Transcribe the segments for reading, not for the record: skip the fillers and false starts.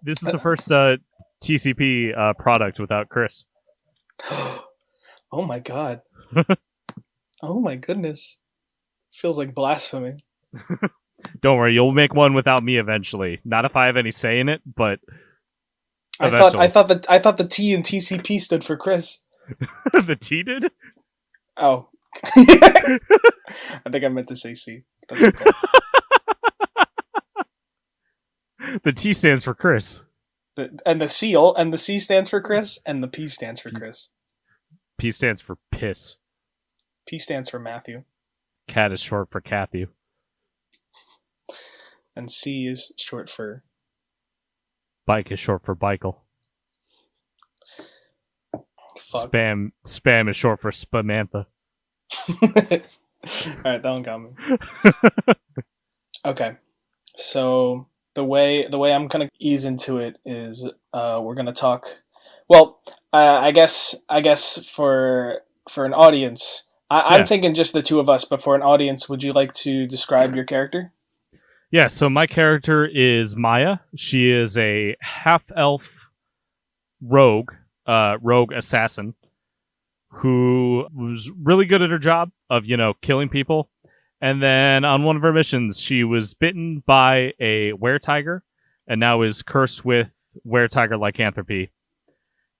This is the first TCP product without Chris. Oh my god. Oh my goodness. Feels like blasphemy. Don't worry, you'll make one without me eventually. Not if I have any say in it, but I thought the T in TCP stood for Chris. The T did? Oh. I think I meant to say C. That's okay. The T stands for Chris. The C stands for Chris, and the P stands for Chris. P stands for piss. P stands for Matthew. Cat is short for Cathy. And C is short for... Bike is short for Bikel. Fuck. Spam is short for Spamantha. Alright, that one got me. Okay. So the way I'm gonna ease into it is we're gonna talk. Well, I guess for an audience, I'm thinking just the two of us. But for an audience, would you like to describe your character? Yeah. So my character is Maia. She is a half-elf rogue assassin who was really good at her job of killing people. And then on one of her missions, she was bitten by a were-tiger and now is cursed with were-tiger lycanthropy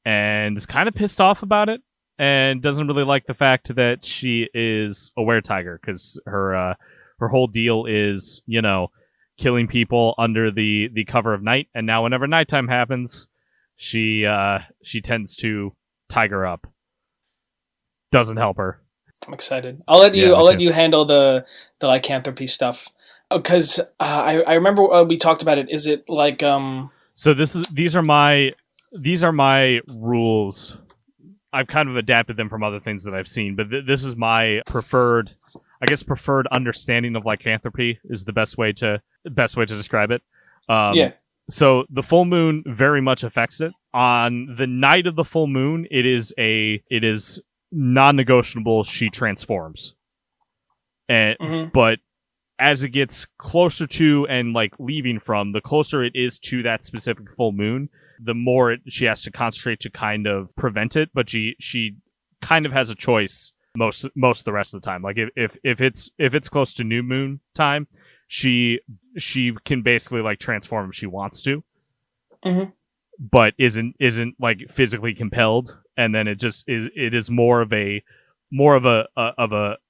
and is kind of pissed off about it and doesn't really like the fact that she is a were-tiger because her whole deal is, killing people under the cover of night. And now whenever nighttime happens, she tends to tiger up. Doesn't help her. I'm excited. I'll let you handle the lycanthropy stuff because I remember we talked about it. Is it like So these are my rules. I've kind of adapted them from other things that I've seen, but this is my preferred understanding of lycanthropy is the best way to describe it. Yeah. So the full moon very much affects it. On the night of the full moon, it is non-negotiable. She transforms, and but as it gets closer to and leaving from, the closer it is to that specific full moon, the more she has to concentrate to kind of prevent it. But she kind of has a choice most of the rest of the time. Like if it's close to new moon time, she can basically transform if she wants to, but isn't physically compelled. And then it is more of a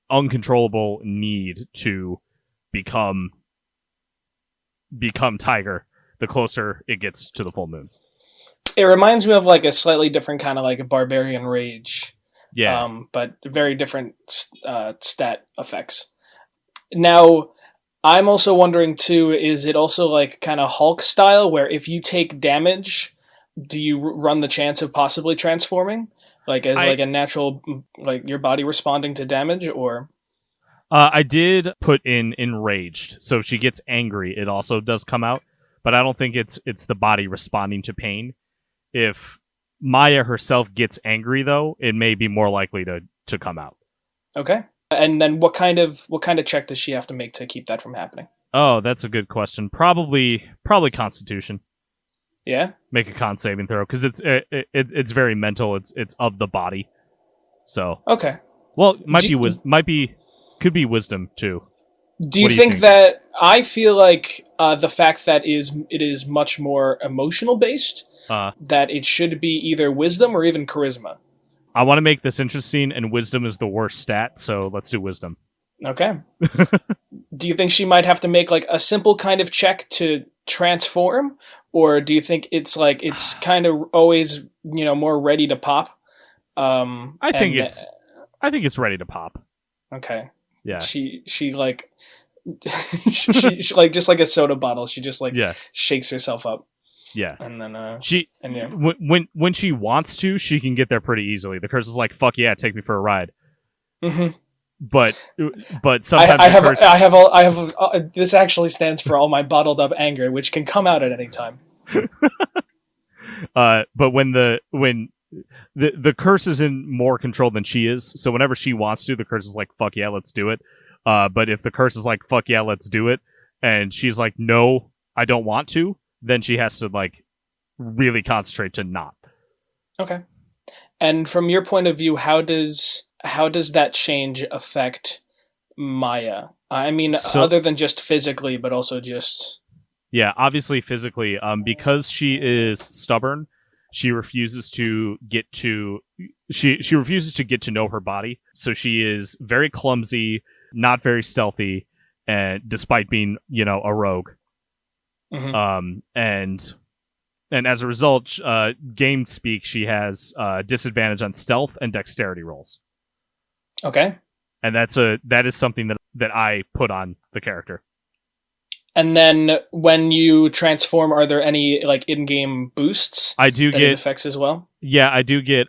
uncontrollable need to become tiger the closer it gets to the full moon. It reminds me of a slightly different kind of a barbarian rage. Yeah. But very different stat effects. Now, I'm also wondering too, is it also kind of Hulk style where if you take damage, do you run the chance of possibly transforming? A natural, your body responding to damage, or? I did put in enraged, so if she gets angry, it also does come out. But I don't think it's the body responding to pain. If Maia herself gets angry, though, it may be more likely to come out. Okay. And then what kind of check does she have to make to keep that from happening? Oh, that's a good question. Probably Constitution. Yeah. Make a con saving throw because it's very mental. It's of the body. So okay. Well, could be wisdom too. Do you think that I feel like the fact that it is much more emotional based, that it should be either wisdom or even charisma? I want to make this interesting, and wisdom is the worst stat, so let's do wisdom. Okay. Do you think she might have to make a simple kind of check to transform, or do you think it's kind of always more ready to pop? I think it's ready to pop. Okay. Yeah. She she just like a soda bottle. She just shakes herself up. Yeah. And then when she wants to, she can get there pretty easily. The curse is like, fuck yeah, take me for a ride. Mm-hmm. But sometimes I have this actually stands for all my bottled up anger, which can come out at any time. But when the curse is in more control than she is, so whenever she wants to, the curse is like, fuck yeah, let's do it. But if the curse is like, fuck yeah, let's do it, and she's like, no, I don't want to, then she has to like really concentrate to not. Okay. And from your point of view, how does that change affect Maia? I mean, other than just physically, but also just... Yeah, obviously physically, because she is stubborn, she refuses to get to know her body. So she is very clumsy, not very stealthy, and despite being, a rogue. Mm-hmm. And as a result, game speak, she has disadvantage on stealth and dexterity rolls. Okay. And that is something that I put on the character. And then when you transform, are there any like in-game boosts? I do get effects as well. Yeah, I do get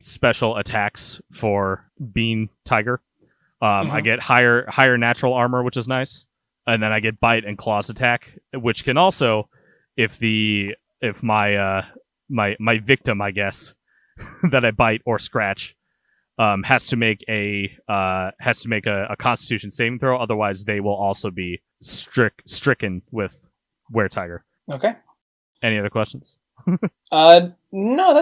special attacks for being tiger. I get higher natural armor, which is nice, and then I get bite and claws attack, which can also, if my victim, I guess, that I bite or scratch, has to make a Constitution saving throw. Otherwise, they will also be stricken with Were Tiger. Okay. Any other questions? No.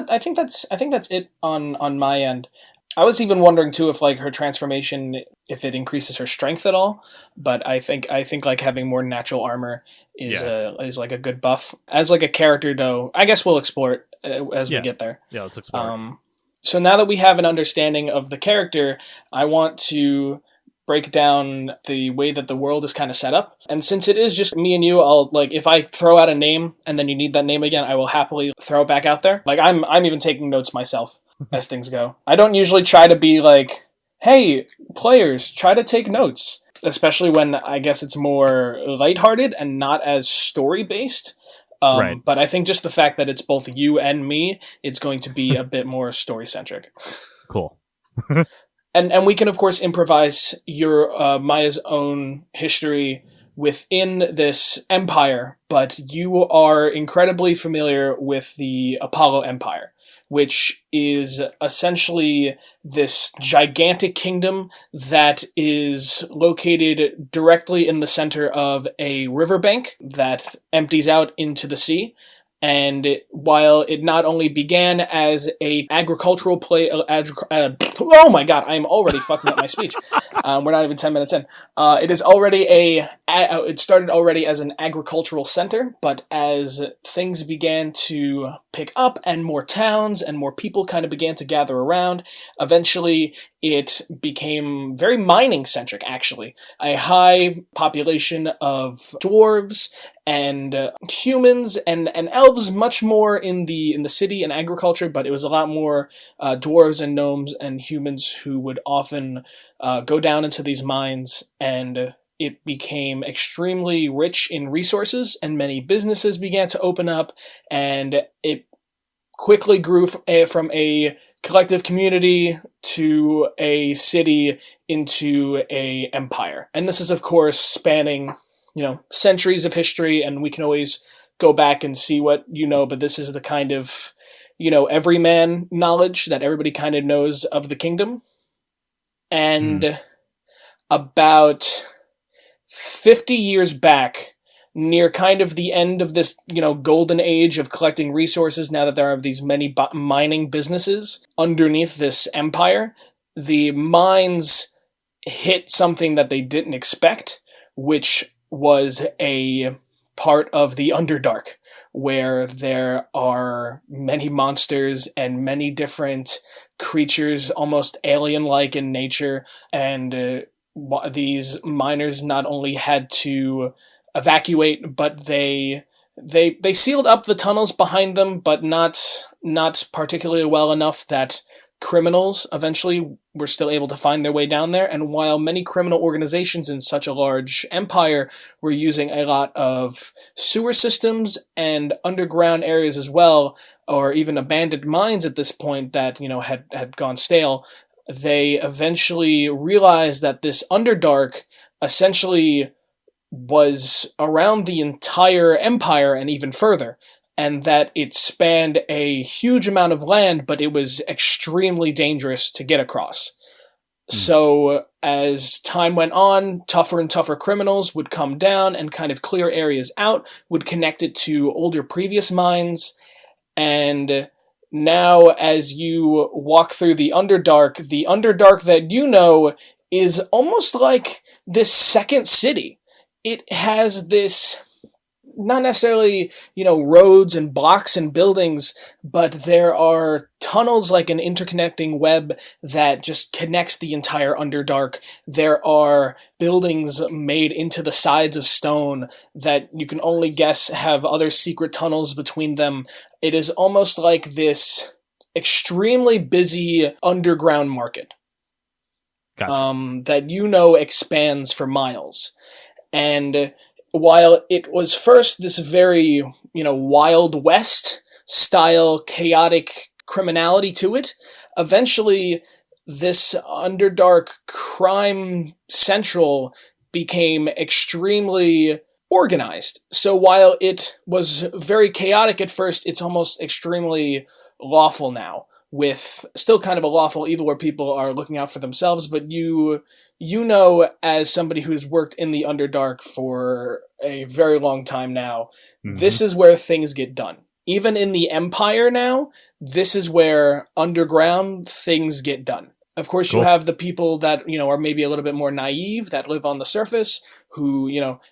I think that's it on my end. I was even wondering too if like her transformation, if it increases her strength at all. But I think like having more natural armor is like a good buff. As like a character, though, I guess we'll explore it as we get there. Yeah, let's explore. So now that we have an understanding of the character, I want to break down the way that the world is kind of set up. And since it is just me and you, I'll like, if I throw out a name and then you need that name again, I will happily throw it back out there. Like I'm even taking notes myself as things go. I don't usually try to be like, hey, players, try to take notes, especially when I guess it's more lighthearted and not as story-based. Right. But I think just the fact that it's both you and me, it's going to be a bit more story-centric. Cool. And we can, of course, improvise your Maia's own history within this empire, but you are incredibly familiar with the Apollo Empire, which is essentially this gigantic kingdom that is located directly in the center of a riverbank that empties out into the sea. And while it not only began as a agricultural oh my god, I am already fucking up my speech. We're not even 10 minutes in. It started already as an agricultural center, but as things began to pick up and more towns and more people kind of began to gather around, eventually it became very mining-centric, actually. A high population of dwarves and humans and elves, much more in the city and agriculture, but it was a lot more dwarves and gnomes and humans who would often go down into these mines, and it became extremely rich in resources, and many businesses began to open up, and it quickly grew from a collective community to a city into a empire. And this is, of course, spanning centuries of history, and we can always go back and see what but this is the kind of everyman knowledge that everybody kind of knows of the kingdom. And about 50 years back, near kind of the end of this golden age of collecting resources, now that there are these many mining businesses underneath this empire, the mines hit something that they didn't expect, which was a part of the Underdark, where there are many monsters and many different creatures, almost alien-like in nature, and these miners not only had to evacuate, but they sealed up the tunnels behind them, but not particularly well enough that criminals eventually were still able to find their way down there. And while many criminal organizations in such a large empire were using a lot of sewer systems and underground areas as well, or even abandoned mines at this point that, had gone stale, they eventually realized that this Underdark essentially was around the entire empire and even further, and that it spanned a huge amount of land, but it was extremely dangerous to get across. So as time went on, tougher and tougher criminals would come down and kind of clear areas out, would connect it to older previous mines, and now as you walk through the Underdark that you know is almost like this second city. It has this, not necessarily, roads and blocks and buildings, but there are tunnels like an interconnecting web that just connects the entire Underdark. There are buildings made into the sides of stone that you can only guess have other secret tunnels between them. It is almost like this extremely busy underground market. Gotcha. That expands for miles. And while it was first this very, Wild West style chaotic criminality to it, eventually this Underdark crime central became extremely organized. So while it was very chaotic at first, it's almost extremely lawful now, with still kind of a lawful evil where people are looking out for themselves, but as somebody who's worked in the Underdark for a very long time now, this is where things get done. Even in the Empire now, this is where underground things get done. Of course, Cool. You have the people that, are maybe a little bit more naive, that live on the surface, who,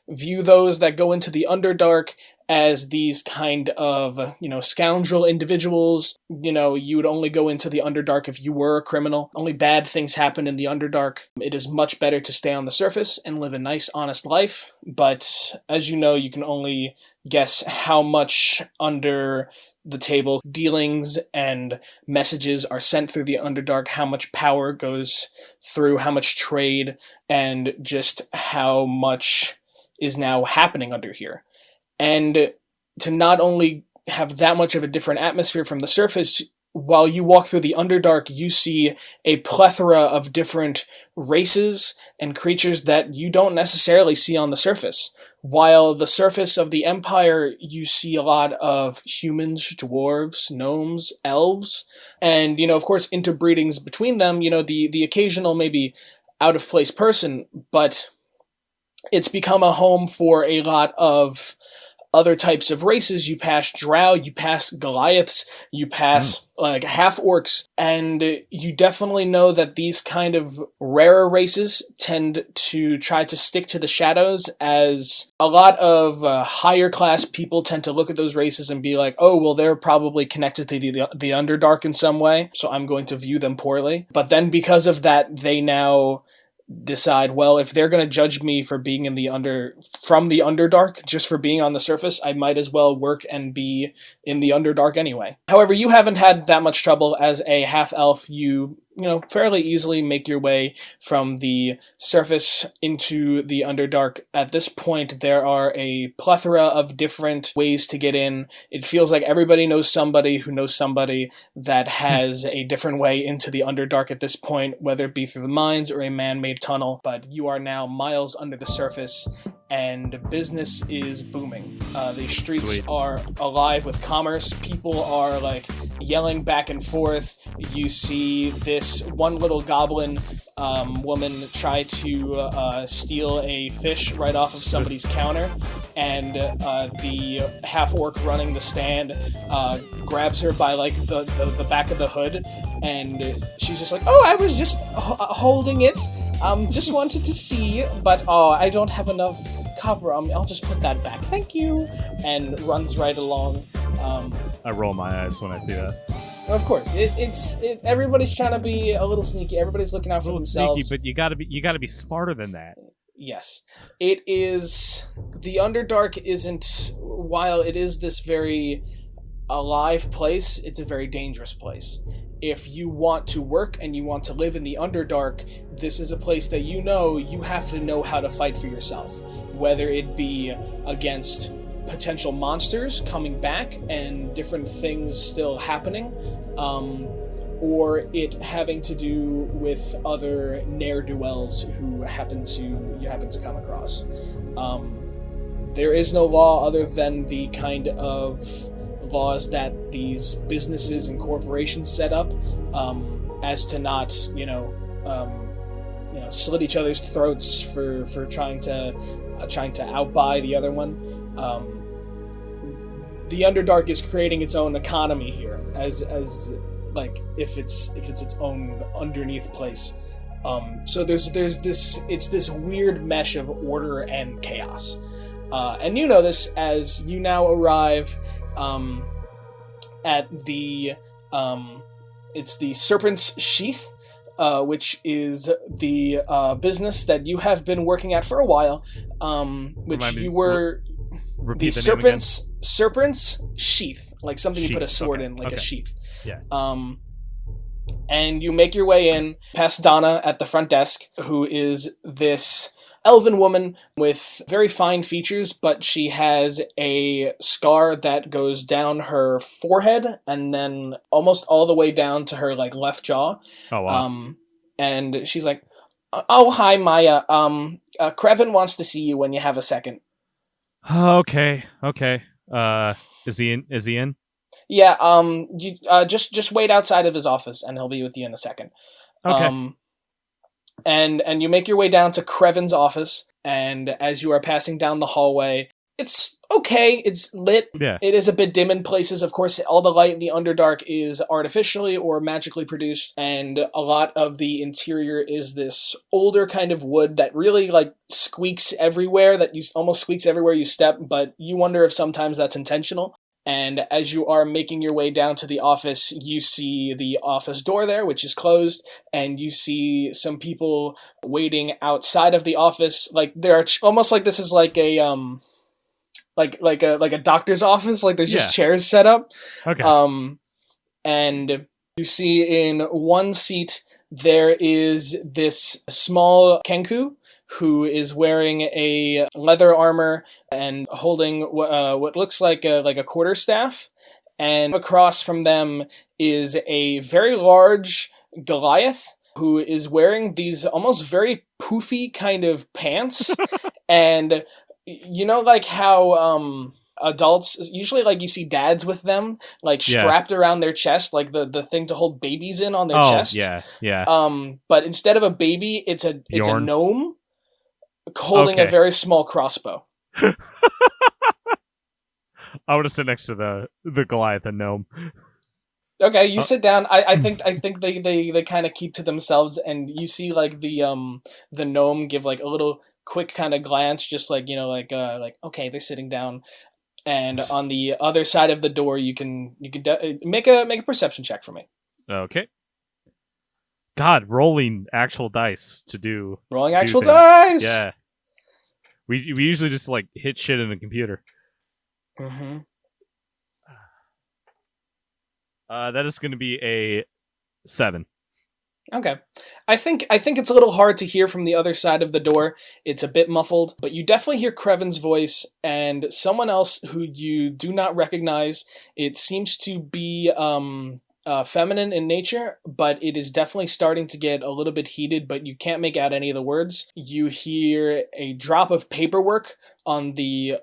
view those that go into the Underdark as these kind of, scoundrel individuals. You would only go into the Underdark if you were a criminal. Only bad things happen in the Underdark. It is much better to stay on the surface and live a nice, honest life. But as you know, you can only guess how much under the table dealings and messages are sent through the Underdark, how much power goes through, how much trade, and just how much is now happening under here. And to not only have that much of a different atmosphere from the surface, while you walk through the Underdark, you see a plethora of different races and creatures that you don't necessarily see on the surface. While the surface of the Empire, you see a lot of humans, dwarves, gnomes, elves, and, of course, interbreedings between them, the occasional maybe out-of-place person, but it's become a home for a lot of other types of races. You pass drow, you pass Goliaths, you pass half-orcs, and you definitely know that these kind of rarer races tend to try to stick to the shadows, as a lot of higher class people tend to look at those races and be like, oh, well, they're probably connected to the Underdark in some way, so I'm going to view them poorly. But then because of that, they now decide, well, if they're going to judge me for being from the Underdark, just for being on the surface, I might as well work and be in the Underdark anyway. However, you haven't had that much trouble as a half-elf. You fairly easily make your way from the surface into the Underdark. At this point, there are a plethora of different ways to get in. It feels like everybody knows somebody who knows somebody that has a different way into the Underdark at this point, whether it be through the mines or a man-made tunnel. But you are now miles under the surface, and business is booming. The streets are alive with commerce. People are yelling back and forth. You see this one little goblin woman try to steal a fish right off of somebody's counter, and the half-orc running the stand grabs her by the back of the hood, and she's just like, oh, I was just holding it, just wanted to see, but I don't have enough copper. I'll just put that back, thank you, and runs right along. I roll my eyes when I see that. Of course, it's everybody's trying to be a little sneaky. Everybody's looking out for themselves. Sneaky, but you gotta be smarter than that. Yes, it is. The Underdark isn't. While it is this very alive place, it's a very dangerous place. if you want to work and you want to live in the Underdark, this is a place that you have to know how to fight for yourself. Whether it be against potential monsters coming back and different things still happening, or it having to do with other ne'er-do-wells who you happen to come across. There is no law other than the kind of laws that these businesses and corporations set up, as to not, slit each other's throats for trying to outbuy the other one. The Underdark is creating its own economy here, as like if it's its own underneath place. So there's this weird mesh of order and chaos. And you know this as you now arrive at the it's the Serpent's Sheath, which is the business that you have been working at for a while, which you were Repeat the Serpent's Sheath, like something you put a sword in, like a sheath. Yeah. And you make your way in past Donna at the front desk, who is this elven woman with very fine features, but she has a scar that goes down her forehead and then almost all the way down to her like left jaw. Oh wow. And she's like, "Oh, hi, Maia. Krevin wants to see you when you have a second." Okay. Is he in? Yeah, you just wait outside of his office and he'll be with you in a second. Okay. And you make your way down to Krevin's office, and as you are passing down the hallway, it's okay, it's lit. Yeah. It is a bit dim in places. Of course, all the light in the Underdark is artificially or magically produced, and a lot of the interior is this older kind of wood that really like squeaks everywhere, that you almost squeaks everywhere you step, but you wonder if sometimes that's intentional. And as you are making your way down to the office, you see the office door there, which is closed, and you see some people waiting outside of the office. Like there are almost like this is like a like a doctor's office. Like there's just chairs set up. Okay. And you see in one seat there is this small Kenku, who is wearing a leather armor and holding what looks like a quarterstaff. And across from them is a very large Goliath, who is wearing these almost very poofy kind of pants. And you know, like how adults usually, like, you see dads with them, like strapped around their chest, like the thing to hold babies in on their chest. Yeah. But instead of a baby, it's a gnome holding a very small crossbow. I want to sit next to the Goliath and gnome. Okay, you sit down. I think they kind of keep to themselves, and you see like the gnome give like a little quick kind of glance, just like, you know, like okay, they're sitting down. And on the other side of the door, you can make a perception check for me. Okay. God, rolling actual dice to do actual things. Dice. Yeah. We usually just like hit shit in the computer. Mm-hmm. That is going to be a 7. Okay. I think it's a little hard to hear from the other side of the door. It's a bit muffled, but you definitely hear Krevin's voice and someone else who you do not recognize. It seems to be feminine in nature, but it is definitely starting to get a little bit heated, but you can't make out any of the words. You hear a drop of paperwork on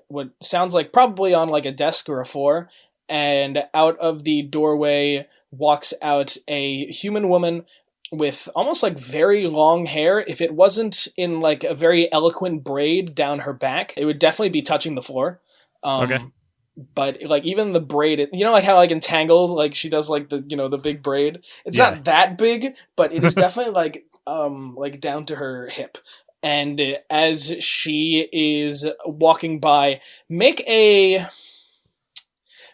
what sounds like probably on like a desk or a floor, and out of the doorway walks out a human woman with almost like very long hair. If it wasn't in like a very eloquent braid down her back, it would definitely be touching the floor. Okay. But like even the braid, you know, like how like Entangled, like she does like the, you know, the big braid. It's not that big, but it is definitely like down to her hip. And as she is walking by, make a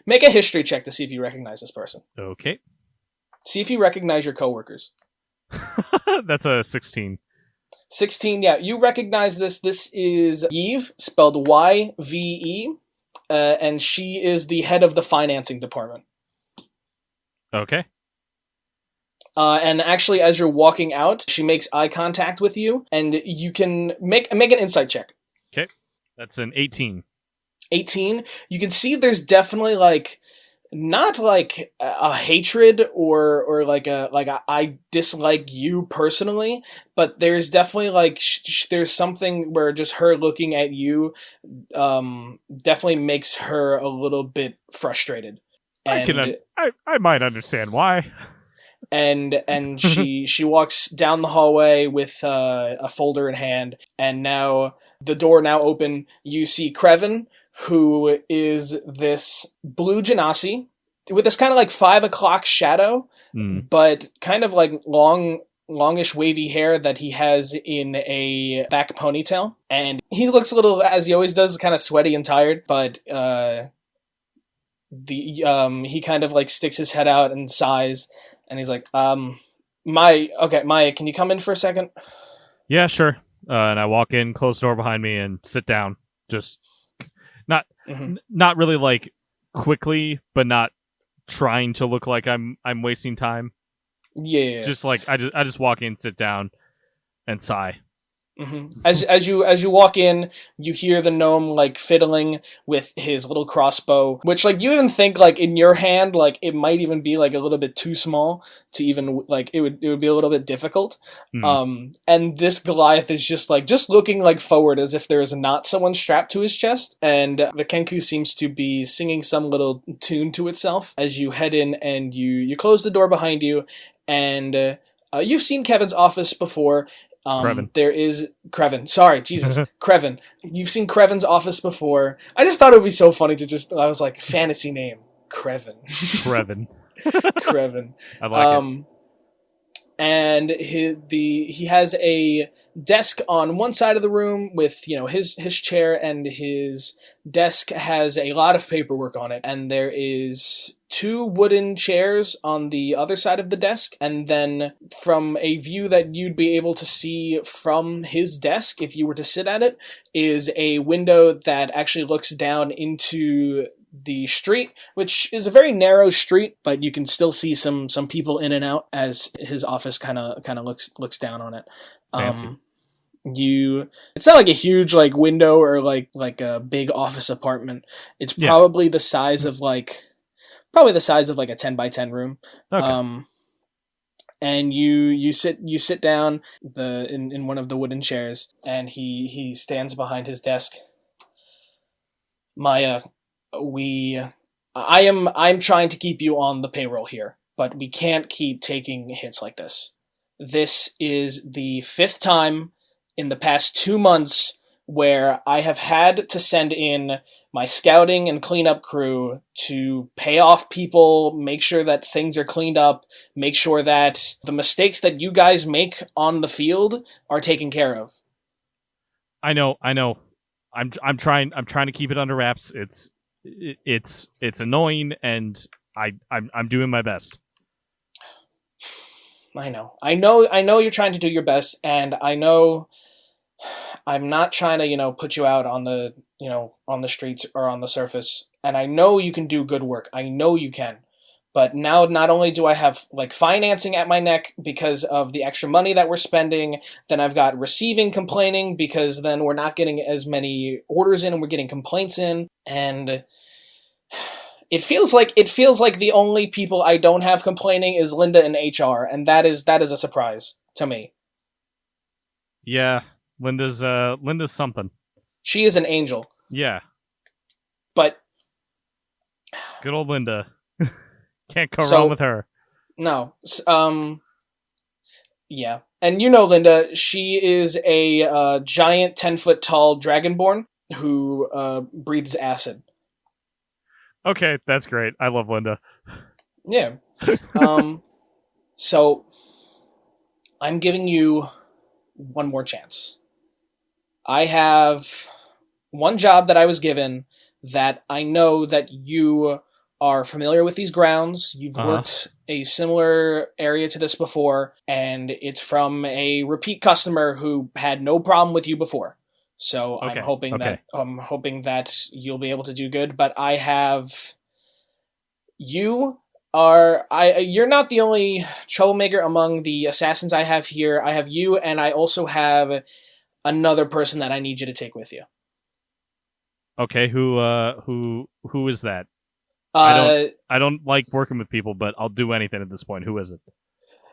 history check to see if you recognize this person. Okay. See if you recognize your coworkers. That's a 16. 16, yeah. You recognize this. This is Yve, spelled Yve. And she is the head of the financing department. Okay. And actually, as you're walking out, she makes eye contact with you, and you can make an insight check. Okay. That's an 18. 18. You can see there's definitely like not like a hatred or like a I dislike you personally, but there's definitely like there's something where just her looking at you definitely makes her a little bit frustrated. And I might understand why. and she walks down the hallway with a folder in hand, and now the door now open. You see Creven, who is this blue genasi with this kind of like 5 o'clock shadow, but kind of like longish wavy hair that he has in a back ponytail, and he looks a little, as he always does, kind of sweaty and tired, but he kind of like sticks his head out and sighs, and he's like, Maya, can you come in for a second? Yeah, sure. And I walk in, close the door behind me, and sit down. Just not really like quickly, but not trying to look like I'm wasting time. Yeah. Just like I just walk in, sit down, and sigh. Mm-hmm. As you walk in, you hear the gnome like fiddling with his little crossbow, which like you even think like in your hand like it might even be like a little bit too small to even like it would be a little bit difficult. And this Goliath is just looking like forward as if there is not someone strapped to his chest, and the Kenku seems to be singing some little tune to itself as you head in, and you close the door behind you, and you've seen Kevin's office before. Creven. There is Creven. Sorry, Jesus. Creven. You've seen Creven's office before. I just thought it would be so funny to I was like, fantasy name. Creven. Creven. Creven. I like it. And he has a desk on one side of the room with, his chair, and his desk has a lot of paperwork on it, and there is 2 wooden chairs on the other side of the desk, and then from a view that you'd be able to see from his desk if you were to sit at it is a window that actually looks down into the street, which is a very narrow street, but you can still see some people in and out as his office kind of looks down on it. Fancy. It's not like a huge like window or like a big office apartment. It's probably the size of like a 10 by 10 room. Okay. And you sit down in one of the wooden chairs, and he stands behind his desk. Maya, I'm trying to keep you on the payroll here, but we can't keep taking hits like this. This is the 5th time in the past 2 months where I have had to send in my scouting and cleanup crew to pay off people, make sure that things are cleaned up, make sure that the mistakes that you guys make on the field are taken care of. I know. I'm trying to keep it under wraps. It's annoying, and I'm doing my best. I know you're trying to do your best, and I know I'm not trying to, put you out on the, on the streets or on the surface, and I know you can do good work. I know you can. But now not only do I have like financing at my neck because of the extra money that we're spending, then I've got receiving complaining because then we're not getting as many orders in and we're getting complaints in, and it feels like the only people I don't have complaining is Linda in HR, and that is a surprise to me. Yeah, Linda's something. She is an angel. Yeah. But good old Linda. Can't go wrong with her. No. Yeah. And Linda, she is a giant 10-foot tall dragonborn who breathes acid. Okay, that's great. I love Linda. Yeah. So I'm giving you one more chance. I have one job that I was given that I know that you are familiar with these grounds. You've worked a similar area to this before, and it's from a repeat customer who had no problem with you before. So I'm hoping that you'll be able to do good. But I have you, you're not the only troublemaker among the assassins I have here. I have you, and I also have another person that I need you to take with you. Okay, who is that? Uh, I don't like working with people, but I'll do anything at this point. Who is it?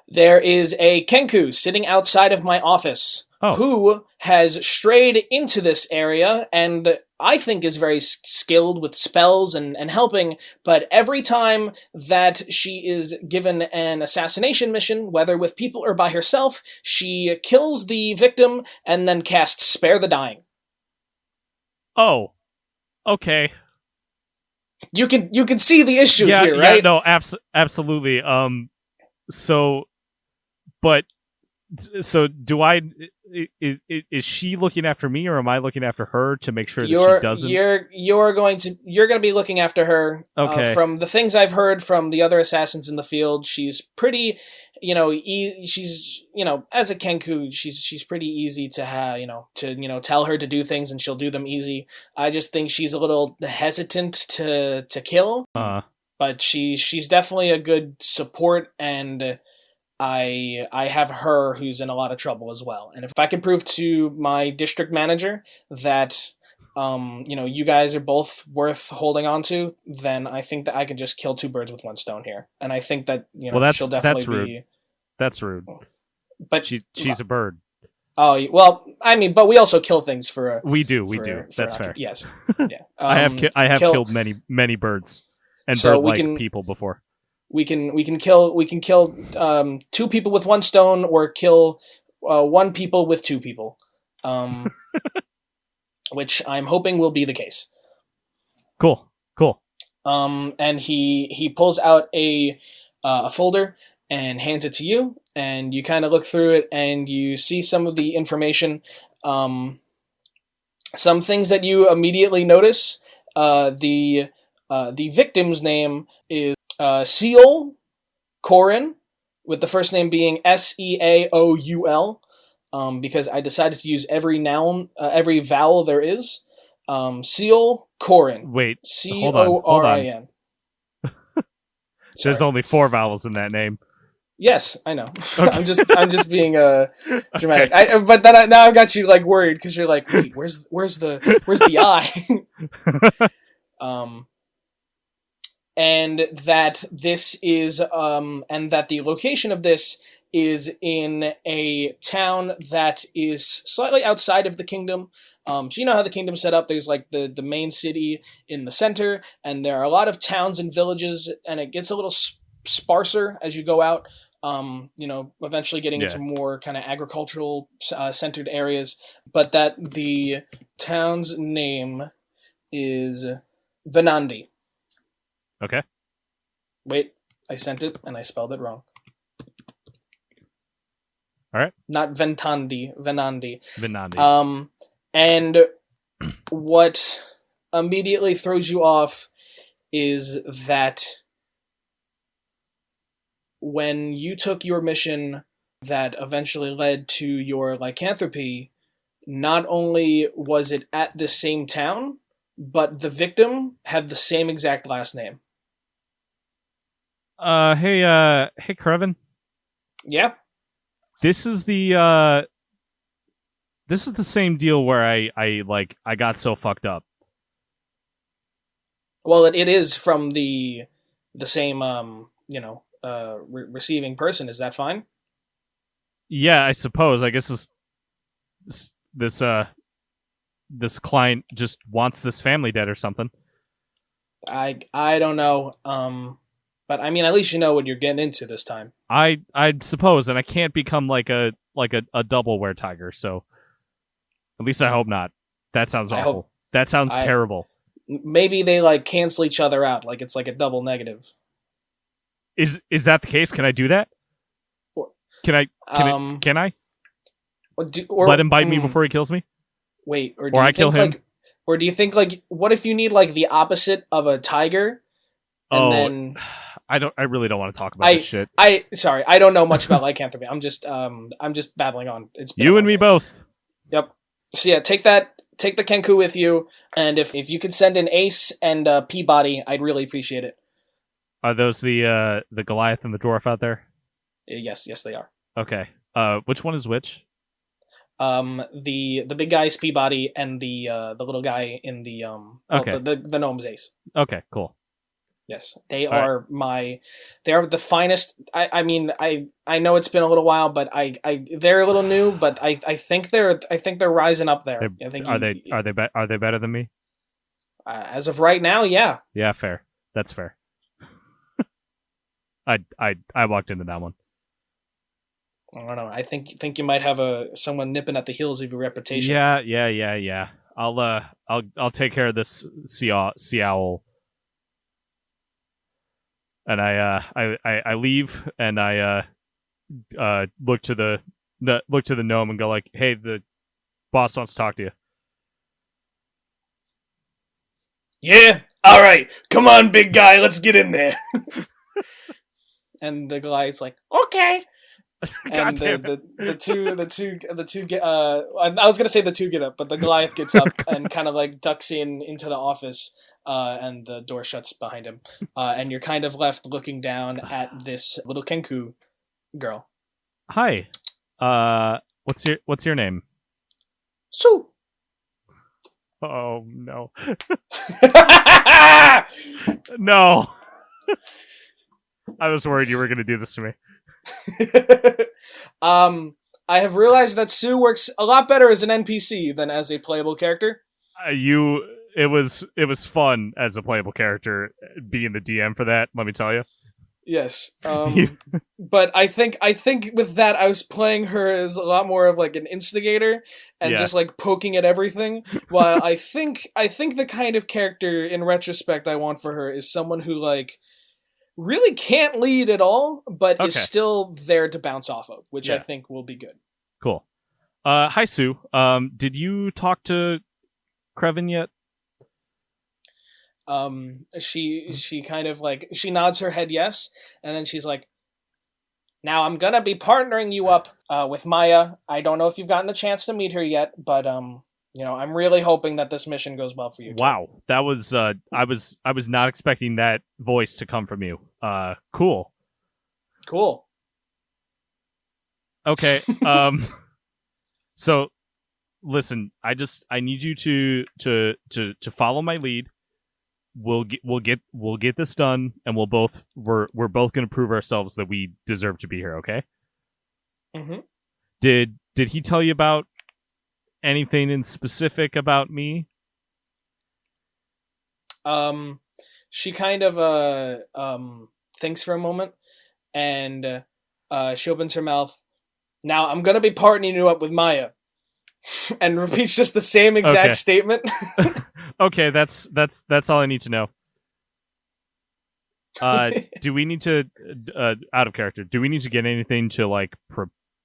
There is a Kenku sitting outside of my office who has strayed into this area and I think is very skilled with spells and helping, but every time that she is given an assassination mission, whether with people or by herself, she kills the victim and then casts Spare the Dying. Oh, okay. You can see the issue here, right? Yeah, no, absolutely. So do I? Is she looking after me, or am I looking after her to make sure that she doesn't? You're going to be looking after her. Okay. From the things I've heard from the other assassins in the field, she's pretty. She's as a Kenku, she's pretty easy to have. Tell her to do things and she'll do them easy. I just think she's a little hesitant to kill. But she's definitely a good support and. I have her who's in a lot of trouble as well. And if I can prove to my district manager that, you guys are both worth holding on to, then I think that I can just kill two birds with one stone here. And I think that, she'll definitely be... That's rude. But she's a bird. Oh, well, I mean, but we also kill things for... We do. That's fair. Yes. Yeah. I have killed many birds and bird-like people before. We can kill two people with one stone, or kill one people with two people, which I'm hoping will be the case. Cool. And he pulls out a folder and hands it to you, and you kind of look through it, and you see some of the information. Some things that you immediately notice. The victim's name is. Seal Corin, with the first name being Seaoul, because I decided to use every noun, every vowel there is. Seal Corin. Wait, Corin. There's only 4 vowels in that name. Yes, I know. Okay. I'm just being dramatic. But then now I got you like worried because you're like, wait, where's the I? And that this is and that the location of this is in a town that is slightly outside of the kingdom. So you know how the kingdom's set up. There's like the main city in the center, and there are a lot of towns and villages, and it gets a little sparser as you go out. Eventually getting into more kind of agricultural centered areas, but that the town's name is Venandi. Okay. Wait, I sent it and I spelled it wrong. All right. Not Venandi. Venandi. And what immediately throws you off is that when you took your mission that eventually led to your lycanthropy, not only was it at the same town, but the victim had the same exact last name. Hey, Krevin. Yeah. This is the same deal where I got so fucked up. Well, it is from the same receiving person. Is that fine? Yeah, I suppose. I guess this client just wants this family dead or something. I don't know. But I mean, at least you know what you're getting into this time. I suppose, and I can't become like a double weretiger, so at least I hope not. That sounds awful. That sounds terrible. Maybe they like cancel each other out, like it's like a double negative. Is that the case? Can I do that? Can I? Let him bite me before he kills me? Wait, or I kill him? Or do you think like what if you need like the opposite of a tiger? And then I really don't want to talk about this shit. Sorry, I don't know much about lycanthropy. I'm just babbling on. It's you and me both. Yep. So yeah, take the Kenku with you, and if you could send an Ace and Peabody, I'd really appreciate it. Are those the Goliath and the dwarf out there? Yes, they are. Okay. Which one is which? The big guy is Peabody, and the little guy in the Okay. the gnome's Ace. Okay, cool. Yes, they All are they are the finest. I mean, I know it's been a little while, but they're a little new, but I think they're rising up there. I think are they better than me? As of right now, yeah. Yeah, fair. That's fair. I walked into that one. I don't know. I think you might have someone nipping at the heels of your reputation. Yeah. I'll take care of this sea owl. And I leave and I look to the gnome and go like, "Hey, the boss wants to talk to you." Yeah. All right. Come on, big guy. Let's get in there. And the Goliath's like, okay. And the two get I was gonna say the two get up, but the Goliath gets up and kind of like ducks into the office, and the door shuts behind him, and you're kind of left looking down at this little Kenku girl. Hi, what's your name? Sue. Oh no, no! I was worried you were gonna do this to me. I have realized that Sue works a lot better as an NPC than as a playable character. It was fun as a playable character being the DM for that. Let me tell you. Yes. But I think with that I was playing her as a lot more of like an instigator and just like poking at everything. While I think the kind of character in retrospect I want for her is someone who like really can't lead at all, but is still there to bounce off of, which I think will be good. Cool. Hi Sue. Did you talk to Krevin yet? She kind of like she nods her head yes, and then she's like, now I'm gonna be partnering you up with Maia. I don't know if you've gotten the chance to meet her yet, but I'm really hoping that this mission goes well for you. Wow, that was I was not expecting that voice to come from you. Cool. Okay. So listen, I need you to follow my lead. We'll get this done, and we're both going to prove ourselves that we deserve to be here. Okay. Mm-hmm. Did he tell you about anything in specific about me? She kind of thinks for a moment, and she opens her mouth. Now I'm gonna be partnering you up with Maia, and repeats just the same exact statement. Okay, that's all I need to know. Do we need to out of character? Do we need to get anything to like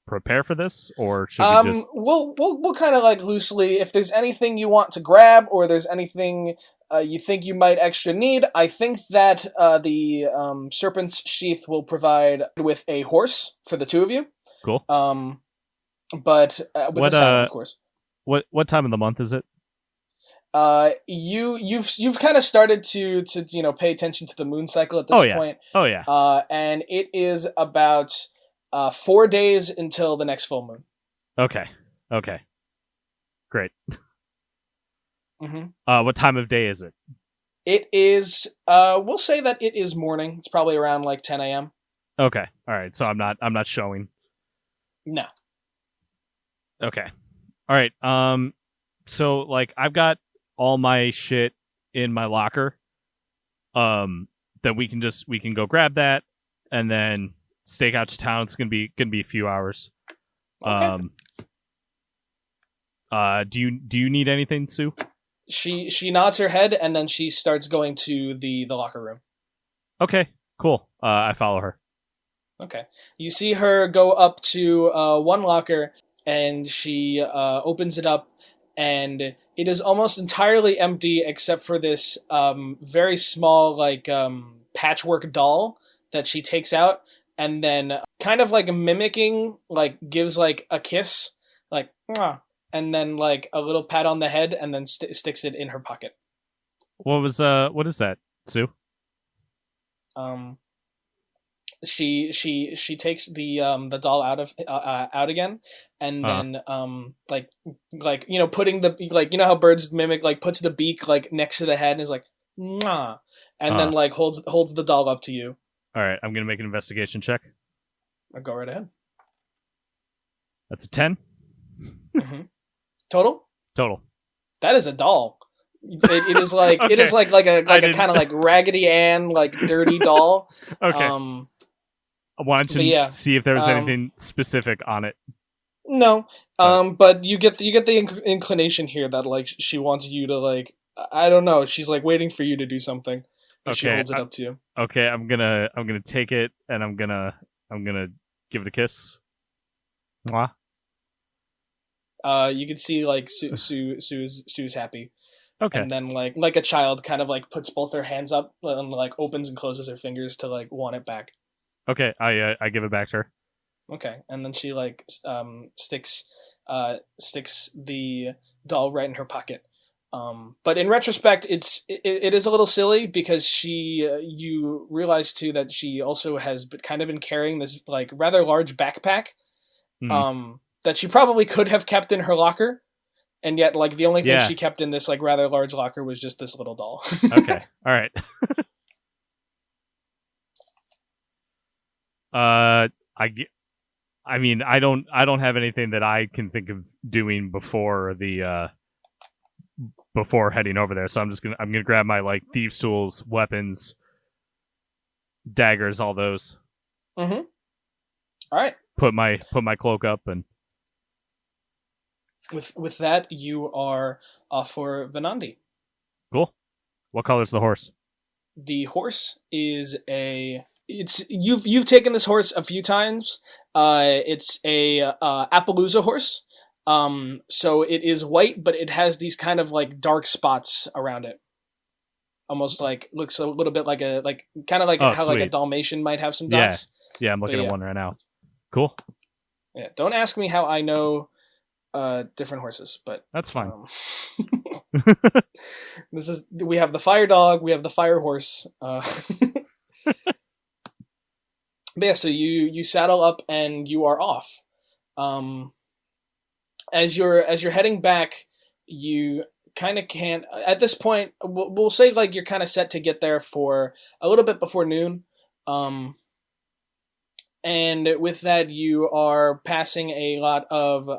prepare for this, or should we just? We'll kind of like loosely. If there's anything you want to grab, or there's anything you think you might extra need, I think that the Serpent's Sheath will provide with a horse for the two of you. Cool. But with a saddle, of course. What time of the month is it? You've kind of started to pay attention to the moon cycle at this point. Oh yeah. And it is about 4 days until the next full moon. Okay. Great. Mm-hmm. What time of day is it? It is. We'll say that it is morning. It's probably around like 10 a.m. Okay. All right. So I'm not showing. No. Okay. All right. So like I've got all my shit in my locker. Then we can go grab that and then stake out to town. It's gonna be a few hours. Okay. Do you need anything, Sue? She nods her head and then she starts going to the locker room. Okay, cool. I follow her. Okay. You see her go up to one locker and she opens it up, and it is almost entirely empty except for this very small like patchwork doll that she takes out and then kind of like mimicking like gives like a kiss like mwah, and then like a little pat on the head and then sticks it in her pocket. What is that, Sue? She takes the doll out again, and then putting the how birds mimic, puts the beak next to the head and is like, mwah, and then holds the doll up to you. All right, I'm gonna make an investigation check. Go right ahead. That's a 10. Mm-hmm. Total. That is a doll. It is like okay. It is like a kind of Raggedy Ann dirty doll. Okay. I wanted to see if there was anything specific on it. No, but you get the inclination here that she wants you to I don't know. She's waiting for you to do something. Okay, she holds it up to you. Okay, I'm gonna take it and I'm gonna give it a kiss. Mwah. You can see Sue's happy. Okay. And then like a child kind of puts both her hands up and opens and closes her fingers to want it back. Okay, I give it back to her. Okay, and then she sticks the doll right in her pocket. But in retrospect, it is a little silly because you realize too that she also has kind of been carrying this rather large backpack, that she probably could have kept in her locker, and yet the only thing she kept in this rather large locker was just this little doll. Okay, all right. I mean, I don't have anything that I can think of doing before before heading over there. So I'm gonna grab my thieves' tools, weapons, daggers, all those. Mm-hmm. All right. Put my cloak up, and with that you are off for Venandi. Cool. What color is the horse? The horse is you've taken this horse a few times. It's a Appaloosa horse. So it is white, but it has these kind of dark spots around it. Almost looks a little bit like how sweet. A Dalmatian might have some dots. Yeah, I'm looking at one right now. Cool. Yeah, don't ask me how I know different horses, but that's fine. We have the fire dog, we have the fire horse. But yeah, so you saddle up and you are off. As you're heading back, you kind of can't. At this point, we'll say you're kind of set to get there for a little bit before noon. And with that, you are passing a lot of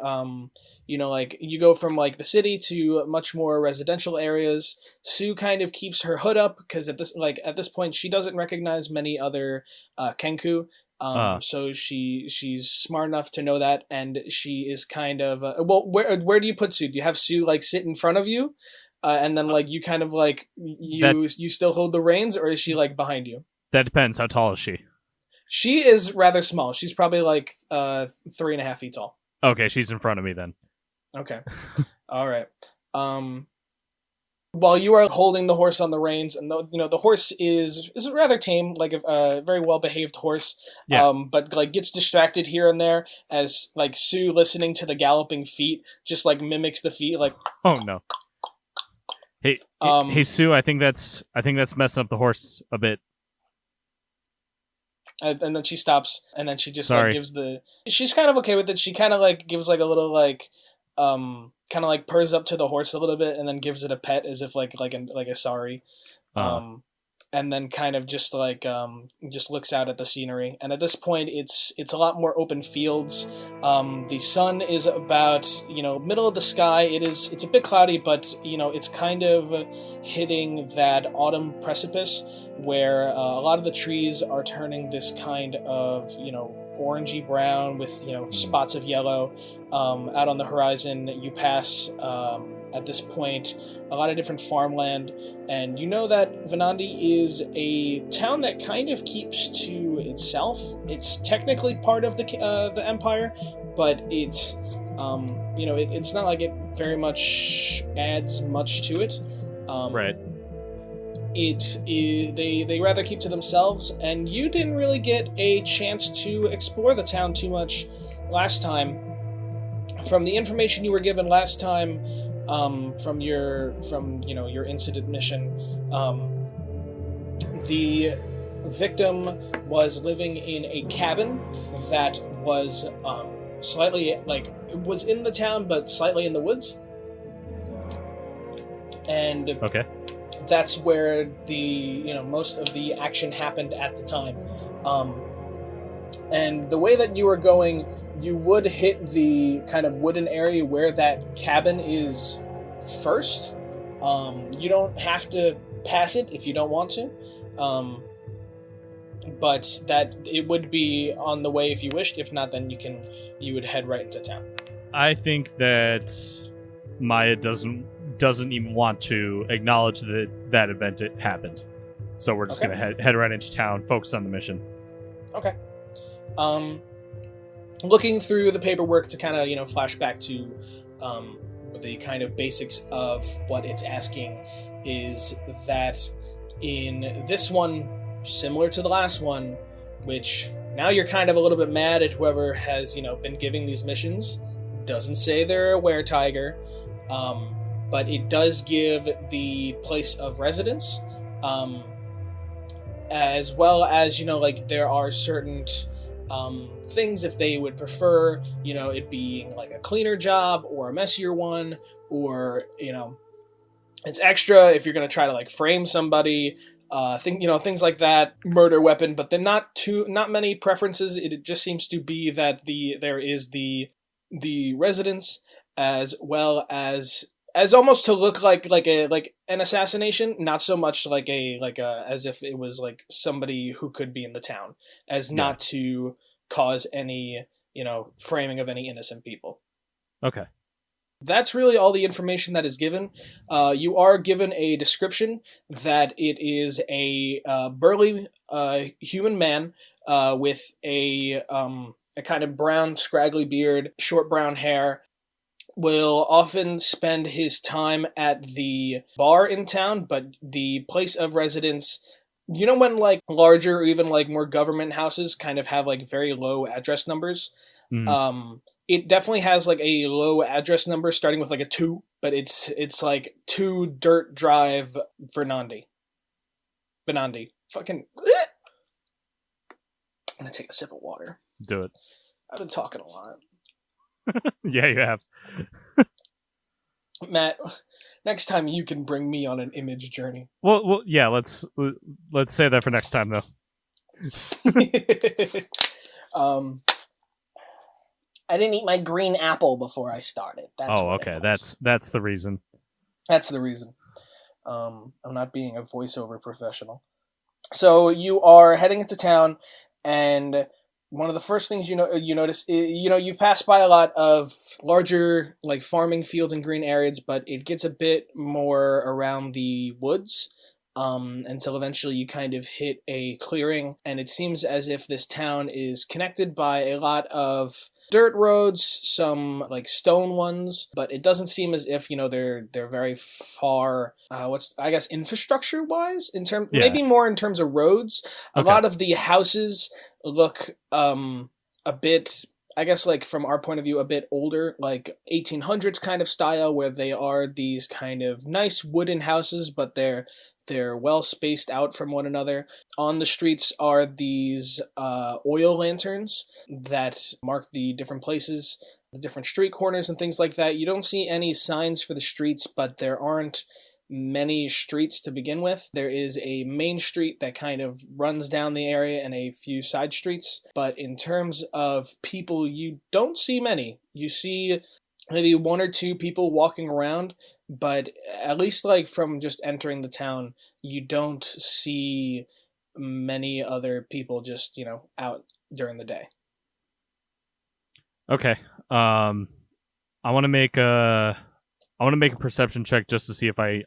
you go from the city to much more residential areas. Sue kind of keeps her hood up because at this point she doesn't recognize many other Kenku. So she's smart enough to know that, and she is kind of where do you put Sue? Do you have Sue sit in front of you, and then you kind of you still hold the reins, or is she behind you? That depends. How tall is she? She is rather small. She's probably 3.5 feet tall. Okay, she's in front of me then. Okay. All right. While you are holding the horse on the reins, and the horse is rather tame, a very well behaved horse. Yeah. But gets distracted here and there as Sue, listening to the galloping feet, just mimics the feet Oh no. Hey Sue, I think that's messing up the horse a bit. And then she stops, and then she just gives she's kind of okay with it. She kind of gives a little kind of purrs up to the horse a little bit, and then gives it a pet as if like a sorry, and then kind of just just looks out at the scenery. And at this point, it's a lot more open fields. The sun is about middle of the sky. It's a bit cloudy, but it's kind of hitting that autumn precipice where a lot of the trees are turning this kind of orangey brown with spots of yellow. Out on the horizon, you pass at this point a lot of different farmland, and that Venandi is a town that kind of keeps to itself. It's technically part of the empire, but it's it's not like it very much adds much to it. Right. They rather keep to themselves, and you didn't really get a chance to explore the town too much last time. From the information you were given last time, from your incident mission, the victim was living in a cabin that was slightly, like, it was in the town, but slightly in the woods. And Okay. that's where most of the action happened at the time. And the way that you were going, you would hit the kind of wooden area where that cabin is first. You don't have to pass it if you don't want to. But that it would be on the way if you wished. If not, then you would head right into town. I think that Maya doesn't even want to acknowledge that event it happened. So we're just gonna head right into town, focus on the mission. Okay. Looking through the paperwork to kind of flash back to the kind of basics of what it's asking is that in this one, similar to the last one, which now you're kind of a little bit mad at whoever has been giving these missions. Doesn't say they're a were-tiger, but it does give the place of residence, as well as there are certain things if they would prefer it being like a cleaner job or a messier one, or it's extra if you're going to try to like frame somebody, things like that, murder weapon. But then not many preferences. It just seems to be that there is the residence, as well as almost to look like an assassination, not so much like as if it was like somebody who could be in the town, as not to cause any framing of any innocent people. Okay. That's really all the information that is given. You are given a description that it is a burly human man with a kind of brown, scraggly beard, short brown hair. Will often spend his time at the bar in town, but the place of residence, when like larger or even like more government houses kind of have like very low address numbers. Mm-hmm. It definitely has like a low address number starting with like a 2, but it's like 2 Dirt Drive, Benandi. Fucking. I'm gonna take a sip of water. Do it. I've been talking a lot. Yeah, you have. Matt, next time you can bring me on an image journey. Well, yeah. Let's say that for next time, though. I didn't eat my green apple before I started. Okay. That's the reason. That's the reason. I'm not being a voiceover professional. So you are heading into town, and one of the first things you notice, you've passed by a lot of larger like farming fields and green areas, but it gets a bit more around the woods, until eventually you kind of hit a clearing, and it seems as if this town is connected by a lot of dirt roads, some like stone ones, but it doesn't seem as if they're very far. Infrastructure wise, maybe more in terms of roads. A lot of the houses look a bit, I guess, like from our point of view, a bit older, like 1800s kind of style, where they are these kind of nice wooden houses, but they're well spaced out from one another. On the streets are these oil lanterns that mark the different places, the different street corners and things like that. You don't see any signs for the streets, but there aren't many streets to begin with. There is a main street that kind of runs down the area and a few side streets, but in terms of people, you don't see many. You see maybe 1 or 2 people walking around, but at least like from just entering the town, you don't see many other people just out during the day. Okay. I want to make a perception check just to see if I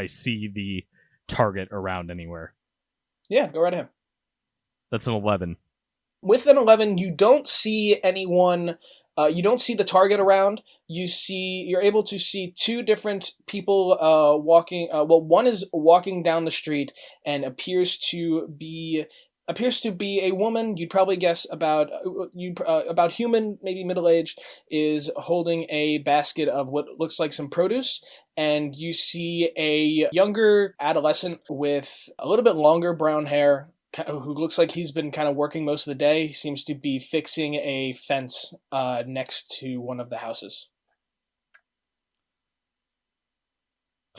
see the target around anywhere. Yeah, go right ahead. That's an 11. With an 11, you don't see anyone. You don't see the target around. You're able to see 2 different people walking. One is walking down the street and appears to be a woman. You'd probably guess about human, maybe middle-aged, is holding a basket of what looks like some produce. And you see a younger adolescent with a little bit longer brown hair, who looks like he's been kind of working most of the day. He seems to be fixing a fence next to one of the houses.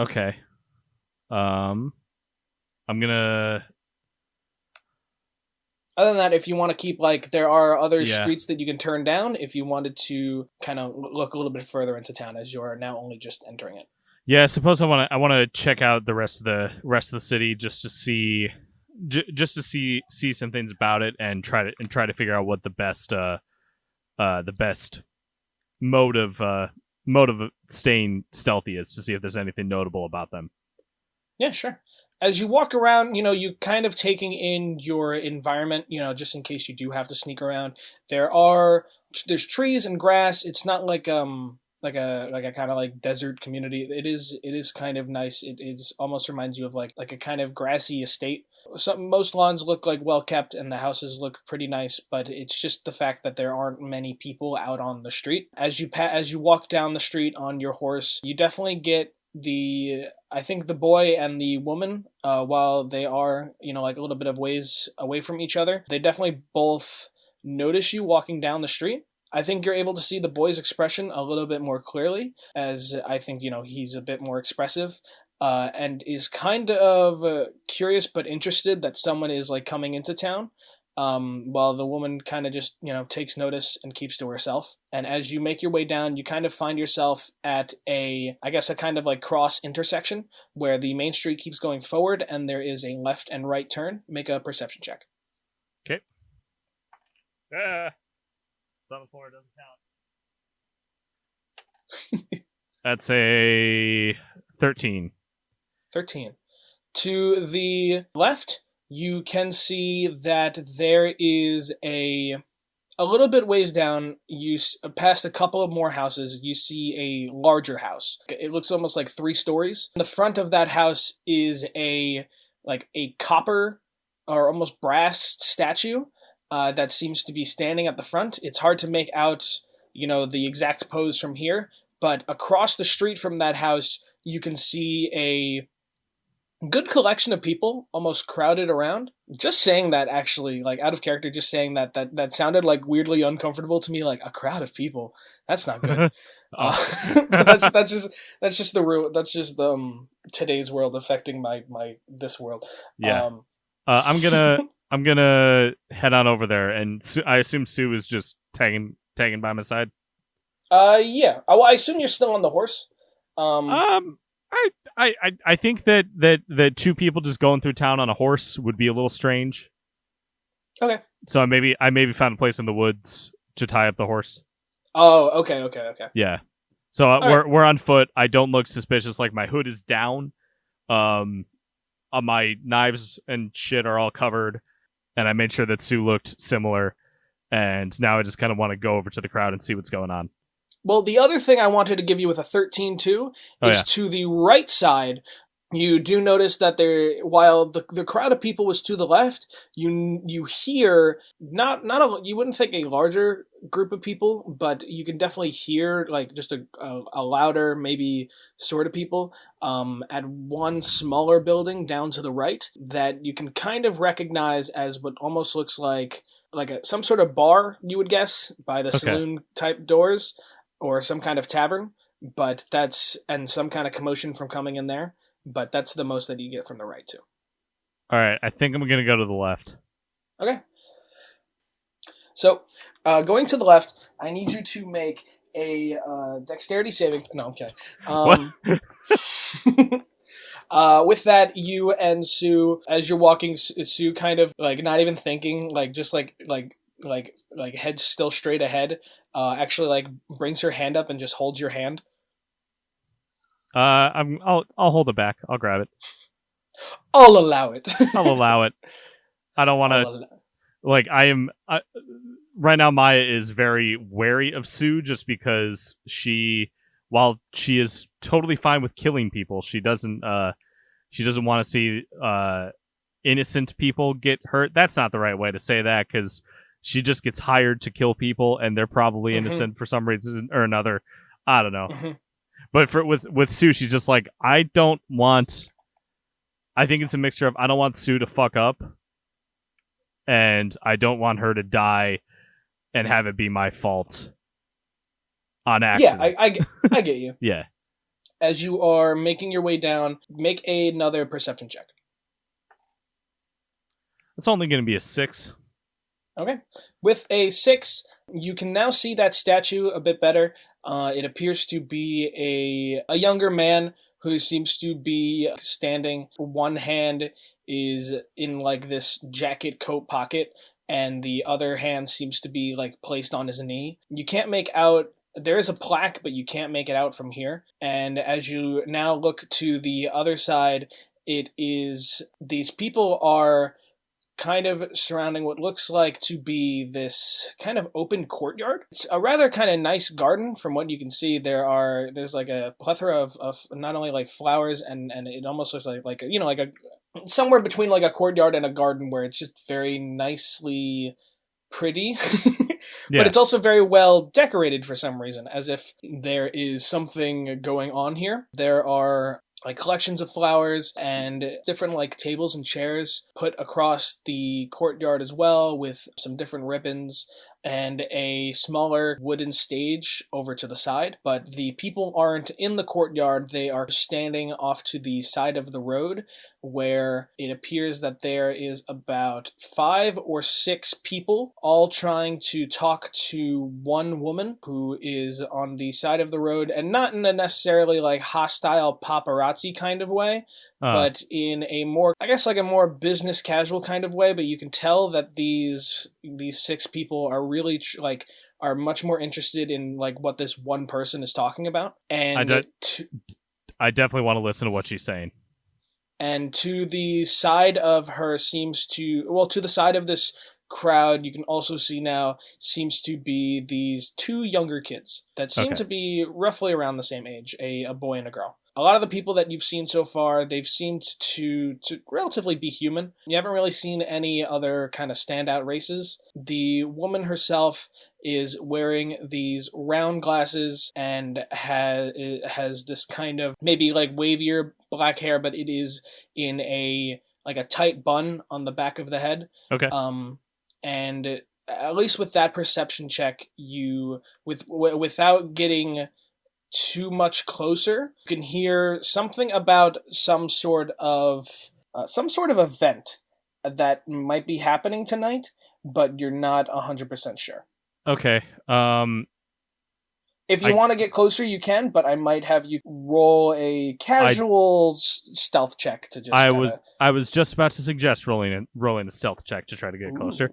Okay. I'm gonna. Other than that, if you want to keep, like, there are other Yeah. streets that you can turn down if you wanted to kind of look a little bit further into town, as you are now only just entering it. Yeah, I suppose I want to check out the rest of the city just to see see some things about it and try to figure out what the best mode of staying stealthy is, to see if there's anything notable about them. Yeah, sure. As you walk around, you kind of taking in your environment, just in case you do have to sneak around. There's trees and grass. It's not like a kind of like desert community. It is kind of nice. It is almost reminds you of like a kind of grassy estate. Most lawns look like well kept and the houses look pretty nice, but it's just the fact that there aren't many people out on the street. As you walk down the street on your horse, you definitely get I think the boy and the woman, while they are, like a little bit of ways away from each other, they definitely both notice you walking down the street. I think you're able to see the boy's expression a little bit more clearly, as I think, he's a bit more expressive, and is kind of curious but interested that someone is like coming into town. While the woman kind of just, takes notice and keeps to herself. And as you make your way down, you kind of find yourself at a kind of like cross intersection where the main street keeps going forward and there is a left and right turn. Make a perception check. Okay. It's on the floor, doesn't count. That's a 13. 13. To the left, you can see that there is a little bit ways down, past a couple of more houses, you see a larger house. It looks almost like 3 stories. In the front of that house is a copper or almost brass statue that seems to be standing at the front. It's hard to make out, the exact pose from here, but across the street from that house, you can see a good collection of people almost crowded around. Just saying that, actually, like, out of character, just saying that sounded like weirdly uncomfortable to me. Like, a crowd of people, that's not good. That's just the today's world affecting my this world. Yeah. I'm gonna head on over there, and I assume Sue is just tagging by my side. Yeah. Well, I assume you're still on the horse. I think that 2 people just going through town on a horse would be a little strange. Okay. So I maybe found a place in the woods to tie up the horse. Oh, okay. Yeah. So we're on foot. I don't look suspicious. Like, my hood is down. My knives and shit are all covered, and I made sure that Sue looked similar. And now I just kind of want to go over to the crowd and see what's going on. Well, the other thing I wanted to give you with a 13 too is to the right side. You do notice that while the crowd of people was to the left, you hear you wouldn't think a larger group of people, but you can definitely hear like just a louder, maybe sort of people at one smaller building down to the right that you can kind of recognize as what almost looks like some sort of bar, you would guess, by the saloon type doors, or some kind of tavern, and some kind of commotion from coming in there. But that's the most that you get from the right, too. All right, I think I'm going to go to the left. Okay. So, going to the left, I need you to make a dexterity saving... No, I'm kidding. With that, you and Sue, as you're walking, Sue kind of, like, not even thinking, like, just, like head still straight ahead, actually, like, brings her hand up and just holds your hand. I'll hold it back. I'll grab it. I'll allow it. I'll allow it. I don't want to. Like, I am right now. Maia is very wary of Sue just because while she is totally fine with killing people, she doesn't want to see innocent people get hurt. That's not the right way to say that, because she just gets hired to kill people, and they're probably innocent for some reason or another. I don't know. But with Sue, she's just like, I think it's a mixture of I don't want Sue to fuck up, and I don't want her to die and have it be my fault on accident. Yeah, I get you. Yeah. As you are making your way down, make another perception check. It's only going to be a 6. Okay. With a 6, you can now see that statue a bit better. It appears to be a younger man who seems to be standing. One hand is in like this jacket coat pocket, and the other hand seems to be like placed on his knee. You can't make out. There is a plaque, but you can't make it out from here. And as you now look to the other side, it is these people are kind of surrounding what looks like to be this kind of open courtyard. It's a rather kind of nice garden from what you can see. There's like a plethora of not only like flowers and it almost looks like a, like a somewhere between like a courtyard and a garden where it's just very nicely pretty. Yeah. But it's also very well decorated for some reason, as if there is something going on here. There are like collections of flowers and different like tables and chairs put across the courtyard as well, with some different ribbons and a smaller wooden stage over to the side. But the people aren't in the courtyard, they are standing off to the side of the road, where it appears that there is about 5 or 6 people all trying to talk to one woman who is on the side of the road, and not in a necessarily like hostile paparazzi kind of way, but in a more, I guess, like a more business casual kind of way. But you can tell that these 6 people are really are much more interested in like what this one person is talking about. And I definitely want to listen to what she's saying. And to the side of her to the side of this crowd, you can also see now seems to be these 2 younger kids that seem to be roughly around the same age, a boy and a girl. A lot of the people that you've seen so far, they've seemed to relatively be human. You haven't really seen any other kind of standout races. The woman herself is wearing these round glasses and has this kind of maybe like wavier black hair, but it is in a tight bun on the back of the head. Okay. And at least with that perception check, without getting too much closer, you can hear something about some sort of event that might be happening tonight, but you're not 100% sure. Okay. If you want to get closer, you can, but I might have you roll a casual stealth check to just. I was just about to suggest rolling a stealth check to try to get closer.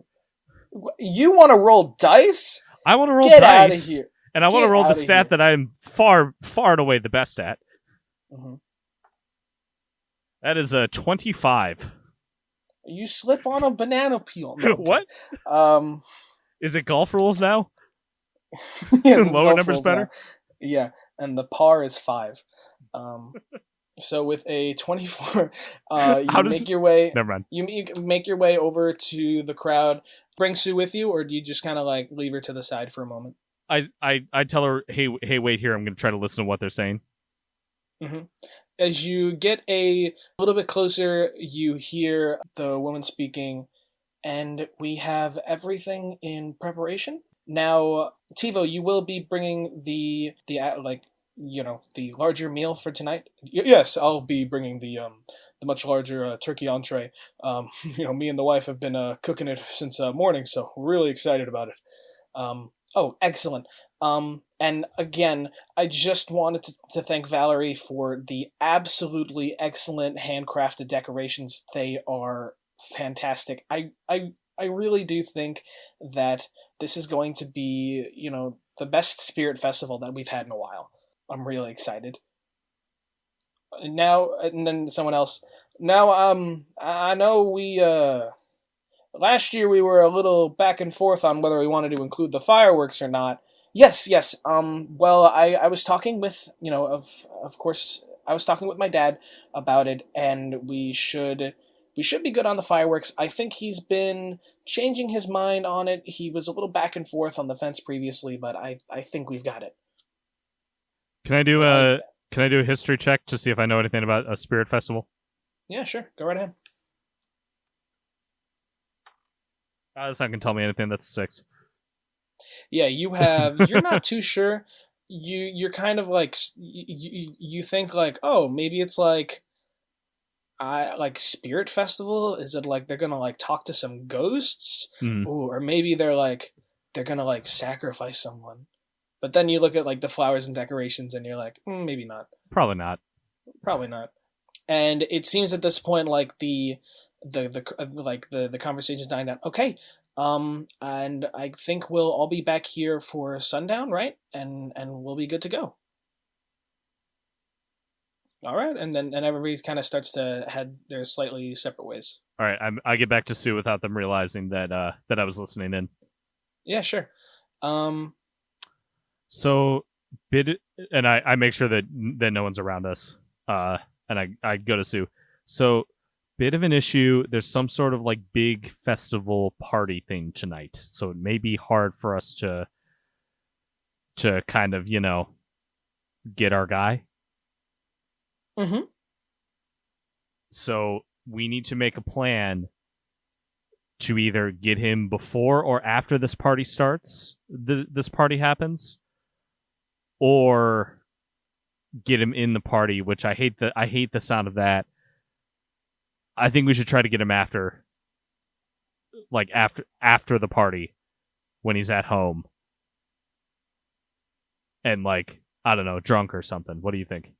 You want to roll dice? I want to roll dice. Get out of here. And I want to roll the stat that I'm far and away the best at. Mm-hmm. That is a 25. You slip on a banana peel. No, what? Is it golf rules now? Yes, lower numbers better? Now. Yeah, and the par is 5. So with a 24, make your way. Never mind. You make your way over to the crowd. Bring Sue with you, or do you just kind of like leave her to the side for a moment? I tell her, hey, wait here. I'm going to try to listen to what they're saying. Mm-hmm. As you get a little bit closer, you hear the woman speaking, and we have everything in preparation. Now, Tivo, you will be bringing the larger meal for tonight. Yes, I'll be bringing the much larger turkey entree. Me and the wife have been cooking it since morning, so we're really excited about it. Oh, excellent. And again, I just wanted to thank Valerie for the absolutely excellent handcrafted decorations. They are fantastic. I really do think that this is going to be, the best spirit festival that we've had in a while. I'm really excited. And then someone else. Now, I know we, last year we were a little back and forth on whether we wanted to include the fireworks or not. Yes. Well, I was talking with, of course, I was talking with my dad about it, and we should be good on the fireworks. I think he's been changing his mind on it. He was a little back and forth on the fence previously, but I think we've got it. Can I do a history check to see if I know anything about a spirit festival? Yeah, sure. Go right ahead. That's not gonna tell me anything. That's 6. Yeah, you're not too sure. You're kind of like you think like, oh, maybe it's like I like spirit festival. Is it like they're gonna like talk to some ghosts? Mm, Ooh, or maybe they're gonna like sacrifice someone. But then you look at like the flowers and decorations and you're like, maybe not. probably not. Probably not. And it seems at this point like the conversation's dying down. Okay, and I think we'll all be back here for sundown, right? And we'll be good to go. All right, and everybody kind of starts to head their slightly separate ways. All right, I get back to Sue without them realizing that that I was listening in. Yeah, sure. So and I make sure that no one's around us. And I go to Sue. So bit of an issue. There's some sort of like big festival party thing tonight, so it may be hard for us to kind of get our guy. Mm-hmm. So we need to make a plan to either get him before or after this party starts. This party happens, or get him in the party, which I hate the sound of that. I think we should try to get him after the party when he's at home and like, I don't know, drunk or something. What do you think?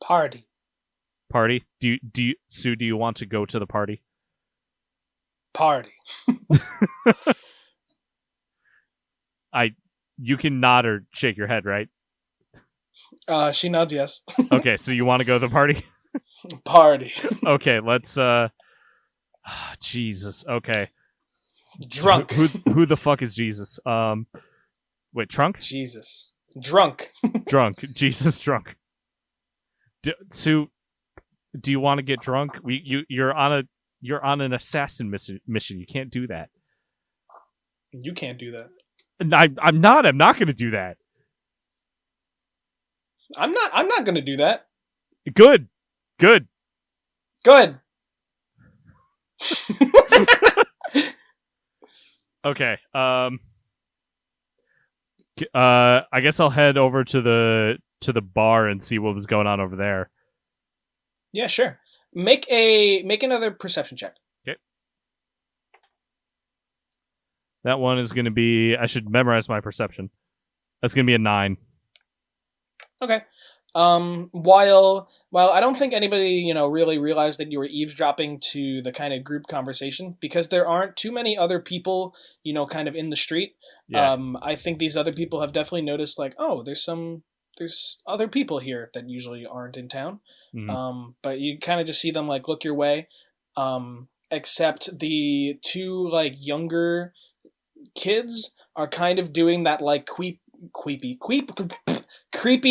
Party. Do you Sue, do you want to go to the party? Party. You can nod or shake your head, right? She nods yes. Okay, so you want to go to the party? Party. Okay, let's Jesus. Okay. Drunk. Who the fuck is Jesus? Wait, Trunk? Jesus. Drunk. Drunk. Jesus drunk. Sue, do you want to get drunk? You're on an assassin mission. You can't do that. You can't do that. I'm not going to do that. I'm not going to do that. Good. Okay. I guess I'll head over to the bar and see what was going on over there. Yeah, sure. Make another perception check. Okay. That one is going to be. I should memorize my perception. That's going to be a 9. Okay. While I don't think anybody, really realized that you were eavesdropping to the kind of group conversation because there aren't too many other people, kind of in the street. Yeah. I think these other people have definitely noticed like, oh, there's other people here that usually aren't in town. Mm-hmm. But you kind of just see them like look your way. Except the 2 like younger kids are kind of doing that like creepy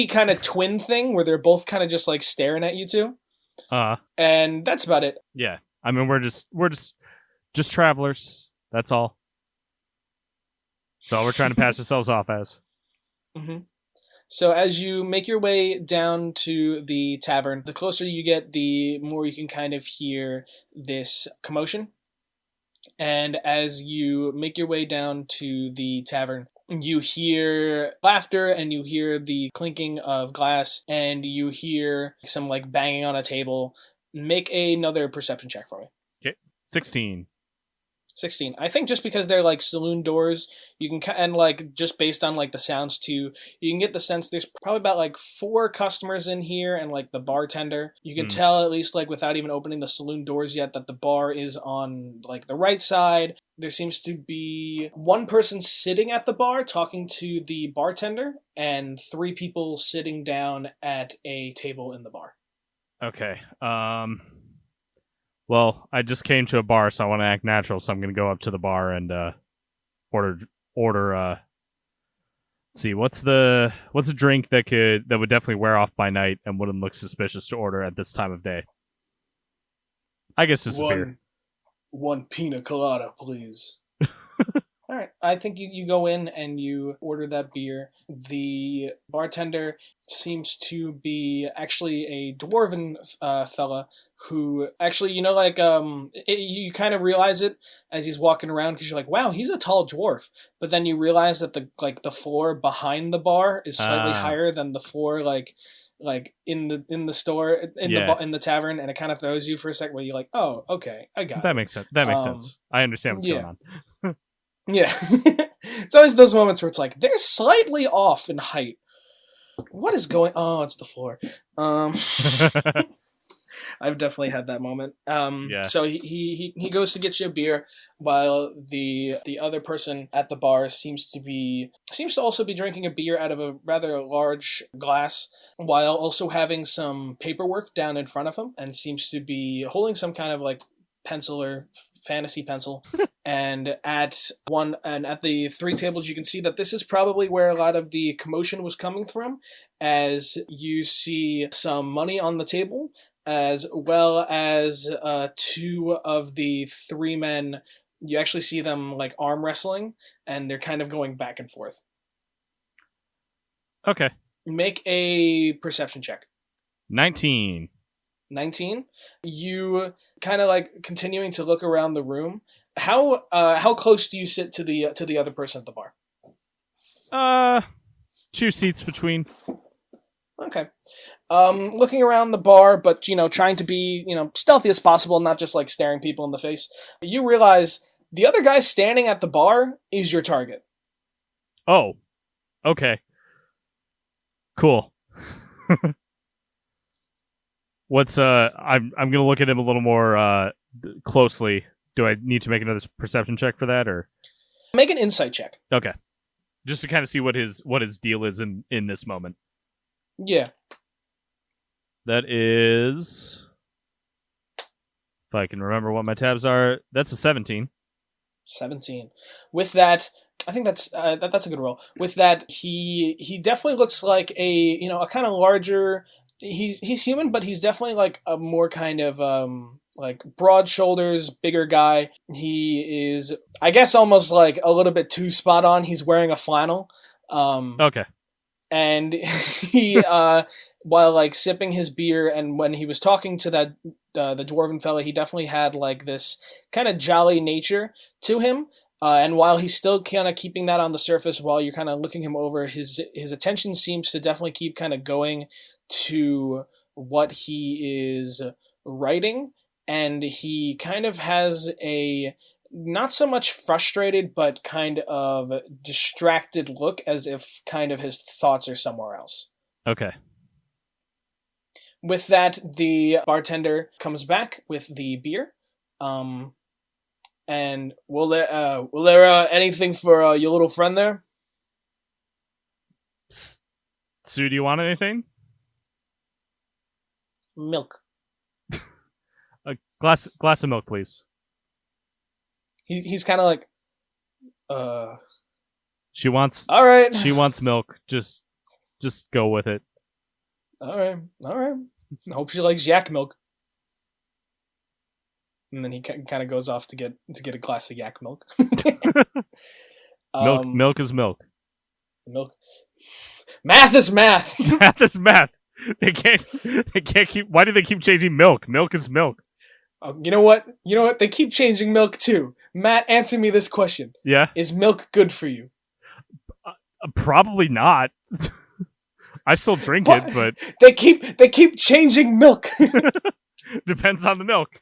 kind of twin thing where they're both kind of just like staring at you two. And that's about it. Yeah. I mean, we're just travelers. That's all. That's all we're trying to pass ourselves off as. Mm-hmm. So as you make your way down to the tavern, the closer you get, the more you can kind of hear this commotion. And as you make your way down to the tavern, you hear laughter and you hear the clinking of glass and you hear some like banging on a table. Make another perception check for me. Okay. 16. 16. I think just because they're like saloon doors, you can and like just based on like the sounds too, you can get the sense there's probably about like 4 customers in here and like the bartender. You can tell at least like without even opening the saloon doors yet that the bar is on like the right side. There seems to be 1 person sitting at the bar talking to the bartender and 3 people sitting down at a table in the bar. Okay. Well, I just came to a bar, so I want to act natural, so I'm going to go up to the bar and order see, what's a drink that would definitely wear off by night and wouldn't look suspicious to order at this time of day? I guess just a beer. 1 pina colada, please. All right. I think you go in and you order that beer. The bartender seems to be actually a dwarven fella who actually, you kind of realize it as he's walking around because you're like, wow, he's a tall dwarf. But then you realize that the floor behind the bar is slightly higher than the floor in the store in the tavern, and it kind of throws you for a second where you're like, oh, okay, I got that it. makes sense. That makes sense. I understand what's going on. Yeah. It's always those moments where it's like, they're slightly off in height. What is going... Oh, it's the floor. I've definitely had that moment. So he goes to get you a beer while the other person at the bar seems to also be drinking a beer out of a rather large glass while also having some paperwork down in front of him and seems to be holding some kind of like pencil or fantasy pencil. And at the three tables, you can see that this is probably where a lot of the commotion was coming from, as you see some money on the table, as well as two of the three men. You actually see them like arm wrestling, and they're kind of going back and forth. Okay. Make a perception check. 19. You kind of like continuing to look around the room. How close do you sit to the other person at the bar? 2 seats between. Okay. Looking around the bar, but trying to be stealthy as possible, not just like staring people in the face. You realize the other guy standing at the bar is your target. Oh. Okay. Cool. What's I'm gonna look at him a little more closely. Do I need to make another perception check for that, or make an insight check? Okay, just to kind of see what his deal is in this moment. Yeah, that is, if I can remember what my tabs are, that's a 17. 17. With that, I think that's a good roll. With that, he definitely looks like a kind of larger. He's human, but he's definitely like a more kind of like broad shoulders, bigger guy. He is, I guess, almost like a little bit too spot on. He's wearing a flannel. Okay. And he, while like sipping his beer, and when he was talking to that the dwarven fella, he definitely had like this kind of jolly nature to him. And while he's still kind of keeping that on the surface, while you're kind of looking him over, his attention seems to definitely keep kind of going to what he is writing, and he kind of has a not so much frustrated but kind of distracted look, as if kind of his thoughts are somewhere else. Okay. With that, the bartender comes back with the beer. And will there anything for your little friend there? Sue, do you want anything? Milk. A glass of milk, please. He's kind of like, She wants. All right. She wants milk. Just go with it. All right. I hope she likes yak milk. And then he kind of goes off to get a glass of yak milk. Milk is milk. Milk. Math is math. Math is math. They can't keep. Why do they keep changing milk? Milk is milk. You know what? They keep changing milk too. Matt, answer me this question. Yeah. Is milk good for you? Probably not. I still drink it, but they keep changing milk. Depends on the milk.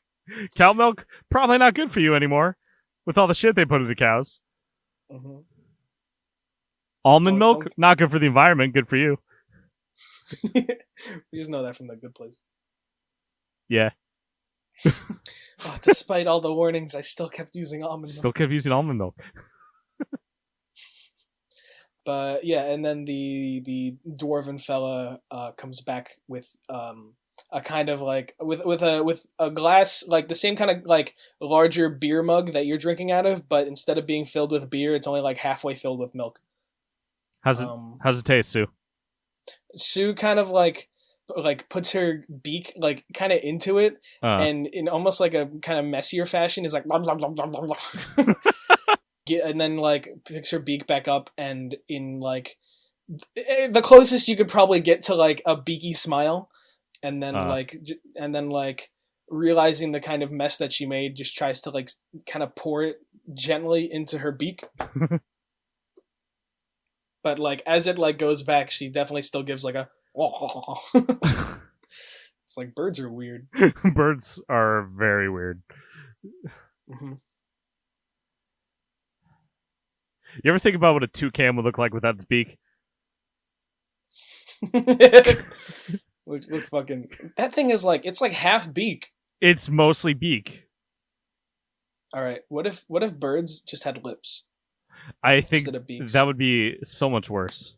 Cow milk, probably not good for you anymore, with all the shit they put into cows. Mm-hmm. Almond milk, not good for the environment, good for you. We just know that from The Good Place. Yeah. Despite all the warnings, I still kept using almond milk. Still kept using almond milk. But yeah, and then the dwarven fella comes back with a kind of like with a glass, like the same kind of like larger beer mug that you're drinking out of, but instead of being filled with beer, it's only like halfway filled with milk. How's it taste, Sue? Sue kind of like puts her beak like kind of into it, and in almost like a kind of messier fashion is like blah, blah, blah, blah, blah, blah. and then like picks her beak back up, and in like the closest you could probably get to like a beaky smile, and then like realizing the kind of mess that she made, just tries to like kind of pour it gently into her beak. But like as it like goes back, she definitely still gives like a it's like birds are weird. Birds are very weird. Mm-hmm. You ever think about what a toucan would look like without its beak? look fucking, that thing is like, it's like half beak. It's mostly beak. All right, what if birds just had lips? I think that would be so much worse.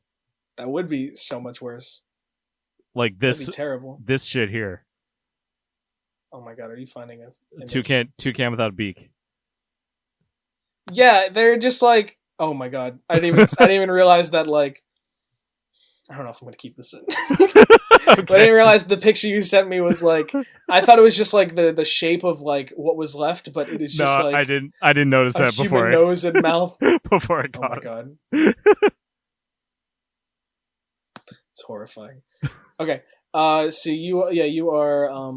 That would be so much worse. Like this, that'd be terrible. This shit here. Oh my god, are you finding a toucan without a beak? Yeah, they're just like, oh my god, I didn't even realize that. Like, I don't know if I'm gonna keep this in. Okay. But I didn't realize the picture you sent me was like, I thought it was just like the shape of like what was left, but it is just like I didn't notice that before. Human nose and mouth before I got Oh my god. It's horrifying. Okay. So you are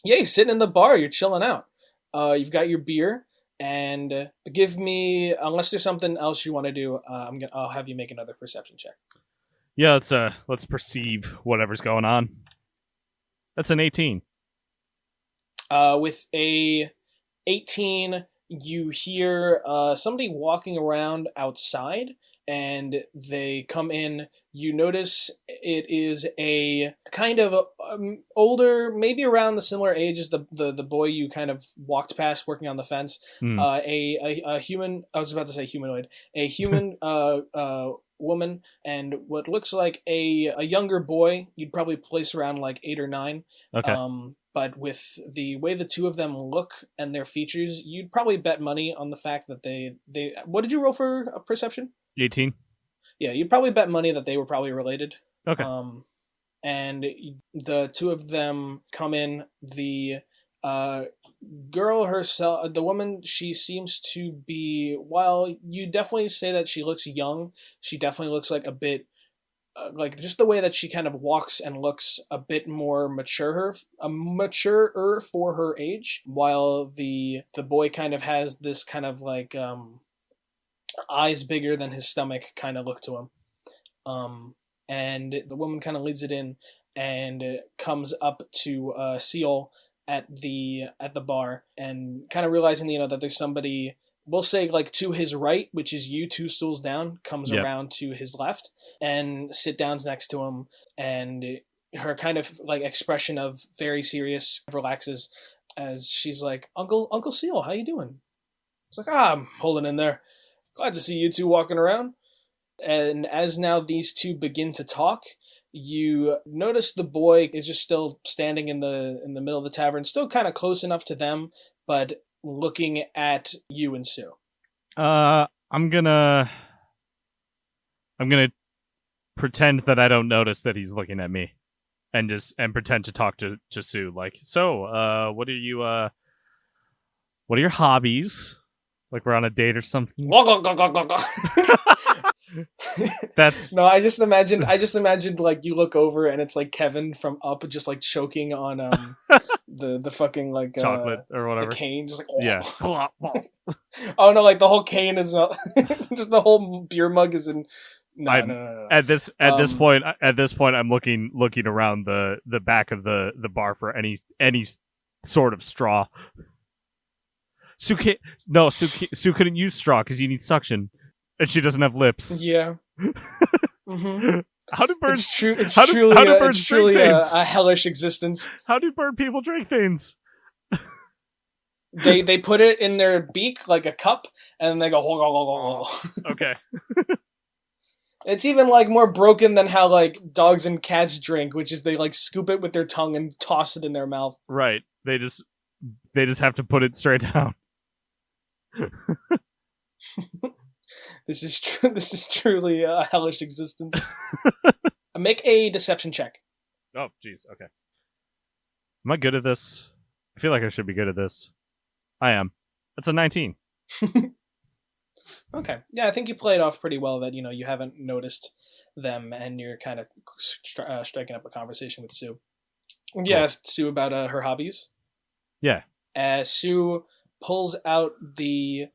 you're sitting in the bar, you're chilling out. You've got your beer, and give me, unless there's something else you want to do, I'll have you make another perception check. Yeah, let's perceive whatever's going on. That's an 18. With a 18, you hear somebody walking around outside, and they come in. You notice it is a kind of older, maybe around the similar age as the boy you kind of walked past working on the fence. A human, I was about to say humanoid, a human woman, and what looks like a younger boy. You'd probably place around like 8 or 9. Okay. But with the way the two of them look and their features, you'd probably bet money on the fact that they what did you roll for a perception? 18. Yeah, you'd probably bet money that they were probably related. Okay. And the two of them come in. The girl herself, the woman, she seems to be, while you definitely say that she looks young, she definitely looks like a bit, like just the way that she kind of walks and looks a bit more maturer for her age, while the boy kind of has this kind of like eyes bigger than his stomach kind of look to him. And the woman kind of leads it in and comes up to Seal at the bar, and kind of realizing that there's somebody, we'll say like to his right, which is you 2 stools down, comes around to his left and sit down next to him, and her kind of like expression of very serious relaxes as she's like, Uncle Seal, how you doing? It's like, I'm holding in there. Glad to see you two walking around. And as now these two begin to talk, you notice the boy is just still standing in the middle of the tavern, still kind of close enough to them, but looking at you and Sue. I'm gonna pretend that I don't notice that he's looking at me, and pretend to talk to Sue. Like, so, what are your hobbies? Like we're on a date or something. That's no. I just imagined like you look over and it's like Kevin from Up, just like choking on the fucking like chocolate or whatever, the cane, just like yeah. Oh no, like the whole cane is not just the whole beer mug is in. No. At this point, I'm looking around the back of the bar for any sort of straw. Sue couldn't use straw because you need suction, and she doesn't have lips. Yeah. Mm-hmm. How do birds? It's true. It's truly a hellish existence. How do bird people drink things? They put it in their beak like a cup, and then they go. Okay. It's even like more broken than how like dogs and cats drink, which is they like scoop it with their tongue and toss it in their mouth. Right. They just have to put it straight down. This is truly a hellish existence. Make a deception check. Oh, jeez. Okay. Am I good at this? I feel like I should be good at this. I am. That's a 19. Okay. Yeah, I think you played off pretty well that, you haven't noticed them and you're kind of striking up a conversation with Sue. You Cool. asked Sue about her hobbies. Yeah. Sue pulls out the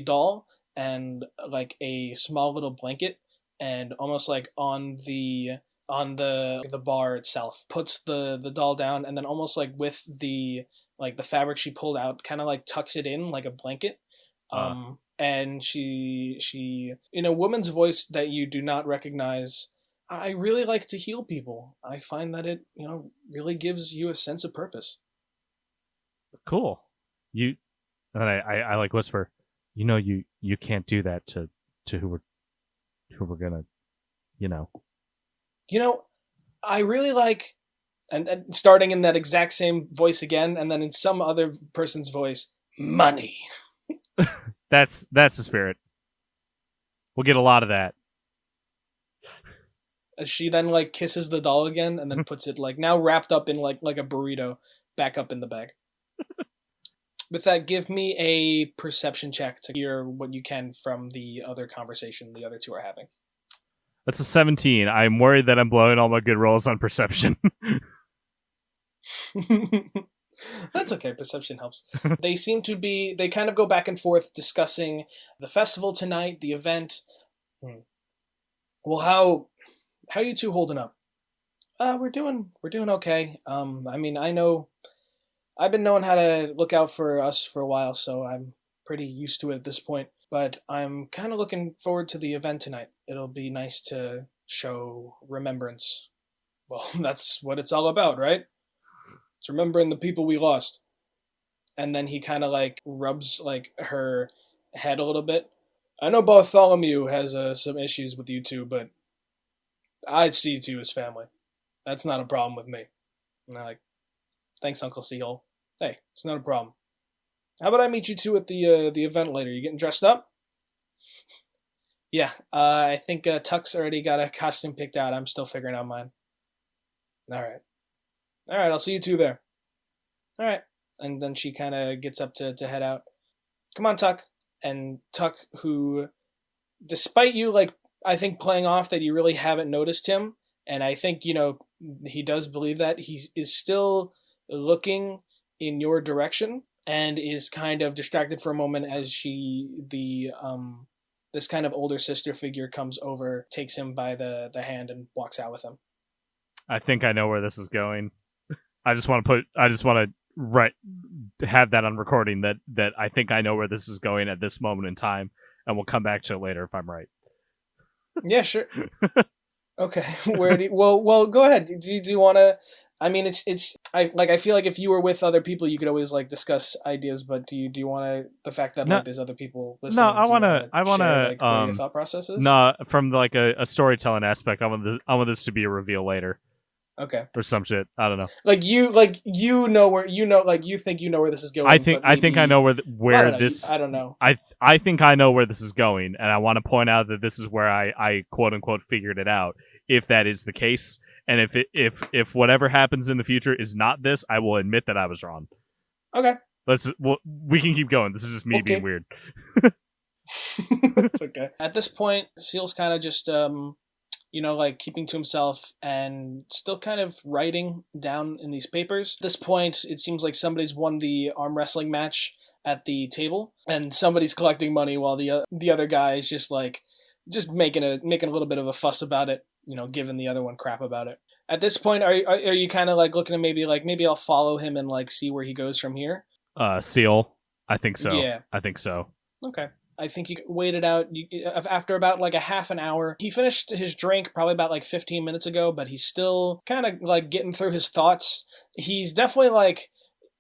doll and like a small little blanket, and almost like on the bar itself puts the doll down, and then almost like with the fabric she pulled out, kind of like tucks it in like a blanket. Uh, And she in a woman's voice that you do not recognize, I really like to heal people. I find that it, really gives you a sense of purpose. cool. You and I like whisper. You can't do that to who we're gonna. You know. You know, I really like, and starting in that exact same voice again, and then in some other person's voice, money. That's the spirit. We'll get a lot of that. She then like kisses the doll again, and then puts it like now wrapped up in like a burrito back up in the bag. With that, give me a perception check to hear what you can from the other conversation the other two are having. That's a 17. I'm worried that I'm blowing all my good rolls on perception. That's okay. Perception helps. They kind of go back and forth discussing the festival tonight, the event. Well, how you two holding up? We're doing okay. I mean, I know I've been knowing how to look out for us for a while, so I'm pretty used to it at this point. But I'm kind of looking forward to the event tonight. It'll be nice to show remembrance. Well, that's what it's all about, right? It's remembering the people we lost. And then he kind of like rubs like her head a little bit. I know Bartholomew has some issues with you two, but I see you two as family. That's not a problem with me. And I'm like, thanks, Uncle Seahole. Hey, it's not a problem. How about I meet you two at the event later? You getting dressed up? Yeah, I think Tuck's already got a costume picked out. I'm still figuring out mine. All right. I'll see you two there. All right. And then she kind of gets up to head out. Come on, Tuck. And Tuck, who, despite you, like, I think playing off that you really haven't noticed him, and I think, he does believe that, he is still looking in your direction and is kind of distracted for a moment as this kind of older sister figure comes over, takes him by the hand, and walks out with him. I think I know where this is going. I just want to have that on recording that I think I know where this is going at this moment in time, and we'll come back to it later if I'm right. Yeah, sure. Okay. Well, go ahead. Do you want to? I mean, I feel like if you were with other people, you could always like discuss ideas. But do you want to? The fact that like there's other people listening. No, I want to. Like, what your thought process is. No, from like a storytelling aspect, I want this to be a reveal later. Okay. Or some shit. I don't know. Like you know where you think you know where this is going. I think I know where I don't know. I think I know where this is going, and I want to point out that this is where I quote unquote figured it out. If that is the case, and if whatever happens in the future is not this, I will admit that I was wrong. Okay. We can keep going. This is just me being weird. It's okay. At this point, Seal's kind of just like keeping to himself and still kind of writing down in these papers. At this point, it seems like somebody's won the arm wrestling match at the table, and somebody's collecting money while the other guy is just making a little bit of a fuss about it, giving the other one crap about it. At this point, are you kind of like looking at maybe I'll follow him and like see where he goes from here? Seal, I think so. Yeah, I think so. Okay. I think you waited out after about like a half an hour. He finished his drink probably about like 15 minutes ago, but he's still kind of like getting through his thoughts. He's definitely like,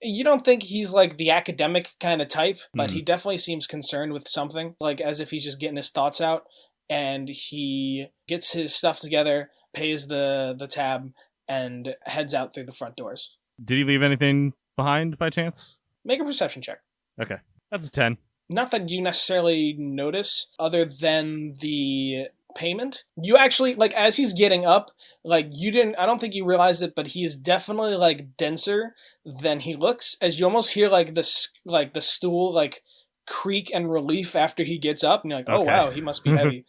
you don't think he's like the academic kind of type, but he definitely seems concerned with something, like as if he's just getting his thoughts out. And he gets his stuff together, pays the tab, and heads out through the front doors. Did he leave anything behind by chance? Make a perception check. Okay. That's a 10. Not that you necessarily notice, other than the payment. You actually, like, as he's getting up, like, I don't think you realized it, but he is definitely, like, denser than he looks, as you almost hear, like, the stool, like, creak and relief after he gets up, and you're like, oh Okay. wow, he must be heavy.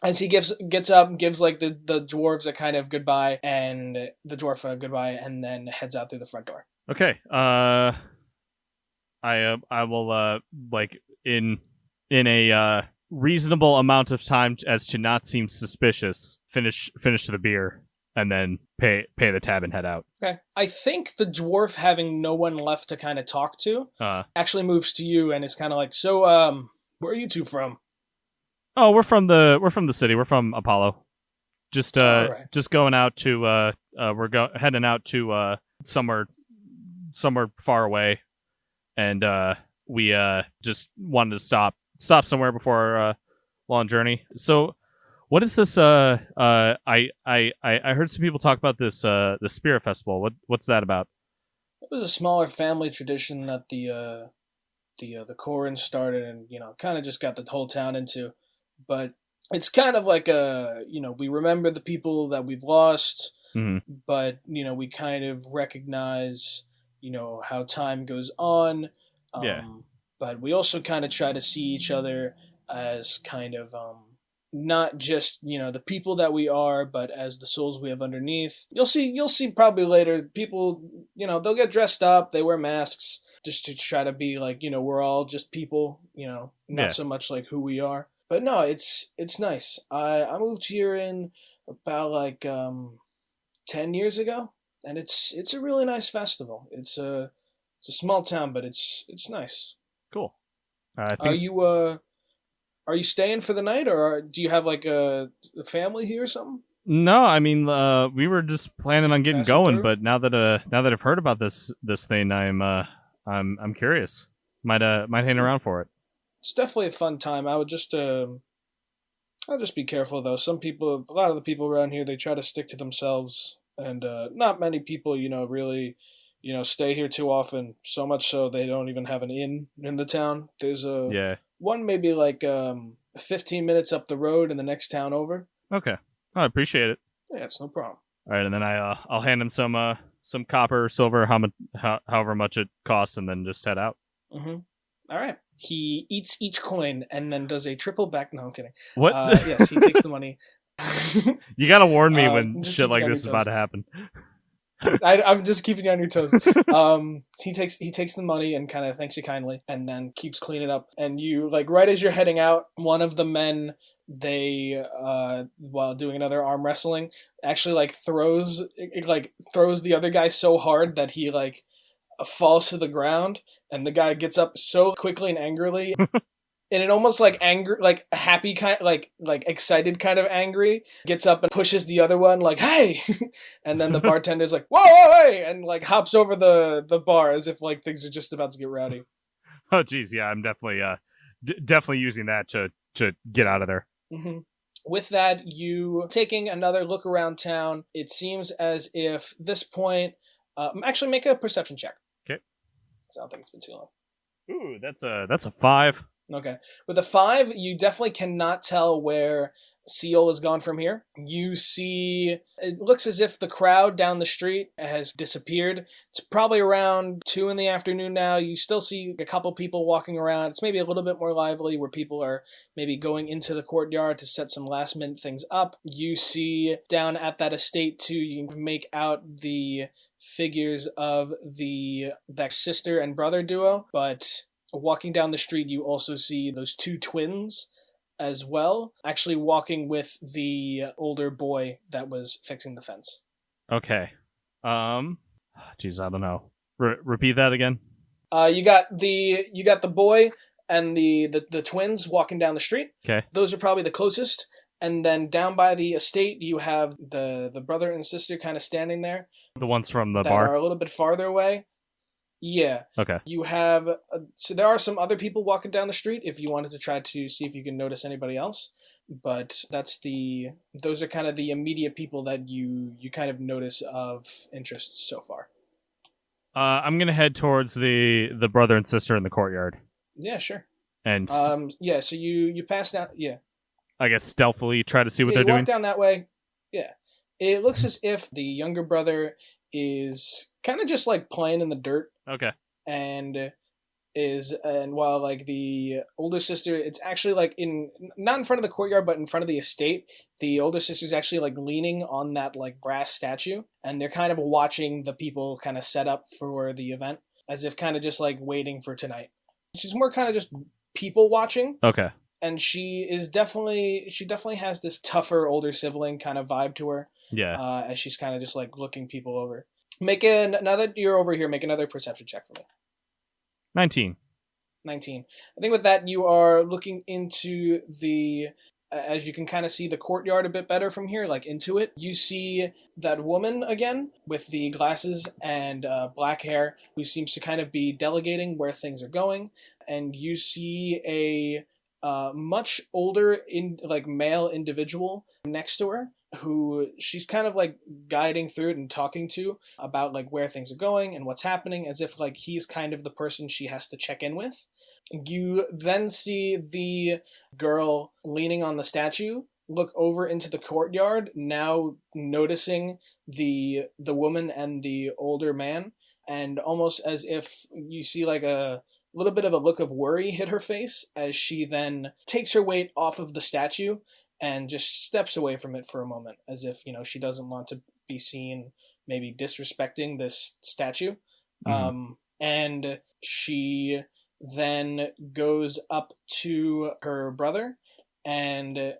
As he gets up, gives like the dwarves a kind of goodbye, and the dwarf a goodbye, and then heads out through the front door. Okay. I will like in a reasonable amount of time as to not seem suspicious. Finish the beer and then pay the tab and head out. Okay. I think the dwarf, having no one left to kind of talk to, actually moves to you and is kind of like, so where are you two from? Oh, we're from the city. We're from Apollo. Just right. just going out to heading out to somewhere far away, and we just wanted to stop somewhere before our long journey. So, what is this? I heard some people talk about this the Spirit Festival. What's that about? It was a smaller family tradition that the Corins started, and kind of just got the whole town into. But it's kind of like we remember the people that we've lost, but we kind of recognize how time goes on. But we also kind of try to see each other as kind of not just the people that we are, but as the souls we have underneath. You'll see probably later people they'll get dressed up, they wear masks just to try to be like we're all just people, not so much like who we are. But no, it's nice. I moved here in about like 10 years ago, and it's a really nice festival. It's a small town, but it's nice. Cool. Are you staying for the night, or do you have like a family here or something? No, I mean we were just planning on getting going, but now that I've heard about this thing, I'm curious. Might hang around for it. It's definitely a fun time. I would just I'll just be careful though. A lot of the people around here, they try to stick to themselves, and not many people really stay here too often. So much so they don't even have an inn in the town. There's one maybe like 15 minutes up the road in the next town over. Okay, I appreciate it. Yeah, it's no problem. All right, and then I'll hand him some copper or silver, however much it costs, and then just head out. Mm-hmm. All right. He eats each coin and then does a triple back. No, I'm kidding. What? Yes, he takes the money. You gotta warn me when shit like this is about to happen. I'm just keeping you on your toes. He takes the money and kind of thanks you kindly, and then keeps cleaning up. And you right as you're heading out, one of the men, they while doing another arm wrestling, actually throws the other guy so hard that he falls to the ground, and the guy gets up so quickly and angrily. And it almost happy kind, excited kind of angry, gets up and pushes the other one hey, and then the bartender's like, whoa, hey, and hops over the bar as if things are just about to get rowdy. Oh geez, yeah, I'm definitely using that to get out of there. Mm-hmm. With that, you taking another look around town. It seems as if this point, actually make a perception check. Okay. I don't think it's been too long. Ooh, that's a 5. Okay. With a 5, you definitely cannot tell where Seal has gone from here. You see, it looks as if the crowd down the street has disappeared. It's probably around 2 in the afternoon now. You still see a couple people walking around. It's maybe a little bit more lively where people are maybe going into the courtyard to set some last minute things up. You see down at that estate too, you can make out the figures of that sister and brother duo, but walking down the street, you also see those 2 twins as well, actually walking with the older boy that was fixing the fence. Okay. Geez, I don't know. Repeat that again. You got the boy and the twins walking down the street. Okay. Those are probably the closest. And then down by the estate, you have the brother and sister kind of standing there. The ones from the that bar? Are a little bit farther away. Yeah. Okay. You have... so there are some other people walking down the street if you wanted to try to see if you can notice anybody else. But those are kind of the immediate people that you kind of notice of interest so far. I'm going to head towards the brother and sister in the courtyard. Yeah, sure. And so you pass down... Yeah. I guess stealthily try to see what they're you walk doing. Down that way. Yeah. It looks as if the younger brother is kind of just playing in the dirt. Okay. And is, and while like the older sister, it's actually like not in front of the courtyard, but in front of the estate. The older sister's actually like leaning on that like brass statue, and they're kind of watching the people kind of set up for the event, as if kind of just like waiting for tonight. She's more kind of just people watching. Okay. And she definitely has this tougher older sibling kind of vibe to her. Yeah. As she's kind of just like looking people over. Now that you're over here, make another perception check for me. 19. 19. I think with that, you are looking into as you can kind of see the courtyard a bit better from here, like into it. You see that woman again with the glasses and black hair, who seems to kind of be delegating where things are going. And you see a much older male individual next to her, who she's kind of like guiding through it and talking to about like where things are going and what's happening, as if like he's kind of the person she has to check in with. You then see the girl leaning on the statue look over into the courtyard, now noticing the woman and the older man, and almost as if you see like a little bit of a look of worry hit her face, as she then takes her weight off of the statue and just steps away from it for a moment, as if, she doesn't want to be seen maybe disrespecting this statue. Mm-hmm. And she then goes up to her brother, and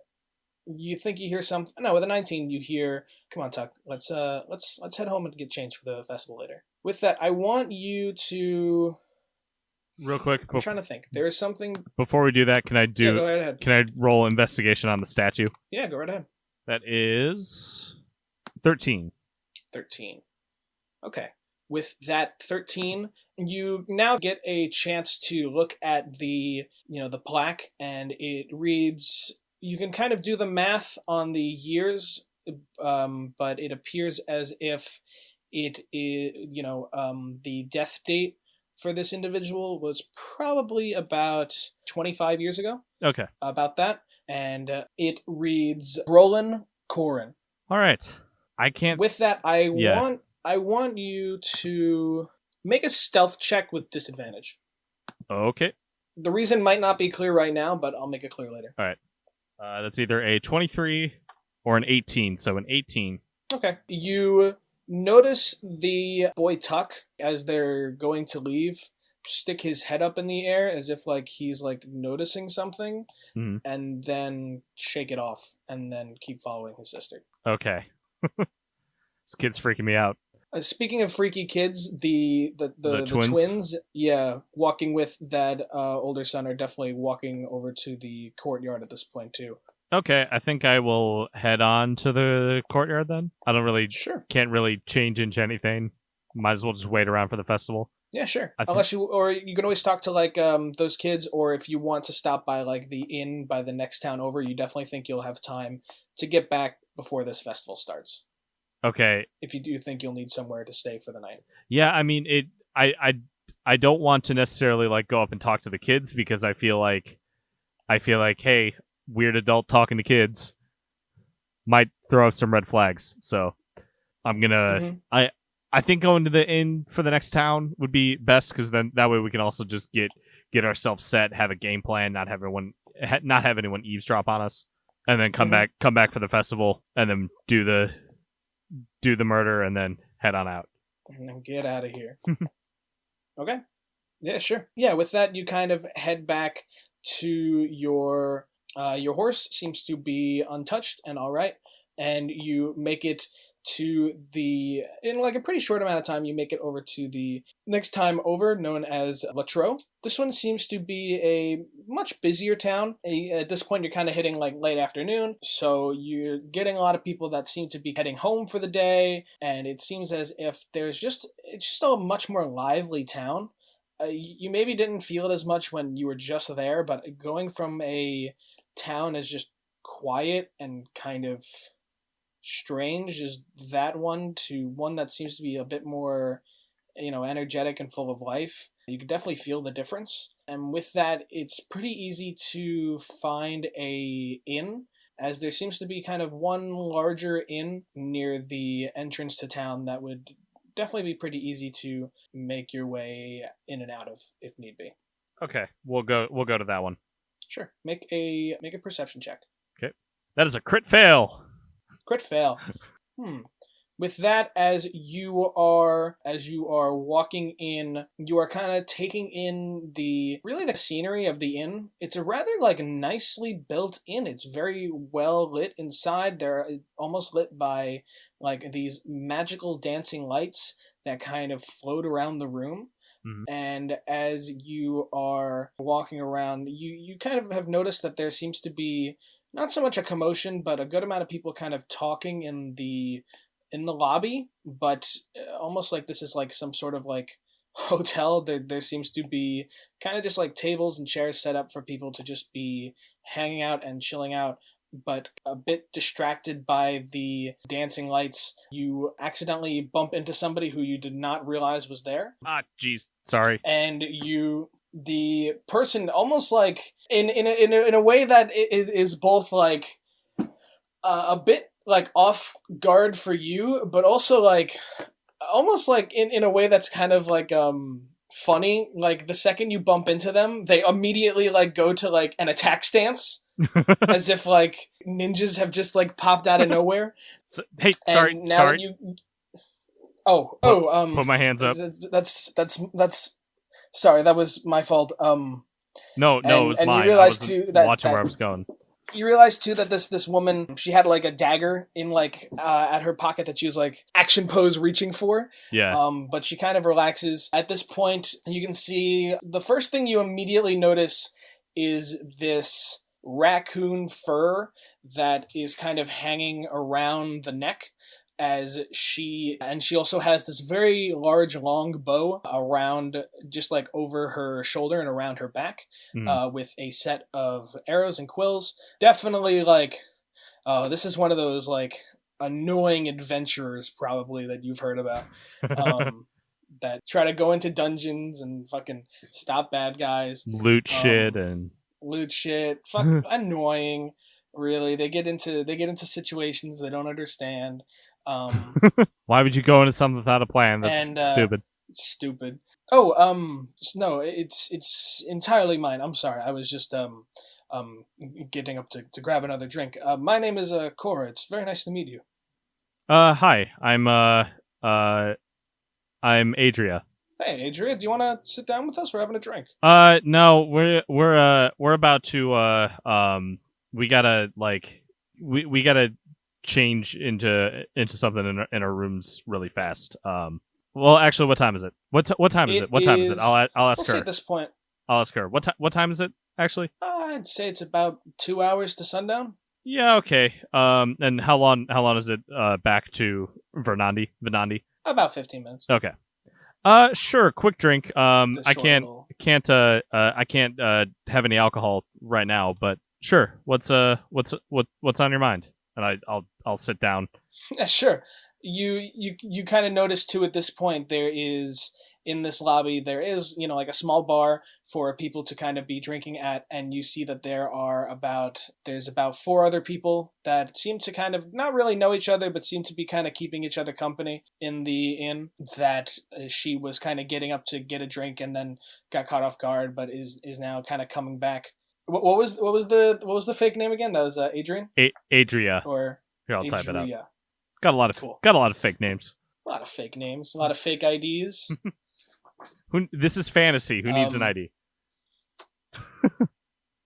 you think you hear something. No, with a 19, you hear, "Come on, Tuck, let's head home and get changed for the festival later." With that, I want you to... Real quick, I'm trying to think. There is something... Before we do that, can I go right ahead. Can I roll investigation on the statue? Yeah, go right ahead. That is 13. 13. Okay. With that 13, you now get a chance to look at the plaque, and it reads... You can kind of do the math on the years, but it appears as if it is, the death date for this individual was probably about 25 years ago. Okay. About that. And it reads Roland Corin. All right. I can't... With that, I want you to make a stealth check with disadvantage. Okay. The reason might not be clear right now, but I'll make it clear later. All right. That's either a 23 or an 18, so an 18. Okay. You notice the boy Tuck, as they're going to leave, stick his head up in the air as if like he's like noticing something, and then shake it off and then keep following his sister. Okay. This kid's freaking me out. Speaking of freaky kids, the twins, walking with that older son, are definitely walking over to the courtyard at this point too. Okay, I think I will head on to the courtyard then. I don't really... Can't really change into anything. Might as well just wait around for the festival. Yeah, sure. Unless you can always talk to like those kids, or if you want to stop by like the inn by the next town over, you definitely think you'll have time to get back before this festival starts. Okay. If you do think you'll need somewhere to stay for the night. Yeah, I mean, I don't want to necessarily like go up and talk to the kids, because I feel like, hey, weird adult talking to kids might throw up some red flags. So I'm gonna I think going to the inn for the next town would be best, because then that way we can also just get ourselves set, have a game plan, not have anyone eavesdrop on us, and then come back for the festival, and then do the murder, and then head on out. And then get out of here. Okay. Yeah, sure. Yeah, with that, you kind of head back to your horse seems to be untouched and all right, and you make it in like a pretty short amount of time, you make it over to the next time over, known as Latrobe. This one seems to be a much busier town. At this point, you're kind of hitting like late afternoon, so you're getting a lot of people that seem to be heading home for the day, and it seems as if it's just a much more lively town. You maybe didn't feel it as much when you were just there, but going from a town as just quiet and kind of strange as that one to one that seems to be a bit more, energetic and full of life, you can definitely feel the difference. And with that, it's pretty easy to find a inn, as there seems to be kind of one larger inn near the entrance to town that would definitely be pretty easy to make your way in and out of if need be. Okay, we'll go to that one. Sure. Make a perception check. Okay. That is a crit fail. Crit fail. With that, as you are walking in, you are kind of taking in the scenery of the inn. It's a rather like nicely built inn. It's very well lit inside. They're almost lit by like these magical dancing lights that kind of float around the room. Mhm. And as you are walking around, you kind of have noticed that there seems to be not so much a commotion, but a good amount of people kind of talking in the lobby, but almost like this is like some sort of like hotel. There seems to be kind of just like tables and chairs set up for people to just be hanging out and chilling out, but a bit distracted by the dancing lights. You accidentally bump into somebody who you did not realize was there. Ah, jeez, sorry. And the person almost like in a way that is both like a bit like off guard for you, but also like almost like in a way that's kind of like funny. Like the second you bump into them, they immediately like go to like an attack stance. As if like ninjas have just like popped out of nowhere. Hey, and sorry, now sorry. Put my hands up. That's sorry, that was my fault. No, it was and mine. You realized I too watching where I was going. You realize too that this woman, she had like a dagger in like at her pocket that she was like action pose reaching for. Yeah. But she kind of relaxes at this point. You can see the first thing you immediately notice is this raccoon fur that is kind of hanging around the neck, as she also has this very large long bow around just like over her shoulder and around her back, with a set of arrows and quills. Definitely like, this is one of those like annoying adventurers probably that you've heard about, that try to go into dungeons and fucking stop bad guys, loot shit. Fuck, annoying. Really, they get into situations they don't understand. Why would you go into something without a plan? That's stupid. Stupid. Oh, no, it's entirely mine. I'm sorry. I was just getting up to grab another drink. My name is Cora. It's very nice to meet you. Hi. I'm Adria. Hey, Adria, do you want to sit down with us? We're having a drink. No, we're about to we gotta like we gotta change into something in our rooms really fast. Well, actually, what time is it? What time is it? What time is it? I'll ask her. At this point, I'll ask her. What time is it actually? I'd say it's about 2 hours to sundown. Yeah. Okay. And how long is it back to Venandi? About 15 minutes. Okay. Sure. Quick drink. I can't have any alcohol right now, but sure. What's on your mind? And I'll sit down. Yeah, sure. You kind of notice too at this point there is in this lobby there is like a small bar for people to kind of be drinking at, and you see that there's about 4 other people that seem to kind of not really know each other but seem to be kind of keeping each other company in the inn, that she was kind of getting up to get a drink and then got caught off guard but is now kind of coming back. What was the fake name again? That was Adrian? Adria. Or here, I'll type it Adria. up. Got a lot of fake names. A lot of fake names, a lot of fake IDs. This is fantasy. Who needs an ID?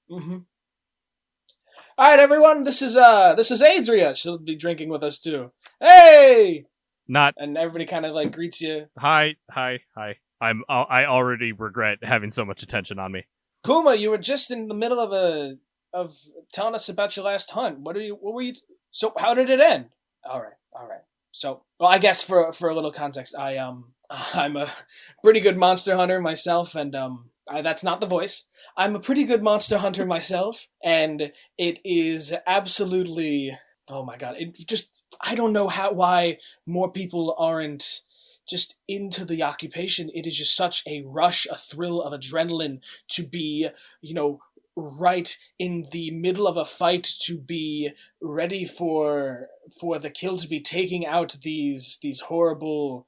Mm-hmm. All right, everyone. This is Adria. She'll be drinking with us too. Hey! And everybody kind of like greets you. Hi. I already regret having so much attention on me. Kuma, you were just in the middle of telling us about your last hunt. What were you? So how did it end? All right. So, well, I guess for a little context, I'm a pretty good monster hunter myself, and that's not the voice. I'm a pretty good monster hunter myself, and it is absolutely, oh my god, I don't know why more people aren't just into the occupation. It is just such a rush, a thrill of adrenaline to be, right in the middle of a fight, to be ready for the kill, to be taking out these horrible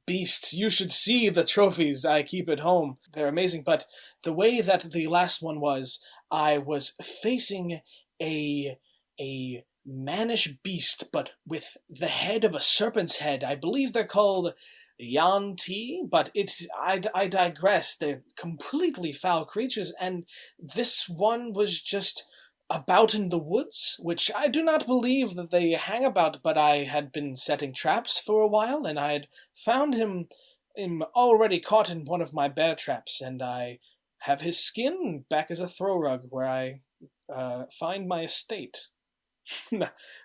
beasts. You should see the trophies I keep at home. They're amazing. But the way that the last one was, I was facing a mannish beast, but with the head of a serpent's head. I believe they're called Yanti, but I digress. They're completely foul creatures, and this one was just about in the woods, which I do not believe that they hang about, but I had been setting traps for a while, and I had found him already caught in one of my bear traps, and I have his skin back as a throw rug where I find my estate.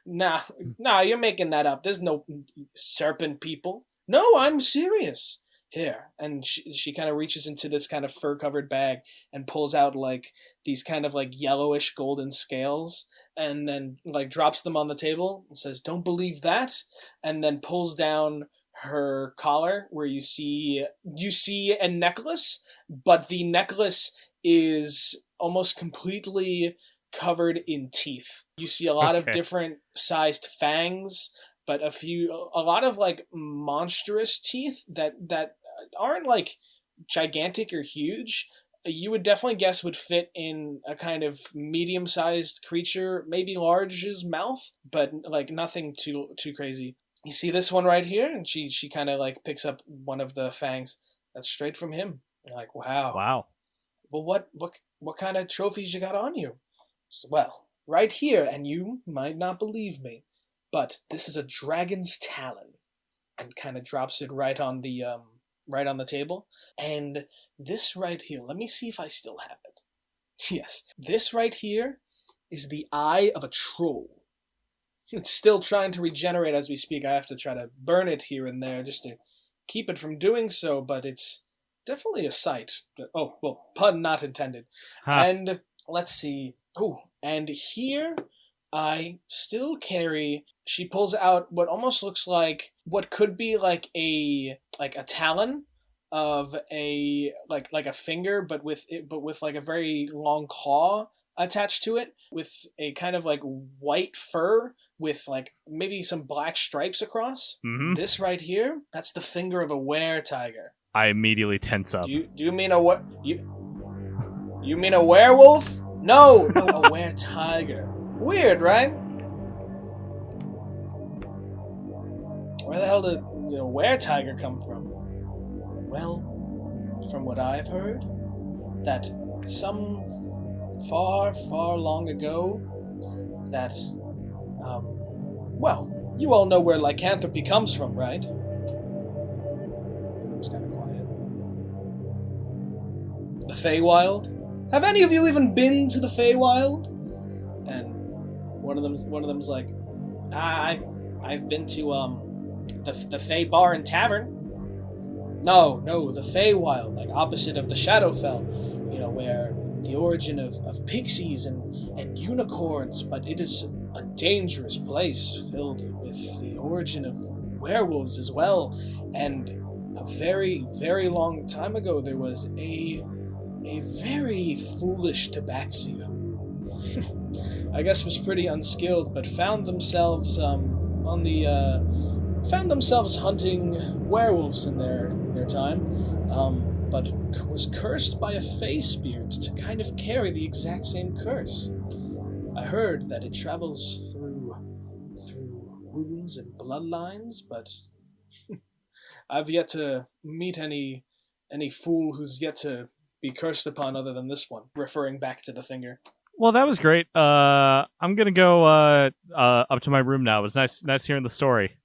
Nah, you're making that up. There's no serpent people. No, I'm serious. Here, and she kind of reaches into this kind of fur-covered bag and pulls out like these kind of like yellowish golden scales, and then like drops them on the table and says, "Don't believe that," and then pulls down her collar where you see a necklace, but the necklace is almost completely covered in teeth. You see a lot of different sized fangs, but a lot of like monstrous teeth that aren't like gigantic or huge. You would definitely guess would fit in a kind of medium-sized creature, maybe large's mouth, but like nothing too crazy. You see this one right here, and she kind of like picks up one of the fangs. That's straight from him. You're like, wow. Well, what kind of trophies you got on you? Well, right here, and you might not believe me, but this is a dragon's talon, and kind of drops it right on the table. And this right here, let me see if I still have it. Yes, this right here is the eye of a troll. It's still trying to regenerate as we speak. I have to try to burn it here and there just to keep it from doing so, but it's definitely a sight. Oh, well, pun not intended. Huh. And let's see. Oh, and here I still carry. She pulls out what almost looks like what could be like a talon of a like a finger, but with like a very long claw attached to it, with a kind of like white fur with like maybe some black stripes across. Mm-hmm. This right here, that's the finger of a were-tiger. I immediately tense up. Do you mean a what? You mean a werewolf? No, a were-tiger. Weird, right? Where the hell did the were-tiger come from? Well, from what I've heard, that some far, far long ago, that, well, you all know where lycanthropy comes from, right? It was kind of quiet. The Feywild? Have any of you even been to the Feywild? And one of them's like, I've been to the Fey Bar and Tavern. No, the Feywild, like opposite of the Shadowfell, you know, where the origin of pixies and unicorns, but it is a dangerous place filled with the origin of werewolves as well. And a very, very long time ago, there was a very foolish tabaxi who I guess was pretty unskilled, but found themselves hunting werewolves in their time, but was cursed by a fey spirit to kind of carry the exact same curse. I heard that it travels through wounds and bloodlines, but I've yet to meet any fool who's yet to be cursed upon other than this one, referring back to the finger. Well, that was great. I'm gonna go up to my room now. It was nice hearing the story.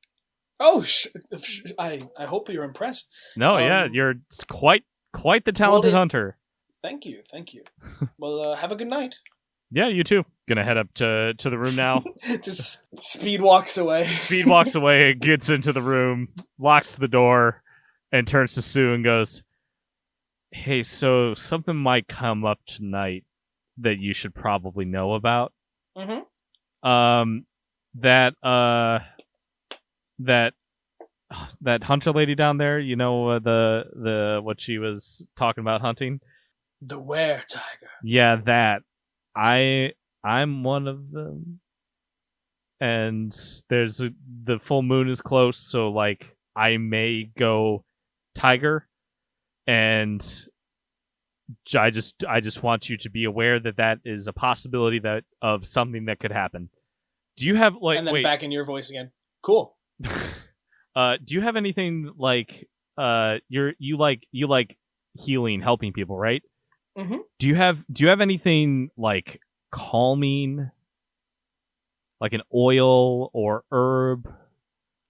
Oh, I hope you're impressed. No, yeah, you're quite the talented hunter. Thank you. Well, have a good night. Yeah, you too. Gonna head up to the room now. Just speed walks away. Gets into the room, locks the door, and turns to Sue and goes, "Hey, so something might come up tonight that you should probably know about." Mm-hmm. That hunter lady down there, you know, the what she was talking about hunting? The were-tiger. Yeah, that. I'm one of them. And the full moon is close, so like I may go tiger, and I just want you to be aware that is a possibility that of something that could happen. Do you have And then back in your voice again. Cool. Do you have anything like you like healing, helping people, right? Mm-hmm. Do you have anything like calming, like an oil or herb,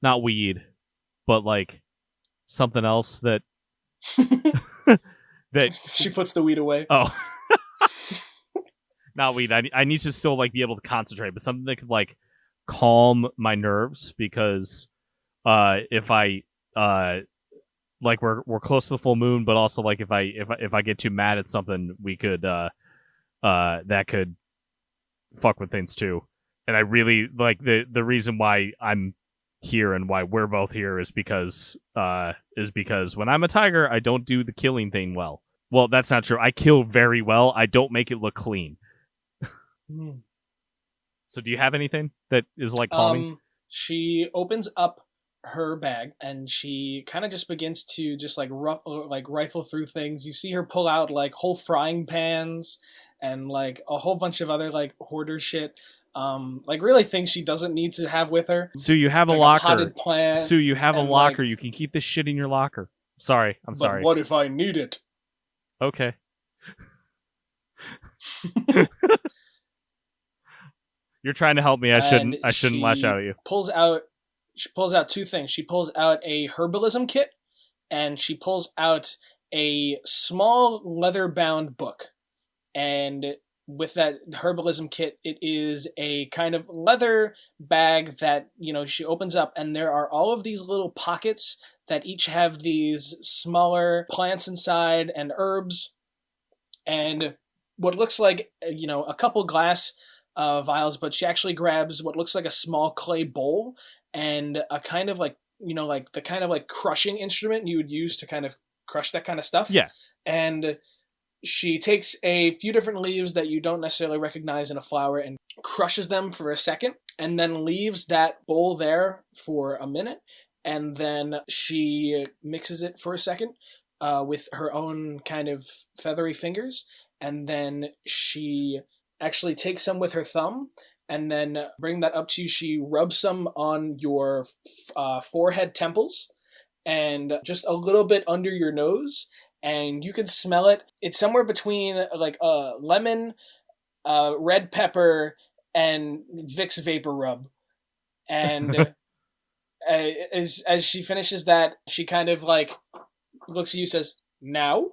not weed, but like something else that that she puts the weed away. Oh, not weed. I need to still like be able to concentrate, but something that could like calm my nerves, because if I like we're close to the full moon, but also like if I get too mad at something, we could that could fuck with things too. And I really like the reason why I'm here and why we're both here is because when I'm a tiger, I don't do the killing thing well. Well, that's not true. I kill very well. I don't make it look clean. So do you have anything that is like calming? She opens up her bag and she kind of just begins to just like rifle through things. You see her pull out like whole frying pans and like a whole bunch of other like hoarder shit. Like really things she doesn't need to have with her. So you have like a locker. Potted plant. So you have a locker. Like, you can keep this shit in your locker. Sorry, I'm sorry. But what if I need it? Okay. You're trying to help me. I shouldn't lash out at you. She pulls out two things. She pulls out a herbalism kit, and she pulls out a small leather-bound book. And with that herbalism kit, it is a kind of leather bag that, she opens up, and there are all of these little pockets that each have these smaller plants inside and herbs, and what looks like, a couple glass vials, but she actually grabs what looks like a small clay bowl and a kind of like, like the kind of like crushing instrument you would use to kind of crush that kind of stuff. Yeah. And she takes a few different leaves that you don't necessarily recognize in a flower and crushes them for a second, and then leaves that bowl there for a minute, and then she mixes it for a second with her own kind of feathery fingers, and then she actually takes some with her thumb and then bring that up to you. She rubs some on your forehead temples and just a little bit under your nose, and you can smell it. It's somewhere between like lemon, red pepper, and Vicks Vapor Rub. And as she finishes that, she kind of like looks at you, says, "Now,"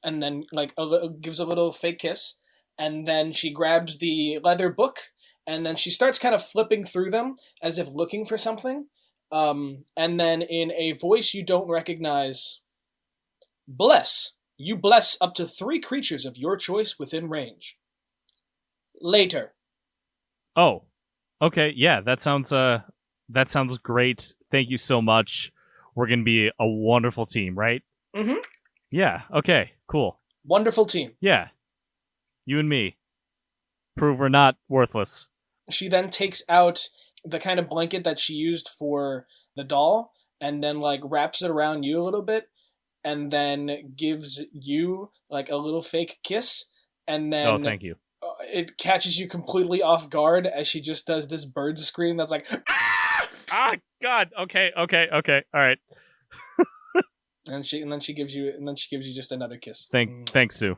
and then like gives a little fake kiss. And then she grabs the leather book, and then she starts kind of flipping through them as if looking for something. And then in a voice you don't recognize, "Bless. You bless up to 3 creatures of your choice within range. Later." Oh, okay. Yeah, that sounds great. Thank you so much. We're going to be a wonderful team, right? Mm-hmm. Yeah, okay, cool. Wonderful team. Yeah. You and me. Prove we're not worthless. She then takes out the kind of blanket that she used for the doll, and then like wraps it around you a little bit, and then gives you like a little fake kiss, and then oh, thank you. It catches you completely off guard as she just does this bird scream that's like, ah, God. Okay. All right. and then she gives you just another kiss. Thanks, Sue.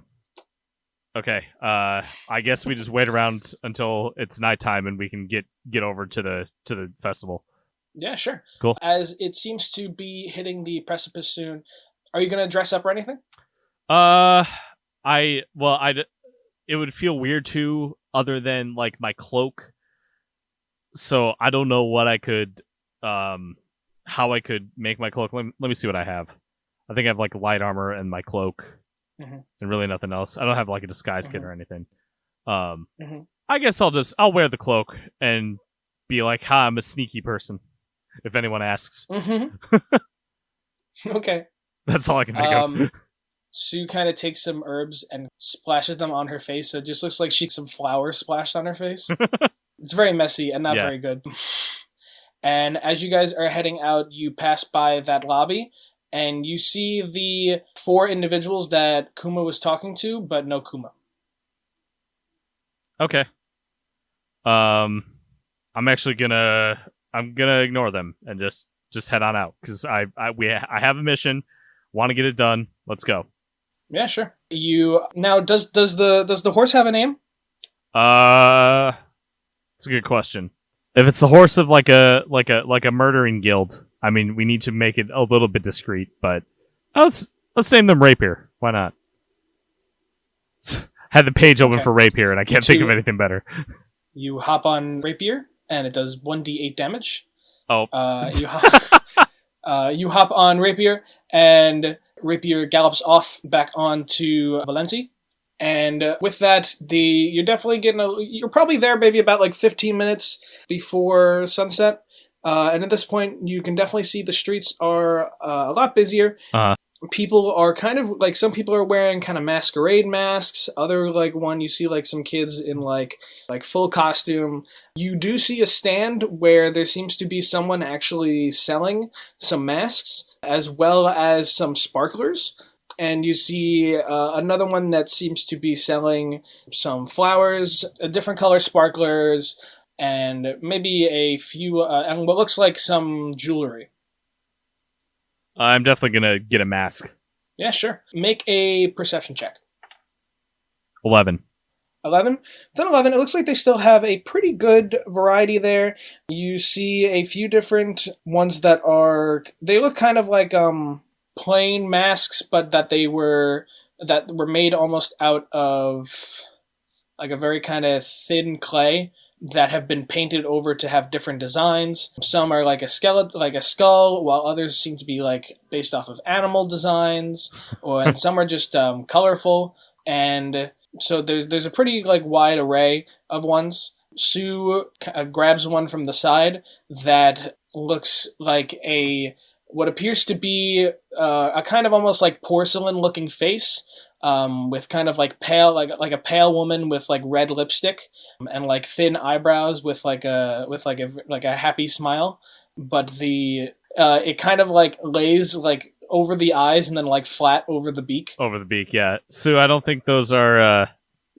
Okay, I guess we just wait around until it's nighttime and we can get over to the festival. Yeah, sure. Cool. As it seems to be hitting the precipice soon, are you gonna dress up or anything? It would feel weird too, other than like my cloak. So I don't know what I could, how I could make my cloak. Let me see what I have. I think I have like light armor and my cloak. Mm-hmm. And really nothing else. I don't have like a disguise kit or anything. Mm-hmm. I guess I'll wear the cloak and be like, "Ha, I'm a sneaky person," if anyone asks. Mm-hmm. Okay. That's all I can think of. Sue kind of takes some herbs and splashes them on her face, so it just looks like she's some flour splashed on her face. It's very messy and not very good. And as you guys are heading out, you pass by that lobby, and you see the 4 individuals that Kuma was talking to, but no Kuma. Okay. I'm actually gonna ignore them and just head on out because I have a mission, want to get it done. Let's go. Yeah, sure. You now does the horse have a name? It's a good question. If it's the horse of like a murdering guild, I mean, we need to make it a little bit discreet. But let's name them Rapier. Why not? Had the page open for Rapier, and I can't think of anything better. You hop on Rapier, and it does 1d8 damage. Oh. You hop on Rapier, and Rapier gallops off back onto Valenci. And with that, you're definitely you're probably there maybe about like 15 minutes before sunset. And at this point, you can definitely see the streets are a lot busier. People are kind of like, some people are wearing kind of masquerade masks. Other like one, you see like some kids in like full costume. You do see a stand where there seems to be someone actually selling some masks as well as some sparklers. And you see another one that seems to be selling some flowers, different color sparklers, and maybe a few, and what looks like some jewelry. I'm definitely going to get a mask. Yeah, sure. Make a perception check. 11. 11? Then 11, it looks like they still have a pretty good variety there. You see a few different ones that they look kind of like plain masks, but that were made almost out of like a very kind of thin clay that have been painted over to have different designs. Some are like a skeleton, like a skull, while others seem to be like based off of animal designs, and some are just colorful. And so there's a pretty like wide array of ones. Sue grabs one from the side that looks like what appears to be a kind of almost like porcelain-looking face, with kind of like pale, like a pale woman with like red lipstick and like thin eyebrows with a happy smile. But it kind of like lays like over the eyes and then like flat over the beak. Over the beak, yeah. Sue, I don't think those are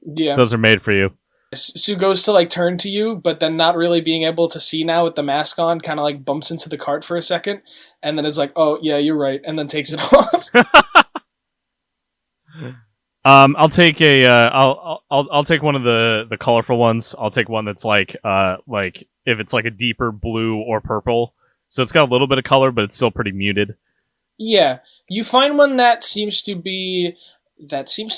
those are made for you. Sue goes to like turn to you, but then not really being able to see now with the mask on, kind of like bumps into the cart for a second, and then is like, "Oh yeah, you're right," and then takes it off. I'll take I'll take one of the colorful ones. I'll take one that's like if it's like a deeper blue or purple, so it's got a little bit of color, but it's still pretty muted. Yeah, you find one that seems to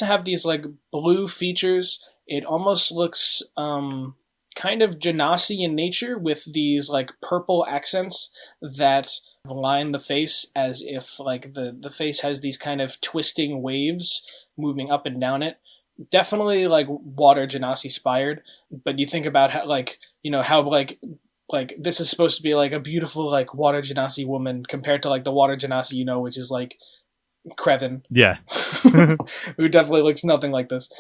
have these like blue features. It almost looks kind of Genasi in nature, with these like purple accents that line the face, as if like the face has these kind of twisting waves moving up and down it. Definitely like water Genasi inspired, but you think about how like this is supposed to be like a beautiful like water Genasi woman compared to like the water Genasi which is like Krevin. Yeah. Who definitely looks nothing like this.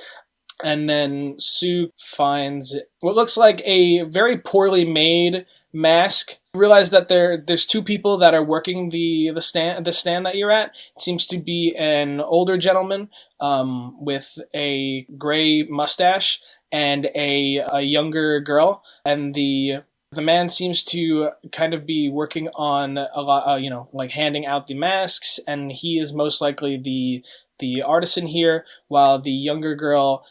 And then Sue finds what looks like a very poorly made mask. You realize that there's 2 people that are working the stand that you're at. It seems to be an older gentleman with a gray mustache and a younger girl, and the man seems to kind of be working on a lot, like handing out the masks, and he is most likely the artisan here, while the younger girl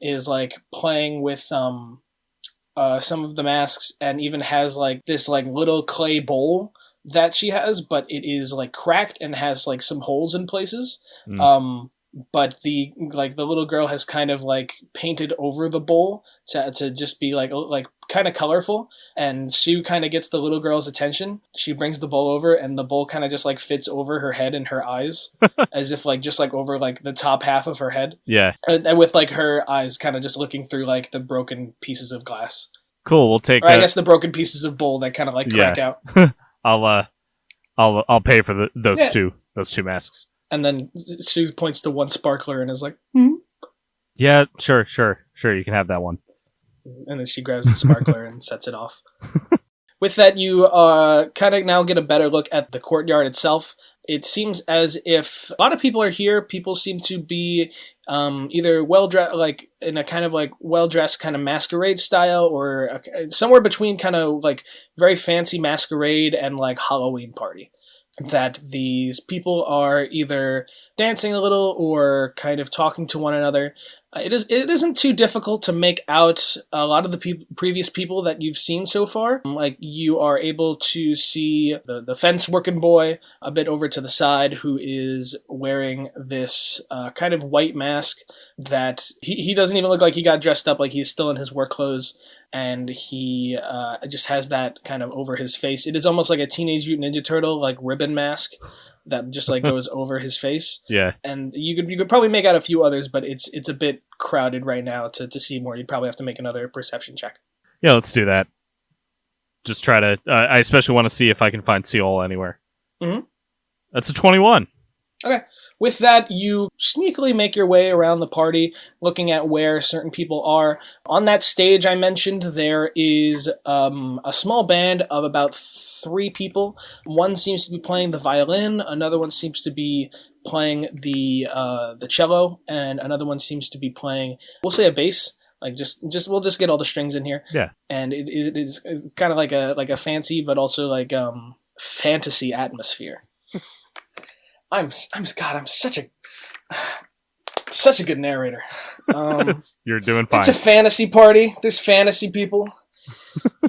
is like playing with some of the masks, and even has like this like little clay bowl that she has, but it is like cracked and has like some holes in places. But the little girl has kind of like painted over the bowl to just be like kind of colorful, and Sue kind of gets the little girl's attention. She brings the bowl over, and the bowl kind of just like fits over her head and her eyes, as if like just like over like the top half of her head. Yeah, and with like her eyes kind of just looking through like the broken pieces of glass. Cool, we'll take. Or I guess the broken pieces of bowl that kind of like crack out. I'll pay for those two masks. And then Sue points to one sparkler and is like, Yeah, sure. You can have that one. And then she grabs the sparkler and sets it off. With that, you kind of now get a better look at the courtyard itself. It seems as if a lot of people are here. People seem to be either well dressed, like in a kind of like well dressed kind of masquerade style, or somewhere between kind of like very fancy masquerade and like Halloween party. That these people are either dancing a little or kind of talking to one another. It isn't too difficult to make out a lot of the previous people that you've seen so far. Like you are able to see the fence working boy a bit over to the side, who is wearing this kind of white mask that he doesn't even look like he got dressed up, like he's still in his work clothes. And he just has that kind of over his face. It is almost like a Teenage Mutant Ninja Turtle like ribbon mask that just like goes over his face. Yeah. And you could probably make out a few others, but it's a bit crowded right now to see more. You'd probably have to make another perception check. Yeah, let's do that. Just try to... I especially want to see if I can find Seol anywhere. Mm-hmm. That's a 21. Okay. With that, you sneakily make your way around the party, looking at where certain people are. On that stage I mentioned, there is a small band of about 3 people. One seems to be playing the violin, another one seems to be playing the cello, and another one seems to be playing, we'll say, a bass. Like we'll just get all the strings in here. Yeah. And it is kind of like a fancy but also like fantasy atmosphere. I'm such a good narrator. You're doing fine. It's a fantasy party. There's fantasy people,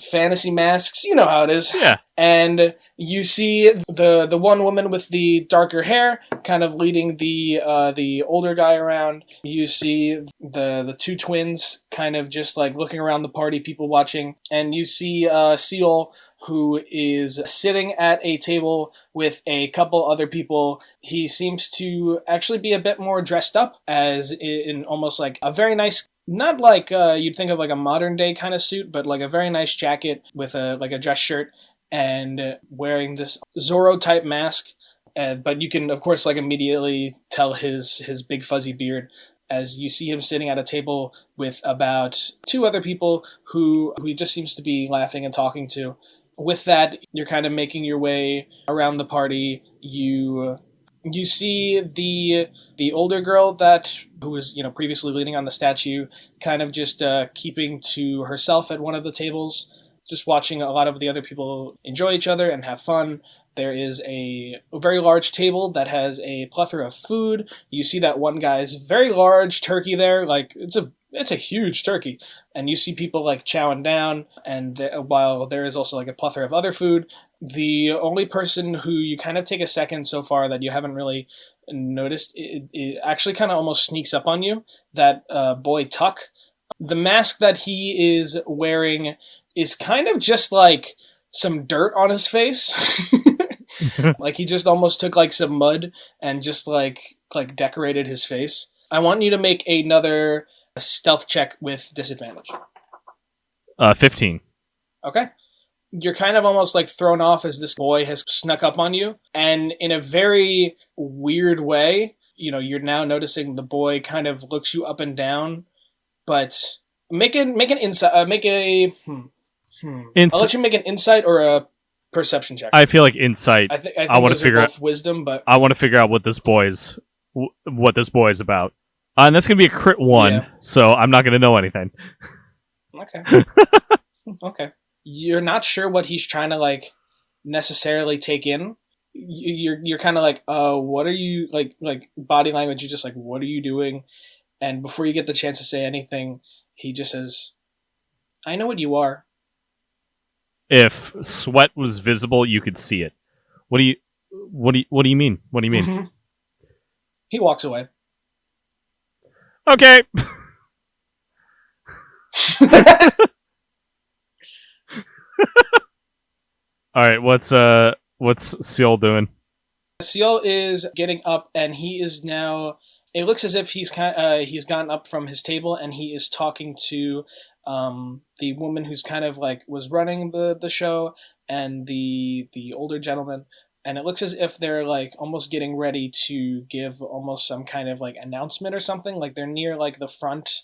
fantasy masks. You know how it is. Yeah. And you see the one woman with the darker hair, kind of leading the older guy around. You see the 2 twins, kind of just like looking around the party, people watching, and you see Seol, who is sitting at a table with a couple other people. He seems to actually be a bit more dressed up, as in almost like a very nice, not like you'd think of like a modern day kind of suit, but like a very nice jacket with a dress shirt, and wearing this Zorro type mask. But you can of course like immediately tell his big fuzzy beard, as you see him sitting at a table with about 2 other people who he just seems to be laughing and talking to. With that, you're kind of making your way around the party. You see the older girl who was previously leaning on the statue, kind of just keeping to herself at one of the tables, just watching a lot of the other people enjoy each other and have fun. There is a very large table that has a plethora of food. You see that one guy's very large turkey there, like it's a huge turkey, and you see people like chowing down, and while there is also like a plethora of other food, the only person who you kind of take a second so far that you haven't really noticed, it actually kind of almost sneaks up on you, that boy Tuck. The mask that he is wearing is kind of just like some dirt on his face. Like he just almost took like some mud and just like decorated his face. I want you to make another stealth check with disadvantage. 15. Okay. You're kind of almost like thrown off as this boy has snuck up on you, and in a very weird way, you're now noticing the boy kind of looks you up and down, but make an insight. I'll let you make an insight or a perception check. I feel like insight. I think I want to figure out wisdom, but I want to figure out what this boy is about. And that's gonna be a crit 1, so I'm not gonna know anything. Okay. Okay. You're not sure what he's trying to like necessarily take in. You're kind of like, what are you like body language? You're just like, what are you doing? And before you get the chance to say anything, he just says, "I know what you are." If sweat was visible, you could see it. What do you mean? What do you mean? Mm-hmm. He walks away. Okay. All right, what's Seal doing? Seal is getting up, and he is now. It looks as if he's gotten up from his table, and he is talking to the woman who's kind of like was running the show, and the older gentleman. And it looks as if they're like almost getting ready to give almost some kind of like announcement or something. Like they're near like the front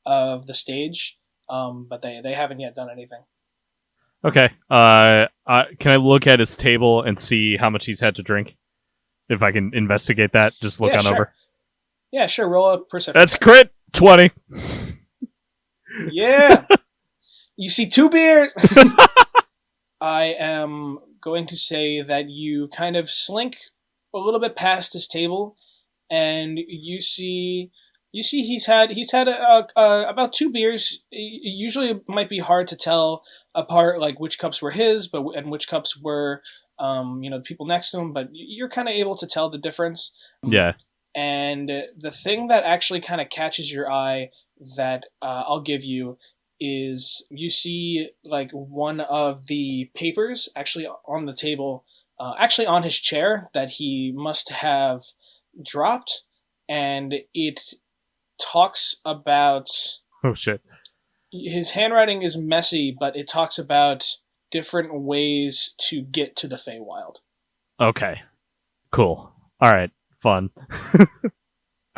of the stage, but they haven't yet done anything. Okay. Can I look at his table and see how much he's had to drink? If I can investigate that, just look Yeah, on sure. over. Yeah, sure. Roll a perception. That's crit 20. Yeah. You see 2 beers. I am going to say that you kind of slink a little bit past his table, and you see he's had about 2 beers. Usually, it might be hard to tell apart like which cups were his, and which cups were the people next to him. But you're kind of able to tell the difference. Yeah. And the thing that actually kind of catches your eye that I'll give you is you see like one of the papers actually on the table, actually on his chair that he must have dropped, and it talks about Oh, shit. his handwriting is messy, but it talks about different ways to get to the Feywild. Okay. Cool. All right. Fun. All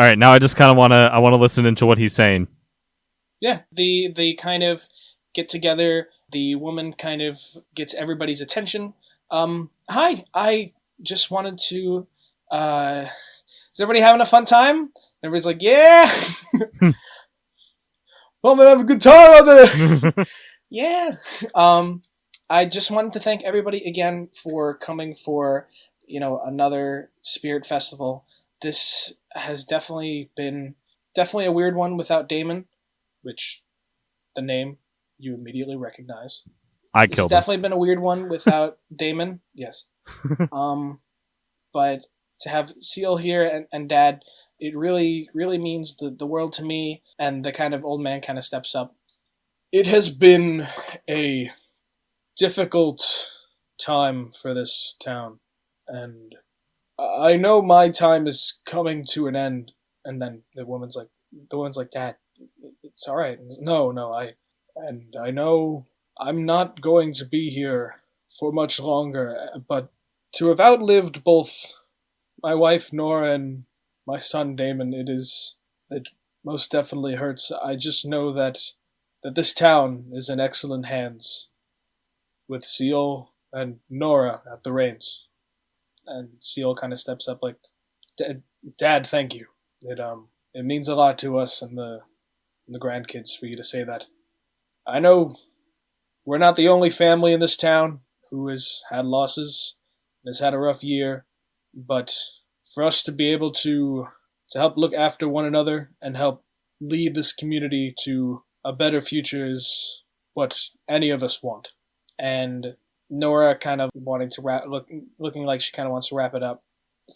right. Now I just kind of want to listen into what he's saying. Yeah, they kind of get together. The woman kind of gets everybody's attention. Hi, I just wanted to. Is everybody having a fun time? Everybody's like, yeah. Well, I'm gonna have a good time out there. Yeah. I just wanted to thank everybody again for coming for another spirit festival. This has definitely been a weird one without Damon, which the name you immediately recognize. I It's killed him. definitely been a weird one without Damon. Yes. But to have Seal here and Dad, it really, really means the world to me. And the kind of old man kind of steps up. It has been a difficult time for this town, and I know my time is coming to an end. And then the woman's like, Dad, it's all right. No, I know I'm not going to be here for much longer, but to have outlived both my wife Nora and my son Damon, it most definitely hurts. I just know that this town is in excellent hands, with Seal and Nora at the reins. And Seal kind of steps up like, Dad, thank you. It means a lot to us and the grandkids for you to say that. I know we're not the only family in this town who has had losses and has had a rough year, but for us to be able to help look after one another and help lead this community to a better future is what any of us want. And Nora kind of wanting to looking like she kind of wants to wrap it up.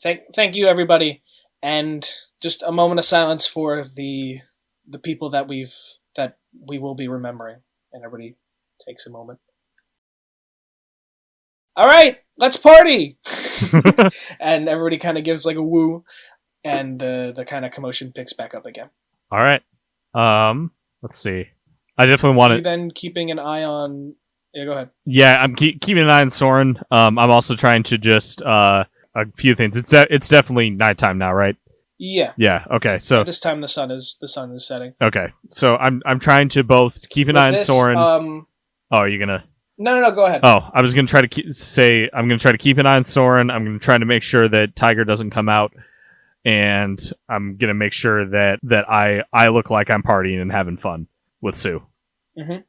Thank you, everybody, and just a moment of silence for the people that we will be remembering. And everybody takes a moment. All right, let's party! And everybody kind of gives like a woo, and the kind of commotion picks back up again. All right. Let's see. I definitely want to. Then keeping an eye on. Yeah, go ahead. Yeah, I'm keeping an eye on Soren. I'm also trying to just a few things. It's definitely nighttime now, right? Yeah. Yeah. Okay. So this time the sun is setting. Okay. So I'm trying to both keep an eye on Soren. Oh, are you gonna? No. Go ahead. Oh, I was gonna try to I'm gonna try to keep an eye on Soren. I'm gonna try to make sure that Tiger doesn't come out, and I'm gonna make sure that I look like I'm partying and having fun with Sue. Mm-hmm.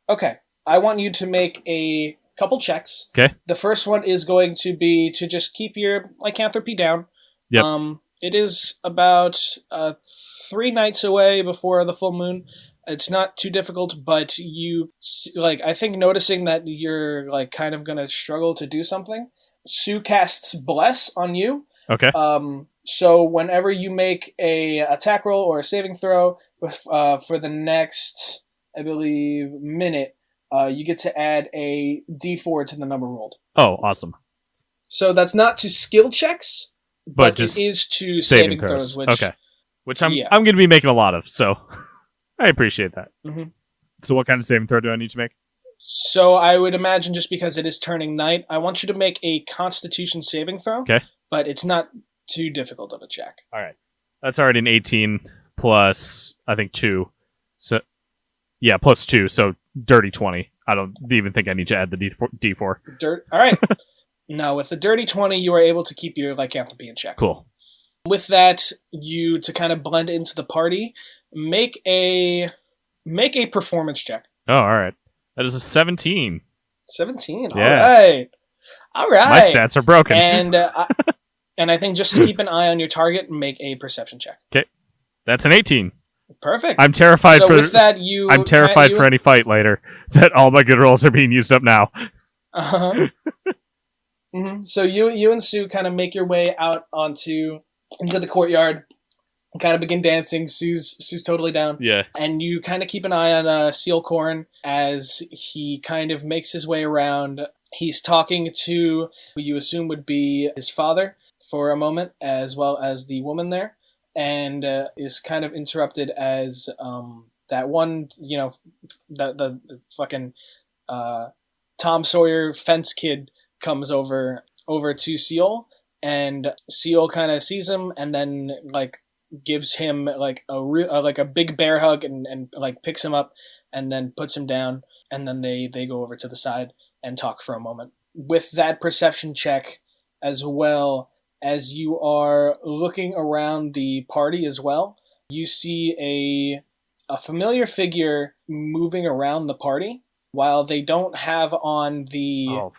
Okay. I want you to make a couple checks. Okay. The first one is going to be to just keep your lycanthropy down. Yep. It is about 3 nights away before the full moon. It's not too difficult, but I think noticing that you're kind of gonna struggle to do something, Sue casts Bless on you. Okay. So whenever you make a attack roll or a saving throw for the next, I believe, minute, you get to add a D4 to the number rolled. Oh, awesome. So that's not to skill checks, but just it is to saving throws. Which I'm going to be making a lot of, so I appreciate that. Mm-hmm. So what kind of saving throw do I need to make? So I would imagine just because it is turning night, I want you to make a Constitution saving throw. Okay. But it's not too difficult of a check. All right. That's already an 18 plus, I think, 2. So, yeah, plus 2, so dirty 20. I don't even think I need to add the D4. Dirt. All right. Now, with the dirty 20, you are able to keep your lycanthropy in check. Cool. With that, you, to kind of blend into the party, make a performance check. Oh, all right. That is a 17. 17. Yeah. All right. My stats are broken. And I think just to keep an eye on your target, make a perception check. Okay. That's an 18. Perfect. I'm terrified with that, I'm terrified for any fight later that all my good rolls are being used up now. Uh-huh. Mm-hmm. So you and Sue kind of make your way out into the courtyard and kind of begin dancing. Sue's totally down. Yeah. And you kind of keep an eye on Seal Corn as he kind of makes his way around. He's talking to who you assume would be his father for a moment, as well as the woman there, and is kind of interrupted as that one, the fucking Tom Sawyer fence kid comes over to Seal, and Seal kind of sees him and then like gives him like a big bear hug and like picks him up and then puts him down, and then they go over to the side and talk for a moment. With that perception check, as well as you are looking around the party as well, you see a familiar figure moving around the party. While they don't have on the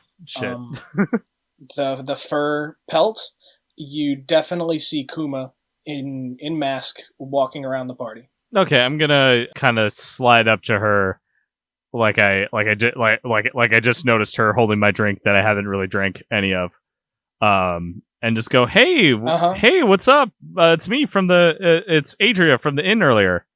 the fur pelt, you definitely see Kuma in mask walking around the party. Okay, I'm gonna kind of slide up to her, like I just noticed her holding my drink that I haven't really drank any of, and just go, hey, hey, what's up? It's me from it's Adria from the inn earlier.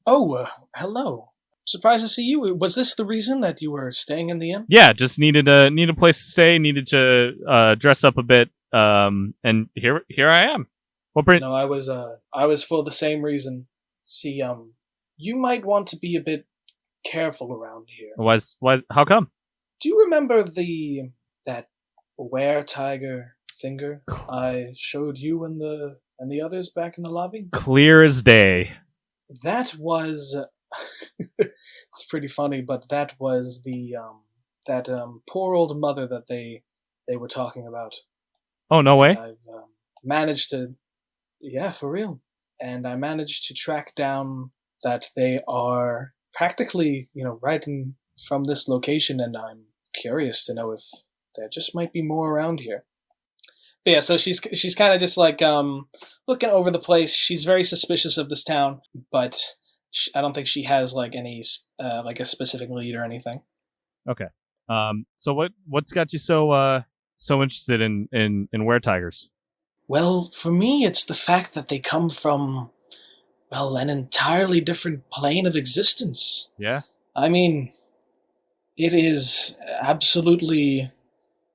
Oh, hello. Surprised to see you. Was this the reason that you were staying in the inn? Yeah, just needed a place to stay. Needed to dress up a bit. And here I am. No, I was for the same reason. See, you might want to be a bit careful around here. Why? How come? Do you remember that were-tiger finger I showed you and the others back in the lobby? Clear as day. That was. It's pretty funny, but that was that poor old mother that they were talking about. Oh, no way. I've managed to, yeah, for real. And I managed to track down that they are practically, right from this location, and I'm curious to know if there just might be more around here. But yeah, so she's kind of just like looking over the place. She's very suspicious of this town, but I don't think she has like any like a specific lead or anything. Okay. So what's got you so interested in were-tigers? Well, for me, it's the fact that they come from, well, an entirely different plane of existence. Yeah? I mean, it is absolutely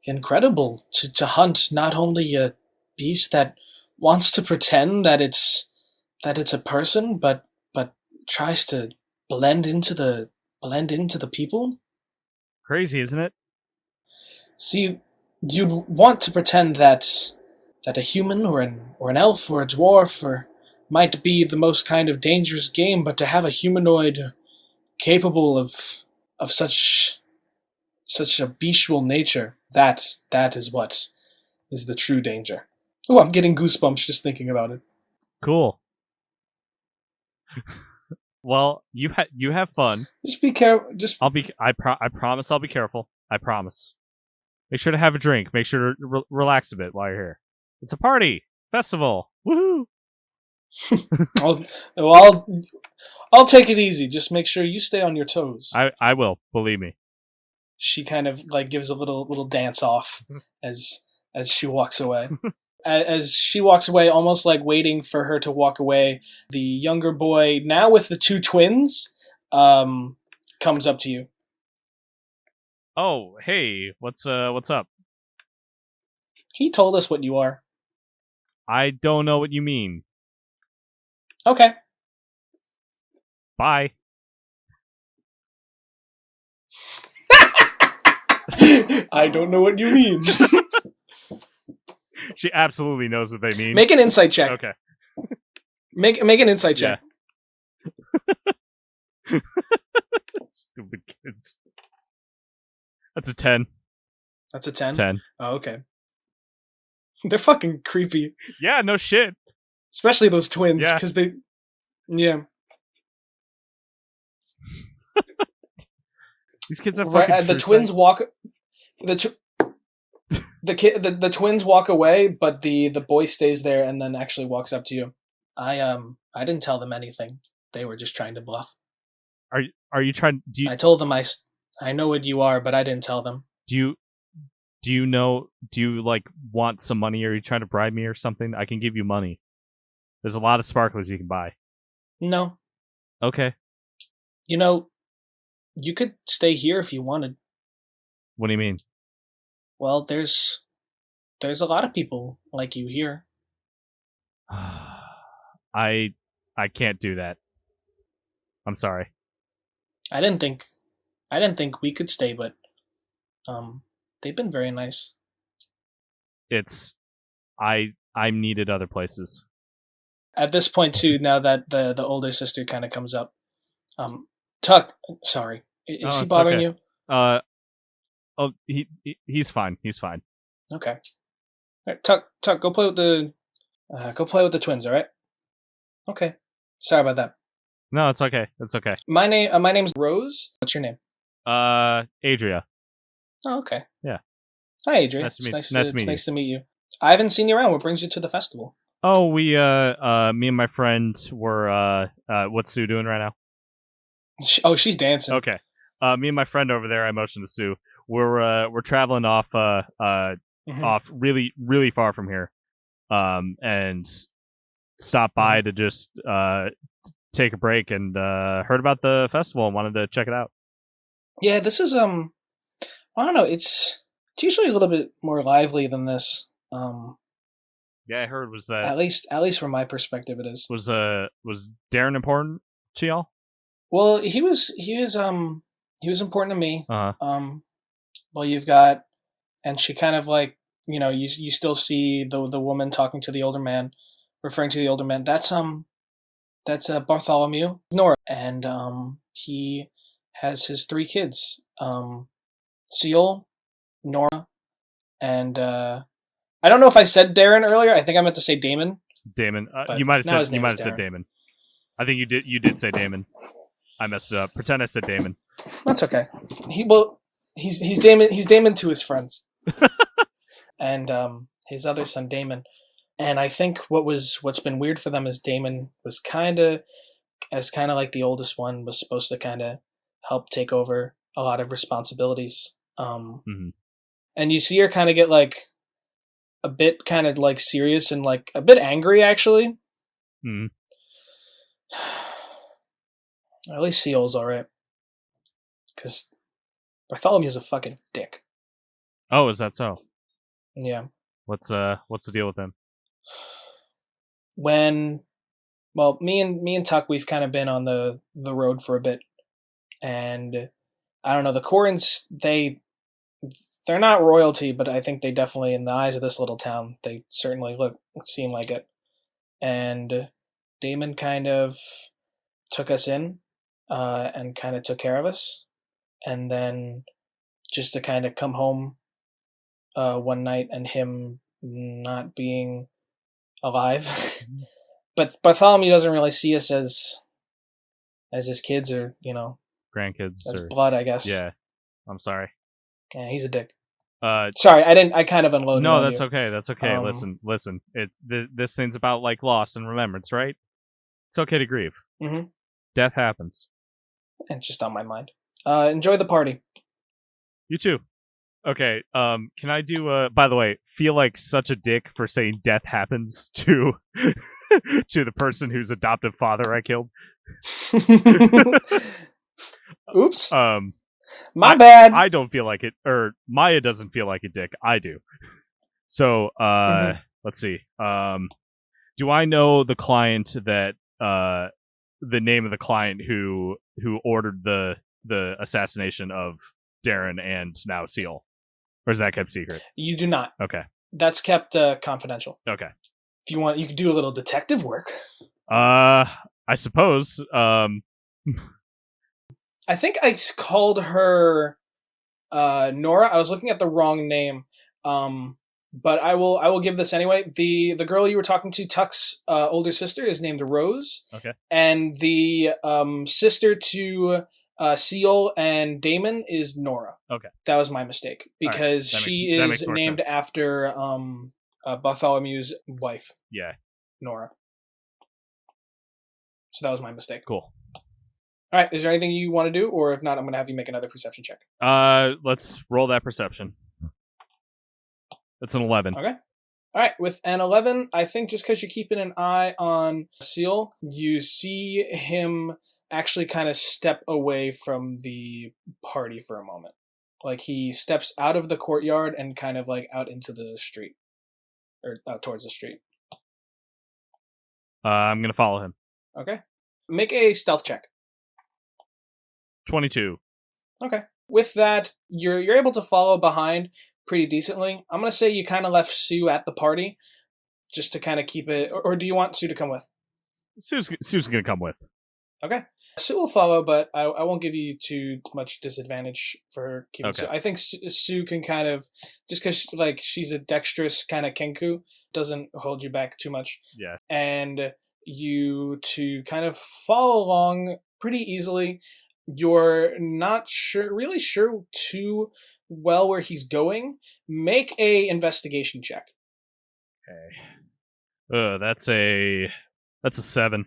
incredible to hunt not only a beast that wants to pretend that it's a person, but tries to blend into the people. Crazy, isn't it? See, you'd want to pretend that a human or an elf or a dwarf might be the most kind of dangerous game, but to have a humanoid capable of such a bestial nature, that is what is the true danger. Oh, I'm getting goosebumps just thinking about it. Cool. Well, you have fun. Just be careful. I promise I'll be careful. I promise. Make sure to have a drink. Make sure to relax a bit while you're here. It's a party, festival. Woohoo! I'll take it easy. Just make sure you stay on your toes. I will. Believe me. She kind of like gives a little dance off as she walks away. As she walks away, almost like waiting for her to walk away, the younger boy, now with the two twins, comes up to you. Oh, hey, what's up? He told us what you are. I don't know what you mean. Okay. Bye. I don't know what you mean. She absolutely knows what they mean. Make an insight check. Okay. Make an insight check. Yeah. Stupid kids. That's a 10. That's a 10? 10. Oh, okay. They're fucking creepy. Yeah, no shit. Especially those twins, Yeah. because they... Yeah. These kids have fucking the true twins sight. walk... The twins walk away, but the boy stays there and then actually walks up to you. I didn't tell them anything. They were just trying to bluff. Are you trying? I told them I know what you are, but I didn't tell them. Do you know? Do you like want some money? Or are you trying to bribe me or something? I can give you money. There's a lot of sparklers you can buy. No. Okay. You know, you could stay here if you wanted. What do you mean? Well, there's a lot of people like you here. I can't do that. I'm sorry. I didn't think we could stay, but they've been very nice. I'm needed other places. At this point too, now that the older sister kind of comes up, Tuck, sorry, is he bothering you? He's fine. He's fine. Okay. All right, Tuck, go play with the twins. All right. Okay. Sorry about that. No, it's okay. It's okay. My name's Rose. What's your name? Adria. Oh, okay. Yeah. Hi, Adria. Nice to meet It's you. nice to meet you. I haven't seen you around. What brings you to the festival? Oh, me and my friend were what's Sue doing right now? She's dancing. Okay. Me and my friend over there, I motioned to Sue. We're traveling off off really, really far from here. And stopped by to just take a break and heard about the festival and wanted to check it out. Yeah, this is I don't know, it's usually a little bit more lively than this. Yeah, I heard was that at least from my perspective it is. Was Darren important to y'all? Well, he was important to me. Uh-huh. Well, you've got, and she kind of like, you still see the woman talking to the older man, referring to the older man. That's Bartholomew Nora, and he has his 3 kids, Seal, Nora, and I don't know if I said Darren earlier. I think I meant to say Damon. Damon, you might have said Damon. I think you did say Damon. I messed it up. Pretend I said Damon. That's okay. He's Damon. He's Damon to his friends, and his other son Damon. And I think what's been weird for them is Damon was kind of like the oldest one, was supposed to kind of help take over a lot of responsibilities. And you see her kind of get like a bit kind of like serious and like a bit angry actually. At least Seal's alright, because Bartholomew's a fucking dick. Oh, is that so? Yeah. What's the deal with him? Me and Tuck, we've kind of been on the road for a bit, and I don't know, the Corins, they're not royalty, but I think they definitely, in the eyes of this little town, they certainly seem like it. And Damon kind of took us in, and kind of took care of us, and then just to kind of come home one night and him not being alive. But Bartholomew doesn't really see us as his kids or grandkids as or blood, I guess. Yeah, I'm sorry. Yeah, he's a dick. Sorry, I kind of unloaded. No, that's okay. That's okay. Listen. This thing's about like loss and remembrance, right? It's okay to grieve. Mm-hmm. Death happens. It's just on my mind. Enjoy the party. You too. Okay. Can I do? By the way, feel like such a dick for saying death happens to to the person whose adoptive father I killed. Oops. My bad. I don't feel like it, or Maia doesn't feel like a dick. I do. So, let's see. Do I know the client that the name of the client who ordered the assassination of Darren and now Seal, or is that kept secret? You do not. Okay. That's kept confidential. Okay. If you want, you could do a little detective work. I suppose. I think I called her Nora. I was looking at the wrong name. But I will give this anyway. The girl you were talking to, Tuck's older sister, is named Rose. Okay. And the sister to Seal and Damon is Nora. Okay. That was my mistake because she is named sense. after Bartholomew's wife. Yeah. Nora. So that was my mistake. Cool. All right. Is there anything you want to do, or if not, I'm going to have you make another perception check. Let's roll that perception. That's an 11. Okay. All right. With an 11, I think just because you're keeping an eye on Seal, you see him actually kind of step away from the party for a moment. Like he steps out of the courtyard and kind of like out into the street, or out towards the street. I'm gonna follow him. Okay. Make a stealth check. 22. Okay. With that, you're able to follow behind pretty decently. I'm gonna say you kind of left Sue at the party, just to kind of keep it. Or do you want Sue to come with? Sue's gonna come with. Okay. Sue will follow, but I won't give you too much disadvantage for her keeping Sue. I think Sue can kind of, just because like she's a dexterous kind of Kenku, doesn't hold you back too much. Yeah. And you to kind of follow along pretty easily. You're not really sure too well where he's going. Make a investigation check. Okay. That's a 7.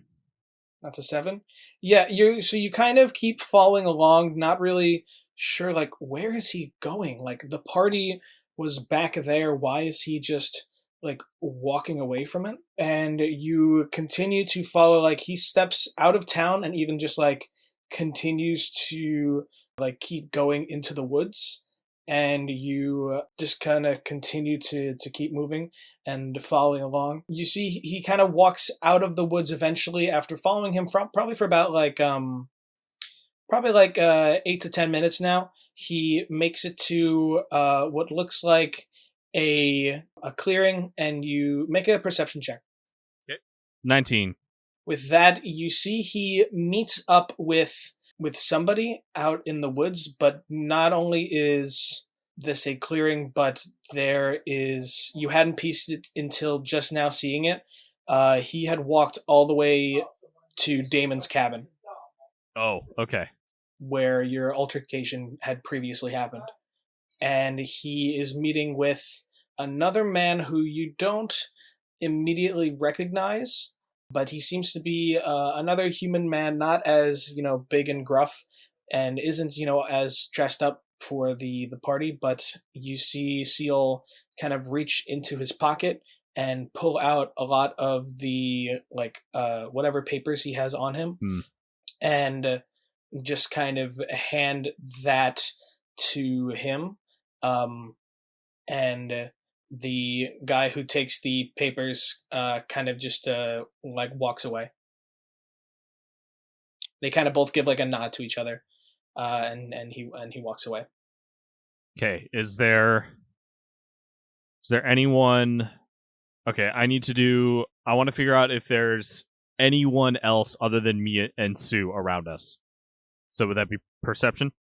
That's a 7. Yeah, you kind of keep following along, not really sure like where is he going? Like the party was back there. Why is he just like walking away from it? And you continue to follow, like he steps out of town and even just like continues to like keep going into the woods. And you just kind of continue to keep moving and following along. You see he kind of walks out of the woods eventually after following him probably for about like 8 to 10 minutes now. He makes it to what looks like a clearing, and you make a perception check. Okay. 19. With that, you see he meets up with somebody out in the woods, but not only is this a clearing, but you hadn't pieced it until just now seeing it. He had walked all the way to Damon's cabin. Oh, okay. Where your altercation had previously happened. And he is meeting with another man who you don't immediately recognize, but he seems to be another human man, not as, big and gruff, and isn't, as dressed up for the party, but you see Seal kind of reach into his pocket and pull out a lot of the, whatever papers he has on him, and just kind of hand that to him. And the guy who takes the papers kind of just walks away. They kind of both give like a nod to each other, and he walks away. Okay, is there anyone? Okay, I want to figure out if there's anyone else other than me and Sue around us. So would that be perception?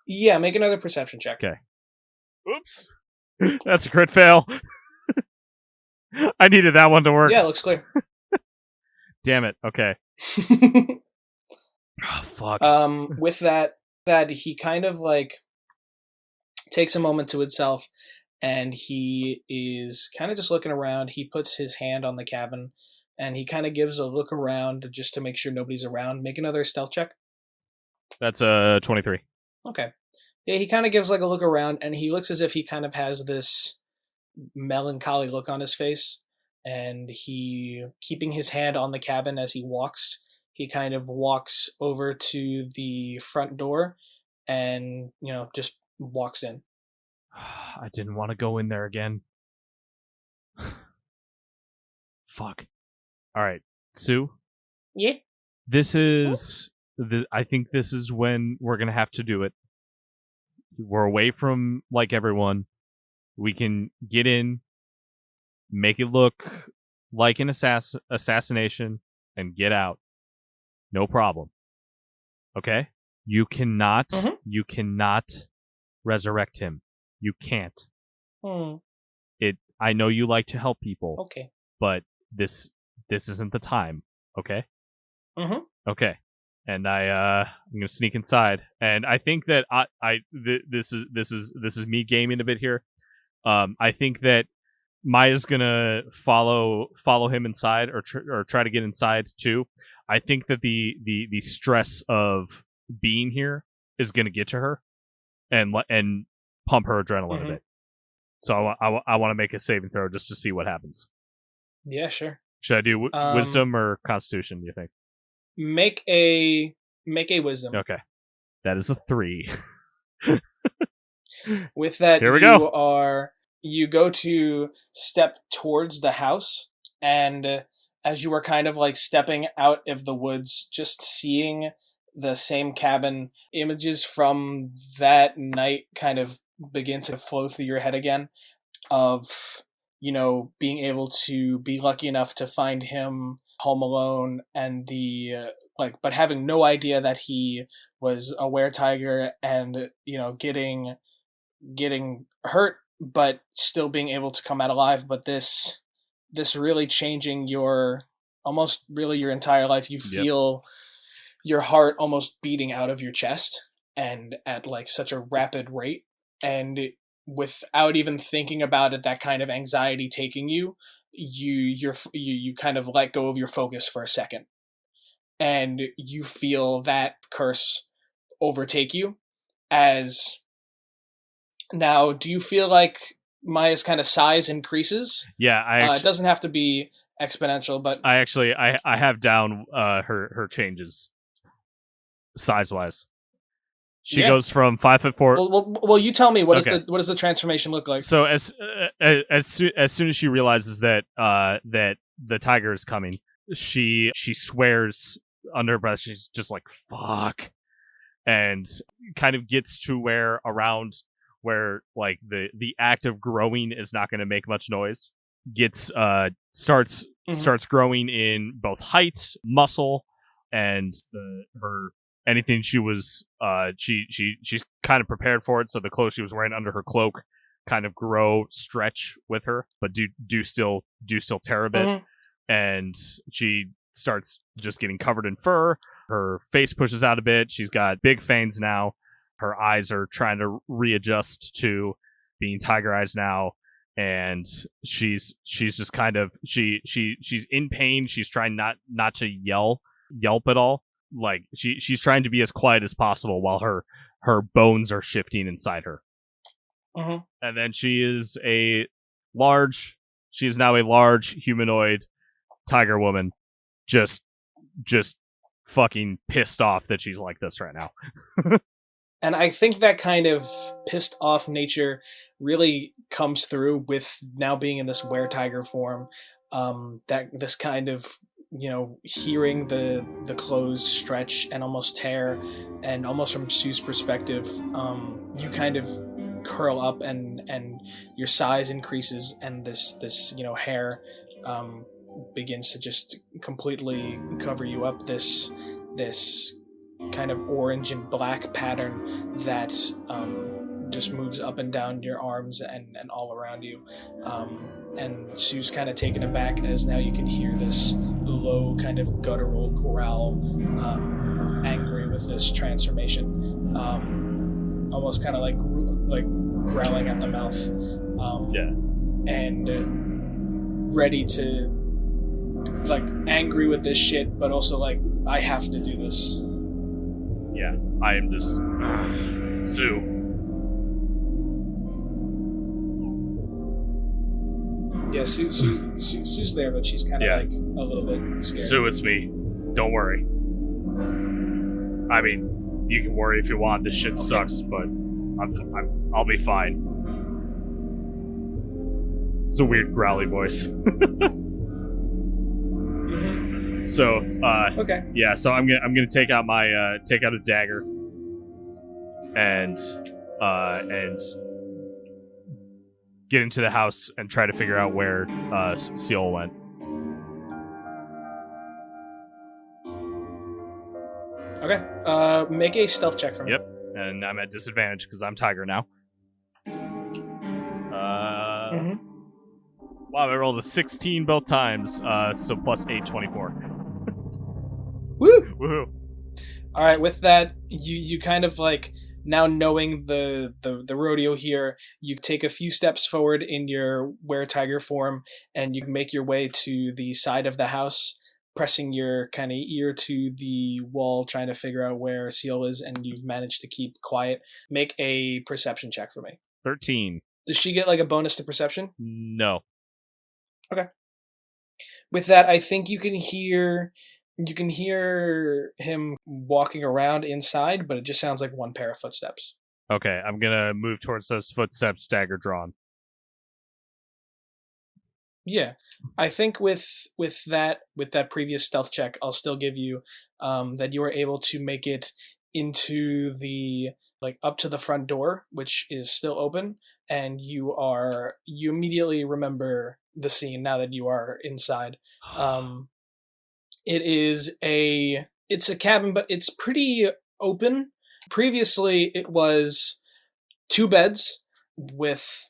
Yeah, make another perception check. Okay. Oops. That's a crit fail. I needed that one to work. Yeah, it looks clear. Damn it. Okay. Oh, fuck. With that he kind of takes a moment to himself, and he is kind of just looking around. He puts his hand on the cabin, and he kind of gives a look around just to make sure nobody's around. Make another stealth check. That's a 23. Okay. Yeah, he kind of gives a look around, and he looks as if he kind of has this melancholy look on his face, and he, keeping his hand on the cabin as he walks, he kind of walks over to the front door and, just walks in. I didn't want to go in there again. Fuck. All right, Sue? Yeah? This is... I think this is when we're going to have to do it. We're away from, everyone. We can get in, make it look like an assassination, and get out. No problem. Okay? You cannot. Mhm. You cannot resurrect him. You can't. I know you like to help people. Okay. But this isn't the time. Okay. Okay. And I'm gonna sneak inside, and I think that this is me gaming a bit here. I think that Maia's gonna follow him inside, or try to get inside too. I think that the stress of being here is gonna get to her, and pump her adrenaline a bit. So I want to make a saving throw just to see what happens. Yeah, sure. Should I do wisdom or constitution, do you think? Make a wisdom. Okay. That is a 3. With that, here we go. You go to step towards the house, and as you are kind of like stepping out of the woods, just seeing the same cabin, images from that night kind of begin to flow through your head again, of, you know, being able to be lucky enough to find him home alone, and but having no idea that he was a were-tiger, and, you know, getting hurt but still being able to come out alive. But this really changing your entire life. You feel your heart almost beating out of your chest, and at like such a rapid rate, and without even thinking about it, that kind of anxiety taking you, you kind of let go of your focus for a second, and you feel that curse overtake you. As now, do you feel like Maia's kind of size increases? Yeah, it doesn't have to be exponential, but I have down her changes size wise. She goes from 5'4". Well, you tell me, what does the transformation look like? So as soon as she realizes that that the tiger is coming, she swears under her breath. She's just like, "Fuck," and kind of gets to where like the act of growing is not going to make much noise. Starts growing in both height, muscle, and her. Anything she was, she's kind of prepared for it. So the clothes she was wearing under her cloak kind of stretch with her, but do still tear a bit. And she starts just getting covered in fur. Her face pushes out a bit. She's got big fangs now. Her eyes are trying to readjust to being tiger eyes now. And she's just kind of she's in pain. She's trying not to yelp at all. Like she's trying to be as quiet as possible while her bones are shifting inside her. And then she is now a large humanoid tiger woman, just fucking pissed off that she's like this right now. And I think that kind of pissed off nature really comes through with now being in this were-tiger form. That this kind of, you know, hearing the clothes stretch and almost tear, and almost from Sue's perspective, you kind of curl up, and your size increases, and this you know, hair begins to just completely cover you up. This kind of orange and black pattern that just moves up and down your arms and all around you. And Sue's kind of taken aback, as now you can hear this low kind of guttural growl, angry with this transformation, almost kind of like growling at the mouth, and ready to, like, angry with this shit, but also like, I have to do this. Yeah, I am just Sue. Yeah, Sue's there, but she's kind of like a little bit scared. Sue, it's me. Don't worry. I mean, you can worry if you want. This shit sucks, but I'll be fine. It's a weird growly voice. So, okay. Yeah, so I'm gonna take out a dagger and get into the house and try to figure out where Seal went. Okay. Make a stealth check for me. Yep. And I'm at disadvantage because I'm Tiger now. Wow, I rolled a 16 both times, so plus 8, 24. Woo! Woohoo! All right, with that, you kind of like, now knowing the rodeo here, you take a few steps forward in your were-tiger form, and you make your way to the side of the house, pressing your kind of ear to the wall, trying to figure out where Seal is, and you've managed to keep quiet. Make a perception check for me. 13. Does she get like a bonus to perception? No. Okay. With that, I think you can hear him walking around inside, but it just sounds like one pair of footsteps. Okay, I'm gonna move towards those footsteps, dagger drawn. Yeah, I think with that previous stealth check, I'll still give you that you were able to make it into the up to the front door, which is still open, and you immediately remember the scene now that you are inside. It's a cabin, but it's pretty open. Previously, it was 2 beds with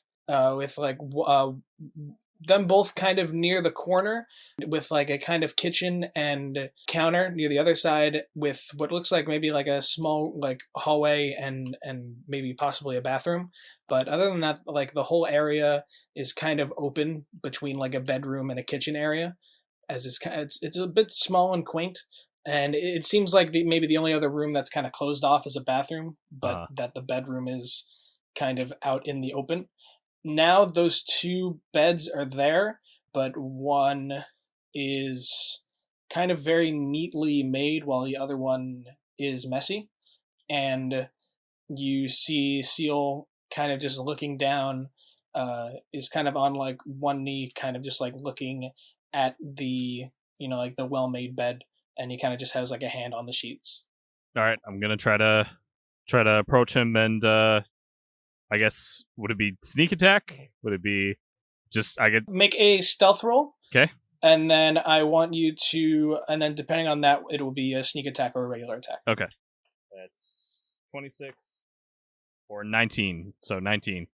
them both kind of near the corner, with like a kind of kitchen and counter near the other side, with what looks like maybe like a small like hallway and maybe possibly a bathroom. But other than that, like the whole area is kind of open between like a bedroom and a kitchen area, as it's a bit small and quaint. And it seems like maybe the only other room that's kind of closed off is a bathroom, but that the bedroom is kind of out in the open. Now those 2 beds are there, but one is kind of very neatly made while the other one is messy. And you see Seal kind of just looking down, is kind of on like one knee, kind of just like looking at the, like the well-made bed, and he kind of just has like a hand on the sheets. All right, I'm gonna try to approach him, and I guess, would it be sneak attack? Would it be just make a stealth roll? Okay. And then I want you to, and then depending on that, it will be a sneak attack or a regular attack. Okay. That's 26 or 19. So 19.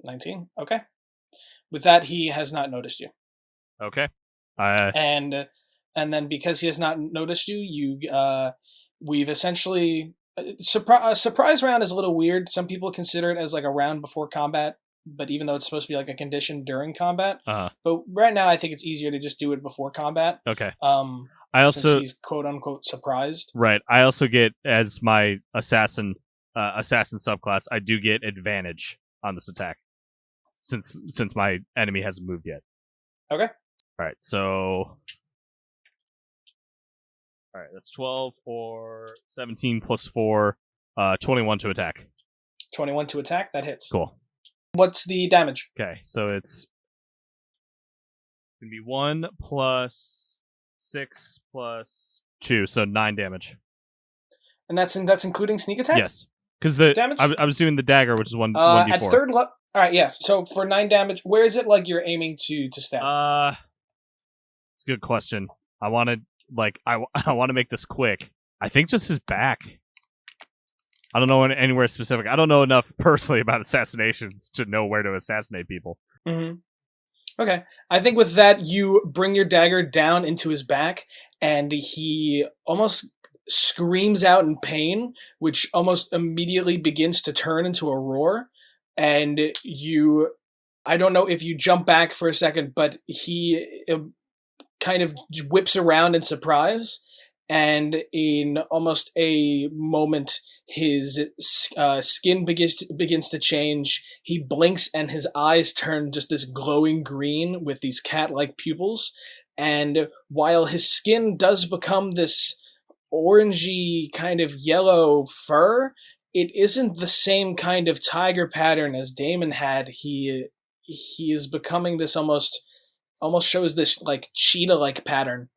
19. Okay. With that, he has not noticed you. Okay. And then because he has not noticed you, we've essentially. Surprise round is a little weird. Some people consider it as like a round before combat, but even though it's supposed to be like a condition during combat. But right now, I think it's easier to just do it before combat. Okay. Since he's quote unquote surprised. Right. I also get, as my assassin subclass, I do get advantage on this attack, since my enemy hasn't moved yet. Okay. All right. So. All right, that's 12 or 17 plus 4, 21 to attack. 21 to attack, that hits. Cool. What's the damage? Okay, so it's going to be 1 plus 6 plus 2, so 9 damage. And that's including sneak attack? Yes, because I was doing the dagger, which is 1d4. At third level. All right, yes. So for 9 damage, where is it like you're aiming to stab? It's a good question. I want to make this quick. I think just his back. I don't know anywhere specific. I don't know enough personally about assassinations to know where to assassinate people. Mm-hmm. Okay. I think with that, you bring your dagger down into his back, and he almost screams out in pain, which almost immediately begins to turn into a roar. And I don't know if you jump back for a second, but he kind of whips around in surprise, and in almost a moment, his skin begins to change. He blinks, and his eyes turn just this glowing green with these cat-like pupils. And while his skin does become this orangey kind of yellow fur, it isn't the same kind of tiger pattern as Damon had. He is becoming this almost shows this like cheetah-like pattern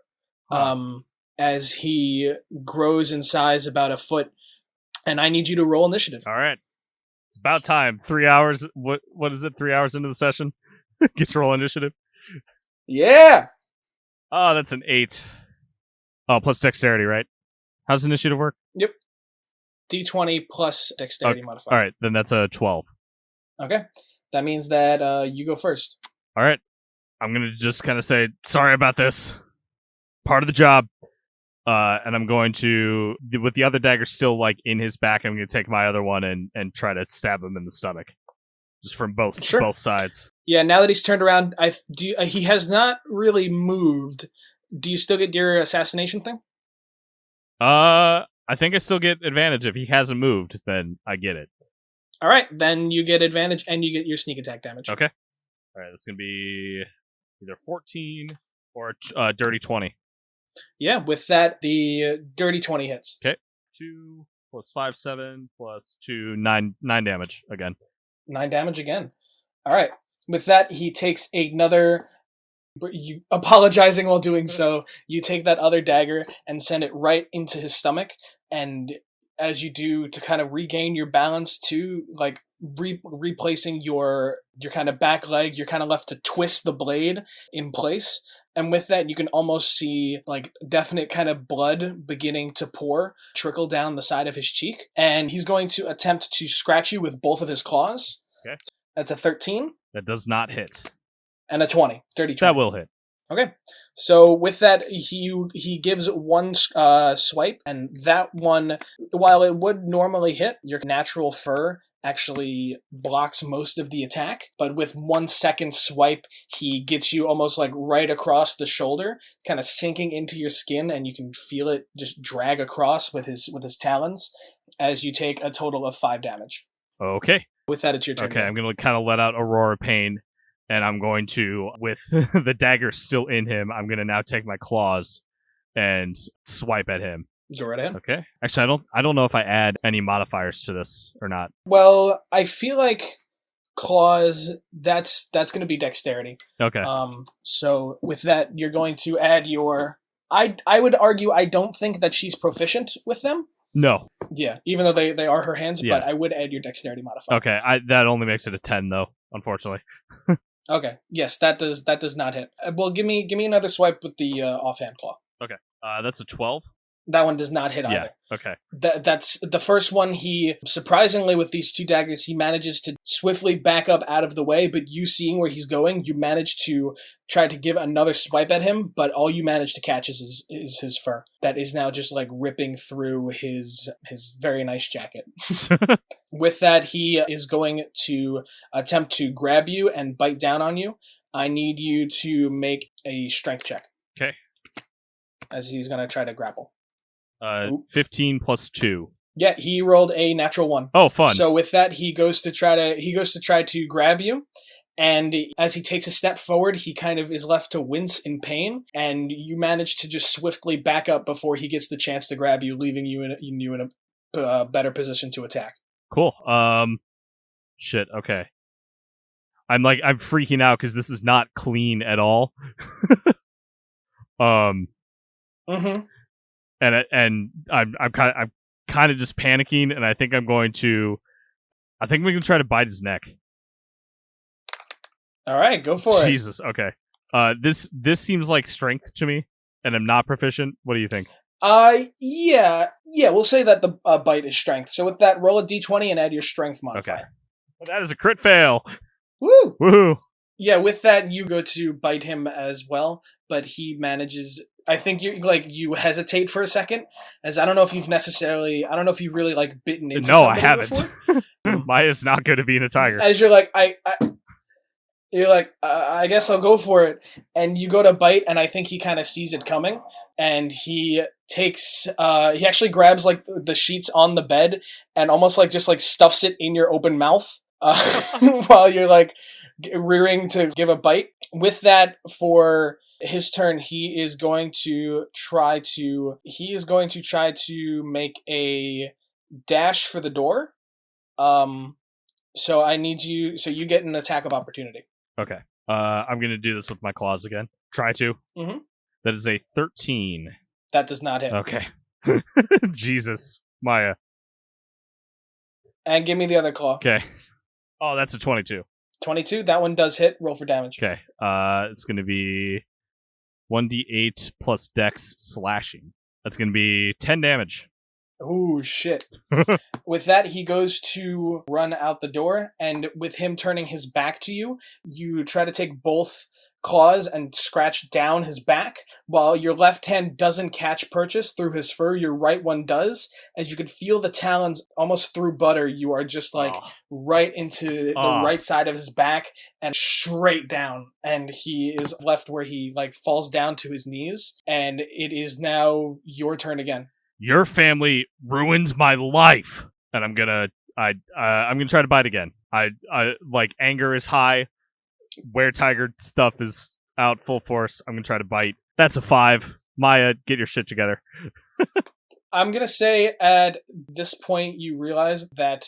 as he grows in size about a foot. And I need you to roll initiative. All right. It's about time. 3 hours. What is it? 3 hours into the session? Get your roll initiative. Yeah. Oh, that's an 8. Oh, plus dexterity, right? How's initiative work? Yep. D20 plus dexterity modifier. All right, then that's a 12. Okay. That means that you go first. All right. I'm going to just kind of say, sorry about this. Part of the job. And I'm going to, with the other dagger still like in his back, I'm going to take my other one and try to stab him in the stomach. Just from both sides. Yeah, now that he's turned around, he has not really moved. Do you still get your assassination thing? I think I still get advantage. If he hasn't moved, then I get it. All right, then you get advantage and you get your sneak attack damage. Okay. All right, that's going to be either 14 or dirty 20. Yeah, with that, the dirty 20 hits. Okay. 2 plus 5, 7 plus 2, 9 damage again. 9 damage again. All right. With that, he takes another... You apologizing while doing so, you take that other dagger and send it right into his stomach, and as you do, to kind of regain your balance too, like replacing your kind of back leg, you're kind of left to twist the blade in place. And with that, you can almost see like definite kind of blood beginning to trickle down the side of his cheek. And he's going to attempt to scratch you with both of his claws. Okay. That's a 13. That does not hit. And a 20. Dirty 20. That will hit. Okay. So with that, he gives one swipe, and that one, while it would normally hit, your natural fur actually blocks most of the attack, but with 1 second swipe, he gets you almost like right across the shoulder, kind of sinking into your skin, and you can feel it just drag across with his talons as you take a total of 5 damage. Okay. With that, it's your turn. Okay, I'm going to kind of let out a roar of pain, and I'm going to, with the dagger still in him, I'm going to now take my claws and swipe at him. Go right ahead. Okay. Actually, I don't know if I add any modifiers to this or not. Well, I feel like claws, that's going to be dexterity. Okay. So with that, you're going to add your... I would argue I don't think that she's proficient with them. No. Yeah, even though they are her hands, Yeah. but I would add your dexterity modifier. Okay, that only makes it a 10 though, unfortunately. Okay. Yes, that does not hit. Well, give me another swipe with the offhand claw. Okay. That's a 12. That one does not hit either. Yeah. Okay. That's the first one. He, surprisingly, with these 2 daggers, he manages to swiftly back up out of the way, but you seeing where he's going, you manage to try to give another swipe at him, but all you manage to catch is his fur. That is now just like ripping through his very nice jacket. With that, he is going to attempt to grab you and bite down on you. I need you to make a strength check. Okay. As he's going to try to grapple. 15 plus 2. Yeah, he rolled a natural 1. Oh, fun. So with that, he goes to try to grab you, and as he takes a step forward, he kind of is left to wince in pain, and you manage to just swiftly back up before he gets the chance to grab you, leaving you in a better position to attack. Cool. Shit. Okay. I'm freaking out because this is not clean at all. Mm-hmm. And I'm kind of just panicking, and I think we can try to bite his neck. All right, go for it. Jesus. Okay. This seems like strength to me, and I'm not proficient. What do you think? Yeah. We'll say that the bite is strength. So with that, roll a d20 and add your strength modifier. Okay. Well, that is a crit fail. Woo! Woohoo! Yeah, with that, you go to bite him as well, but he manages. I think you hesitate for a second, as I don't know if you've really like bitten into. No, I haven't. Before. Maia's not good at being a tiger. As you're like, I guess I'll go for it, and you go to bite, and I think he kind of sees it coming, and he actually grabs like the sheets on the bed and almost like just like stuffs it in your open mouth while you're like rearing to give a bite. With that, for his turn, he is going to try to make a dash for the door. So you get an attack of opportunity. Okay. I'm going to do this with my claws again. Try to. Mm-hmm. That is a 13. That does not hit. Okay. Jesus. Maia. And give me the other claw. Okay. Oh, that's a 22. 22? That one does hit. Roll for damage. Okay. It's going to be 1d8 plus dex slashing. That's going to be 10 damage. Oh, shit. With that, he goes to run out the door, and with him turning his back to you, you try to take both claws and scratch down his back. While your left hand doesn't catch purchase through his fur, your right one does. As you can feel the talons almost through butter, you are just like right into the right side of his back and straight down. And he is left where he like falls down to his knees, and it is now your turn again. Your family ruined my life, and I'm gonna try to bite again. I like anger is high, were-tiger stuff is out full force. I'm gonna try to bite. That's a 5. Maia, get your shit together. I'm gonna say at this point you realize that.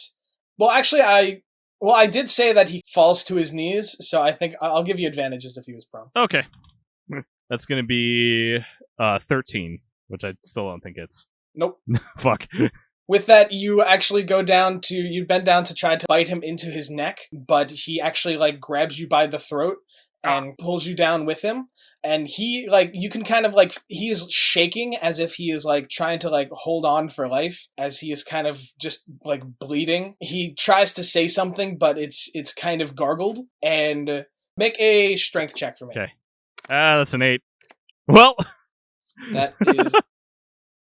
Well, actually, I did say that he falls to his knees, so I think I'll give you advantages if he was prone. Okay, that's gonna be 13, which I still don't think it's. Nope. Fuck. With that, you actually you bend down to try to bite him into his neck, but he actually like grabs you by the throat and pulls you down with him. And he like, you can kind of like, he is shaking as if he is like trying to like hold on for life as he is kind of just like bleeding. He tries to say something, but it's kind of gargled. And make a strength check for me. Okay. That's an 8. Well. That is...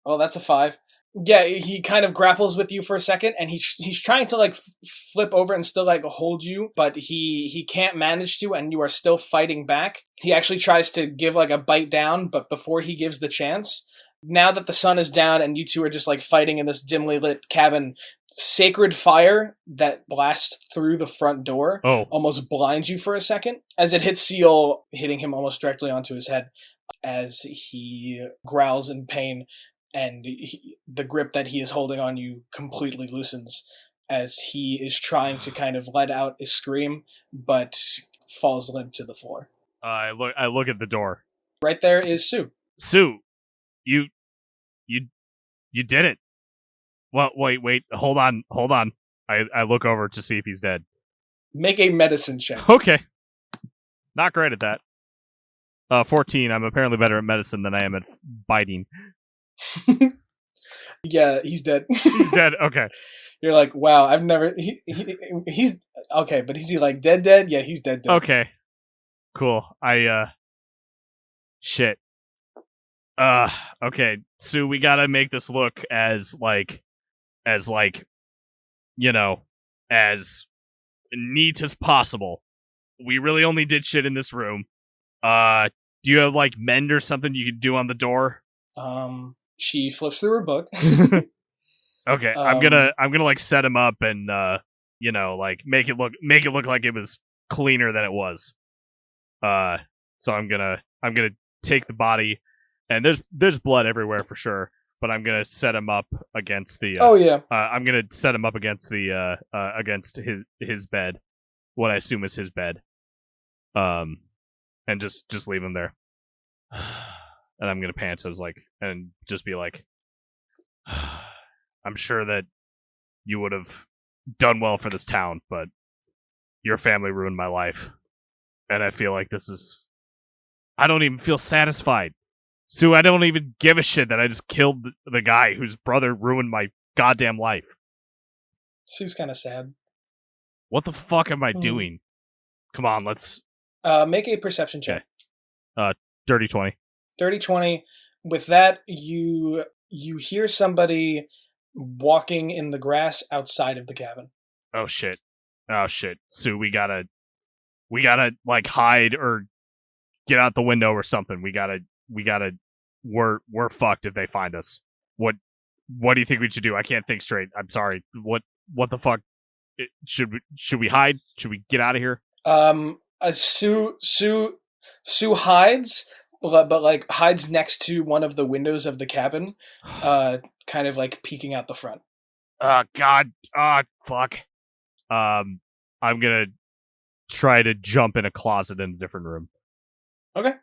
Oh, that's a 5. Yeah, he kind of grapples with you for a second, and he's trying to like flip over and still like hold you, but he can't manage to, and you are still fighting back. He actually tries to give like a bite down, but before he gives the chance, now that the sun is down and you two are just like fighting in this dimly lit cabin, sacred fire that blasts through the front door almost blinds you for a second as it hits Seal, hitting him almost directly onto his head as he growls in pain. And the grip that he is holding on you completely loosens as he is trying to kind of let out a scream, but falls limp to the floor. I look at the door. Right there is Sue. Sue, you did it. Well, wait, hold on. I look over to see if he's dead. Make a medicine check. Okay. Not great at that. 14. I'm apparently better at medicine than I am at biting. Yeah, he's dead. He's dead. Okay. You're like, wow, I've never. He's okay, but is he like dead? Yeah, he's dead. Okay. Cool. Shit. Okay. So we gotta make this look as you know, as neat as possible. We really only did shit in this room. Do you have like mend or something you could do on the door? She flips through her book. Okay, I'm gonna like set him up and like make it look like it was cleaner than it was. So I'm gonna take the body, and there's blood everywhere for sure. But I'm gonna set him up against the. I'm gonna set him up against the against his bed, what I assume is his bed. And just leave him there. And I'm gonna pant. So I was like, and just be like, I'm sure that you would have done well for this town, but your family ruined my life, and I feel like I don't even feel satisfied. Sue, I don't even give a shit that I just killed the guy whose brother ruined my goddamn life. Sue's kind of sad. What the fuck am I doing? Come on, let's make a perception check. Dirty 20. Dirty 20. With that, you hear somebody walking in the grass outside of the cabin. Oh shit. Sue, we gotta like hide or get out the window or something. We're fucked if they find us. What do you think we should do? I can't think straight. I'm sorry. What the fuck? Should we hide? Should we get out of here? Sue hides, but like hides next to one of the windows of the cabin, kind of like peeking out the front. God. Fuck. I'm gonna try to jump in a closet in a different room. Okay.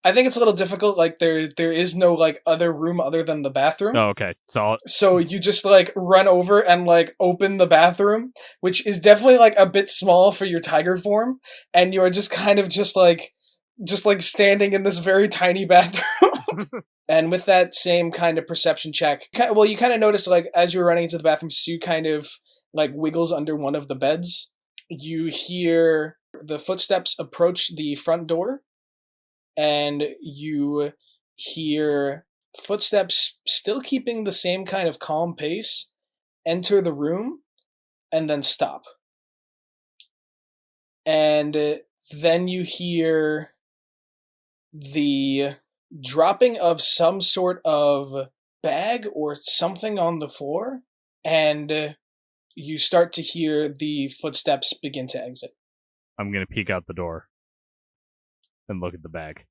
I think it's a little difficult. Like there is no like other room other than the bathroom. Oh, okay. So you just like run over and like open the bathroom, which is definitely like a bit small for your tiger form, and you are just kind of just like standing in this very tiny bathroom. And with that same kind of perception check, well, you kind of notice, like, as you're running into the bathroom, Sue kind of, like, wiggles under one of the beds. You hear the footsteps approach the front door, and you hear footsteps, still keeping the same kind of calm pace, enter the room and then stop. And then you hear the dropping of some sort of bag or something on the floor, and you start to hear the footsteps begin to exit. I'm going to peek out the door and look at the bag.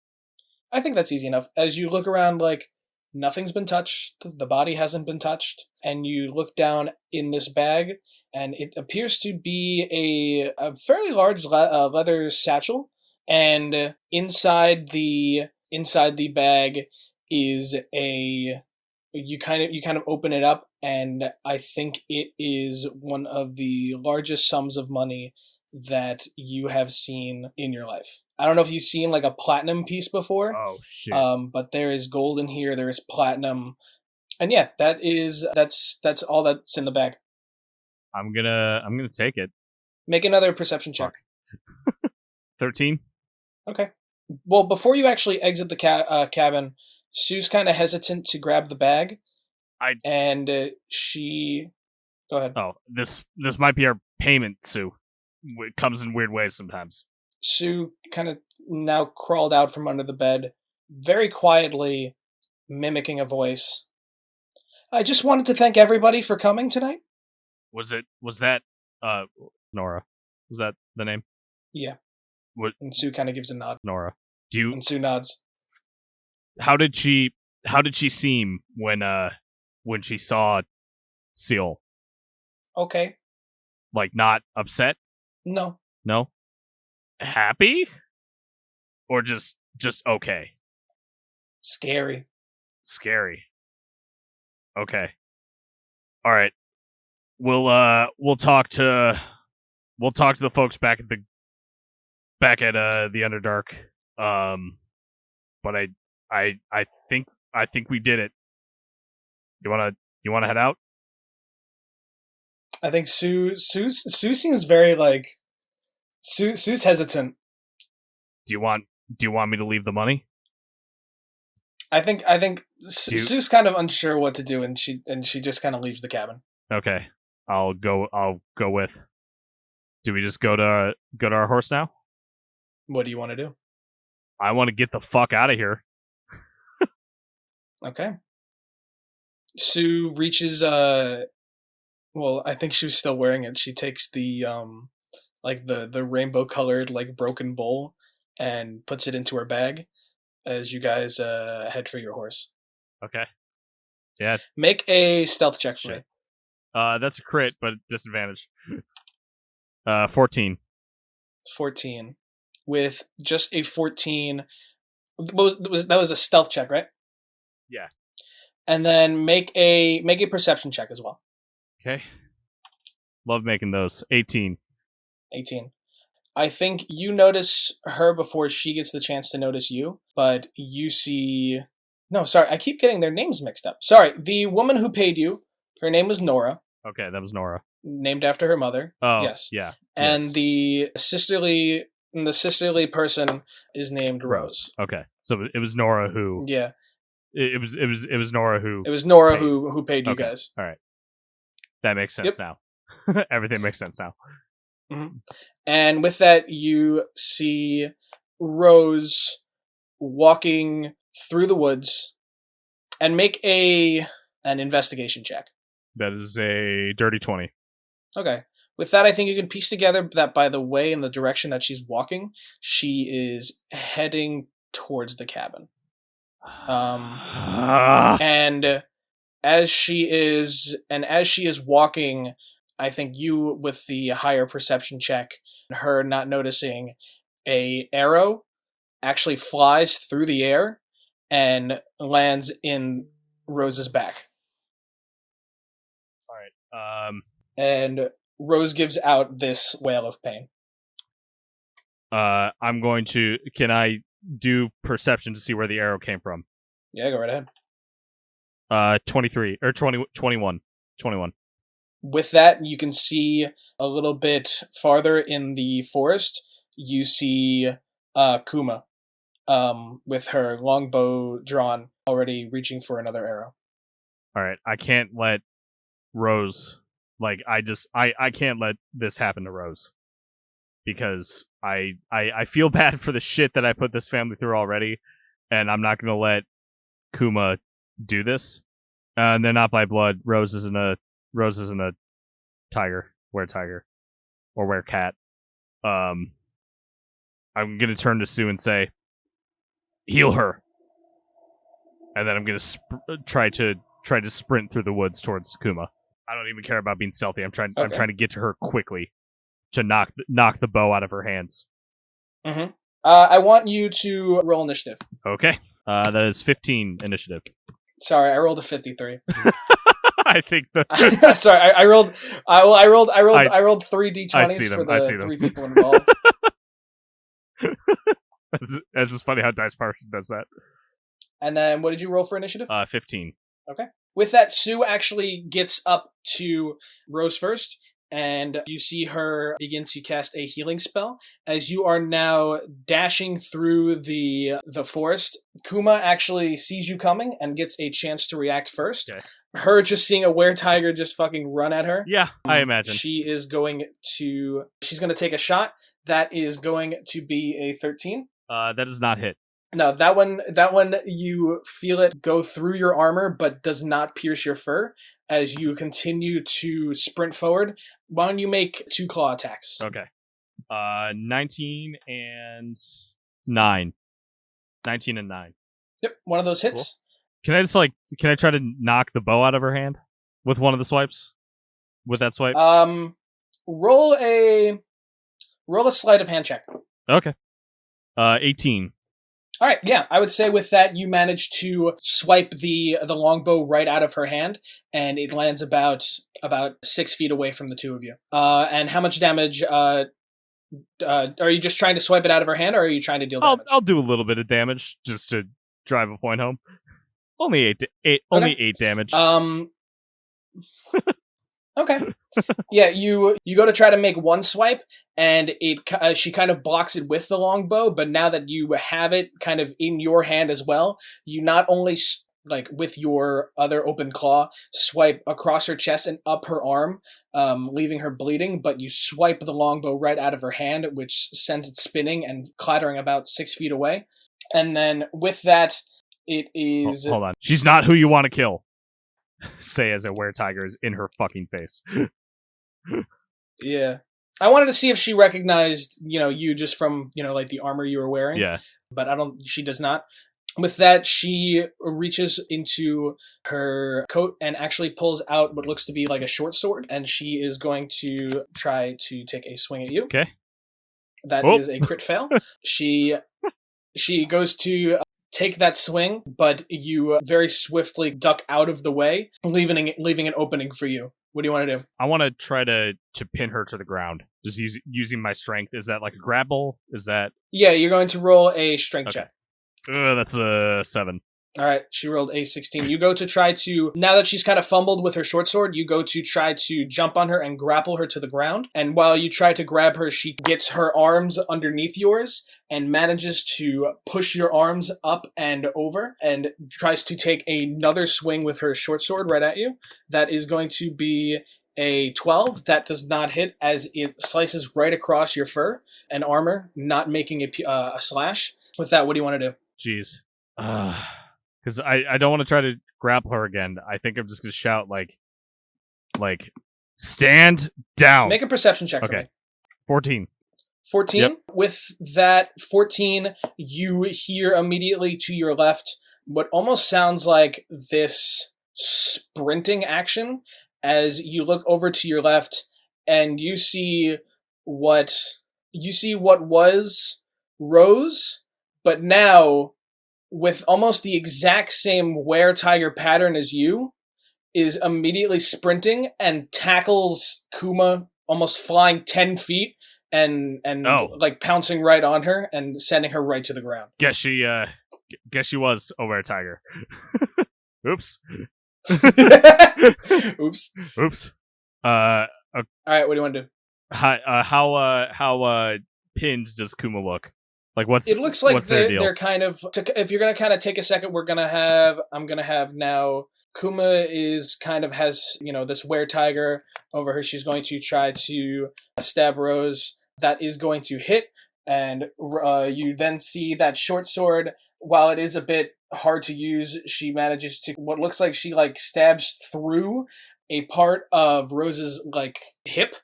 I think that's easy enough. As you look around, like, nothing's been touched, the body hasn't been touched, and you look down in this bag, and it appears to be a fairly large leather satchel, and inside the bag is you kind of open it up, and I think it is one of the largest sums of money that you have seen in your life. I don't know if you've seen, like, a platinum piece before. Oh shit! But there is gold in here. There is platinum, and yeah, that's all that's in the bag. I'm gonna take it. Make another perception check. 13. Okay. Well, before you actually exit the cabin, Sue's kind of hesitant to grab the bag. She. Go ahead. Oh, this might be our payment, Sue. It comes in weird ways sometimes. Sue kind of now crawled out from under the bed, very quietly mimicking a voice. I just wanted to thank everybody for coming tonight. Was that Nora? Was that the name? Yeah. What? And Sue kind of gives a nod. Nora. And Sue nods. How did she seem when she saw Seal? Okay. Like, not upset? No. No? Happy? Or just okay? Scary. Okay. All right. We'll talk to the folks back at the Underdark. But I think we did it. You wanna head out? I think Sue seems very, like, Sue's hesitant. Do you want me to leave the money? I think Sue's kind of unsure what to do, and she just kind of leaves the cabin. Okay, I'll go with. Do we just go to our horse now? What do you want to do? I want to get the fuck out of here. Okay. Sue reaches. Well, I think she was still wearing it. She takes the like the rainbow colored, like, broken bowl and puts it into her bag as you guys head for your horse. Okay. Yeah. Make a stealth check for me. That's a crit, but disadvantage. 14. 14. With just a 14, that was a stealth check, right? Yeah. And then make a perception check as well. Okay. Love making those. 18. 18. I think you notice her before she gets the chance to notice you, but you see... No, sorry, I keep getting their names mixed up. Sorry, the woman who paid you, her name was Nora. Okay, that was Nora. Named after her mother. Oh, yes. Yeah. And yes. the sisterly person is named Rose. Okay, so it was Nora who... Yeah. It was Nora who... It was Nora who paid you guys. All right. That makes sense now. Everything makes sense now. Mm-hmm. And with that, you see Rose walking through the woods, and make an investigation check. That is a dirty 20. Okay. With that, I think you can piece together that by the way and the direction that she's walking, she is heading towards the cabin. And as she is walking, I think you, with the higher perception check, her not noticing, a arrow actually flies through the air and lands in Rose's back. All right. And Rose gives out this wail of pain. I'm going to... Can I do perception to see where the arrow came from? Yeah, go right ahead. 23 or 20, 21. 21. With that, you can see a little bit farther in the forest. You see Kuma, with her longbow drawn, already reaching for another arrow. All right, I can't let Rose. Like, I can't let this happen to Rose because I feel bad for the shit that I put this family through already, and I'm not gonna let Kuma do this. And they're not by blood. Rose isn't a tiger, were-tiger, or were-cat. I'm gonna turn to Sue and say, "Heal her," and then I'm gonna try to sprint through the woods towards Kuma. I don't even care about being stealthy. I'm trying to get to her quickly to knock the bow out of her hands. Mm-hmm. I want you to roll initiative. Okay. That is 15 initiative. Sorry, I rolled a 53. I think that. Sorry, I rolled 3 d20s for the 3 people involved. That's just funny how Dice Partition does that. And then, what did you roll for initiative? 15. Okay. With that, Sue actually gets up to Rose first, and you see her begin to cast a healing spell. As you are now dashing through the forest, Kuma actually sees you coming and gets a chance to react first. Okay. Her just seeing a were-tiger just fucking run at her. Yeah, I imagine. She's going to take a shot. That is going to be a 13. That does not hit. No, that one, you feel it go through your armor, but does not pierce your fur as you continue to sprint forward. Why don't you make 2 claw attacks? Okay. 19 and 9. 19 and 9. Yep, one of those hits. Cool. Can I try to knock the bow out of her hand with one of the swipes? With that swipe? Roll a sleight of hand check. Okay. 18. All right, yeah, I would say with that you manage to swipe the longbow right out of her hand, and it lands about 6 feet away from the two of you. And how much damage? Are you just trying to swipe it out of her hand, or are you trying to deal damage? I'll do a little bit of damage just to drive a point home. Only 8 damage. Okay. Yeah, you go to try to make one swipe, and she kind of blocks it with the longbow, but now that you have it kind of in your hand as well, you not only, like, with your other open claw, swipe across her chest and up her arm, leaving her bleeding, but you swipe the longbow right out of her hand, which sends it spinning and clattering about 6 feet away. And then with that, it is... Hold on. She's not who you want to kill. Say as a were-tiger is in her fucking face. Yeah. I wanted to see if she recognized, you just from, like the armor you were wearing. Yeah. But she does not. With that, she reaches into her coat and actually pulls out what looks to be like a short sword, and she is going to try to take a swing at you. Okay. That is a crit fail. She goes to take that swing, but you very swiftly duck out of the way, leaving an opening for you. What do you want to do? I want to try to pin her to the ground, just using my strength. Is that like a grapple? Is that... Yeah, you're going to roll a strength check. That's a 7. All right, she rolled a 16. You go to try to, now that she's kind of fumbled with her short sword, you go to try to jump on her and grapple her to the ground. And while you try to grab her, she gets her arms underneath yours and manages to push your arms up and over and tries to take another swing with her short sword right at you. That is going to be a 12. That does not hit as it slices right across your fur and armor, not making a slash. With that, what do you want to do? Jeez. Because I don't want to try to grapple her again. I think I'm just going to shout, like, stand down. Make a perception check for me. 14. 14? Yep. With that 14, you hear immediately to your left what almost sounds like this sprinting action as you look over to your left and you see what was Rose, but now with almost the exact same were-tiger pattern as you, is immediately sprinting and tackles Kuma, almost flying 10 feet and like pouncing right on her and sending her right to the ground. Guess she Guess she was a were-tiger. Oops. Oops. Oops. All right, what do you want to do? How pinned does Kuma look? Like, It looks like what's their deal? they're kind of. If you're gonna kind of take a second, I'm gonna have now. Kuma is kind of has this were-tiger over her. She's going to try to stab Rose. That is going to hit, and you then see that short sword. While it is a bit hard to use, she manages to what looks like she stabs through a part of Rose's hip,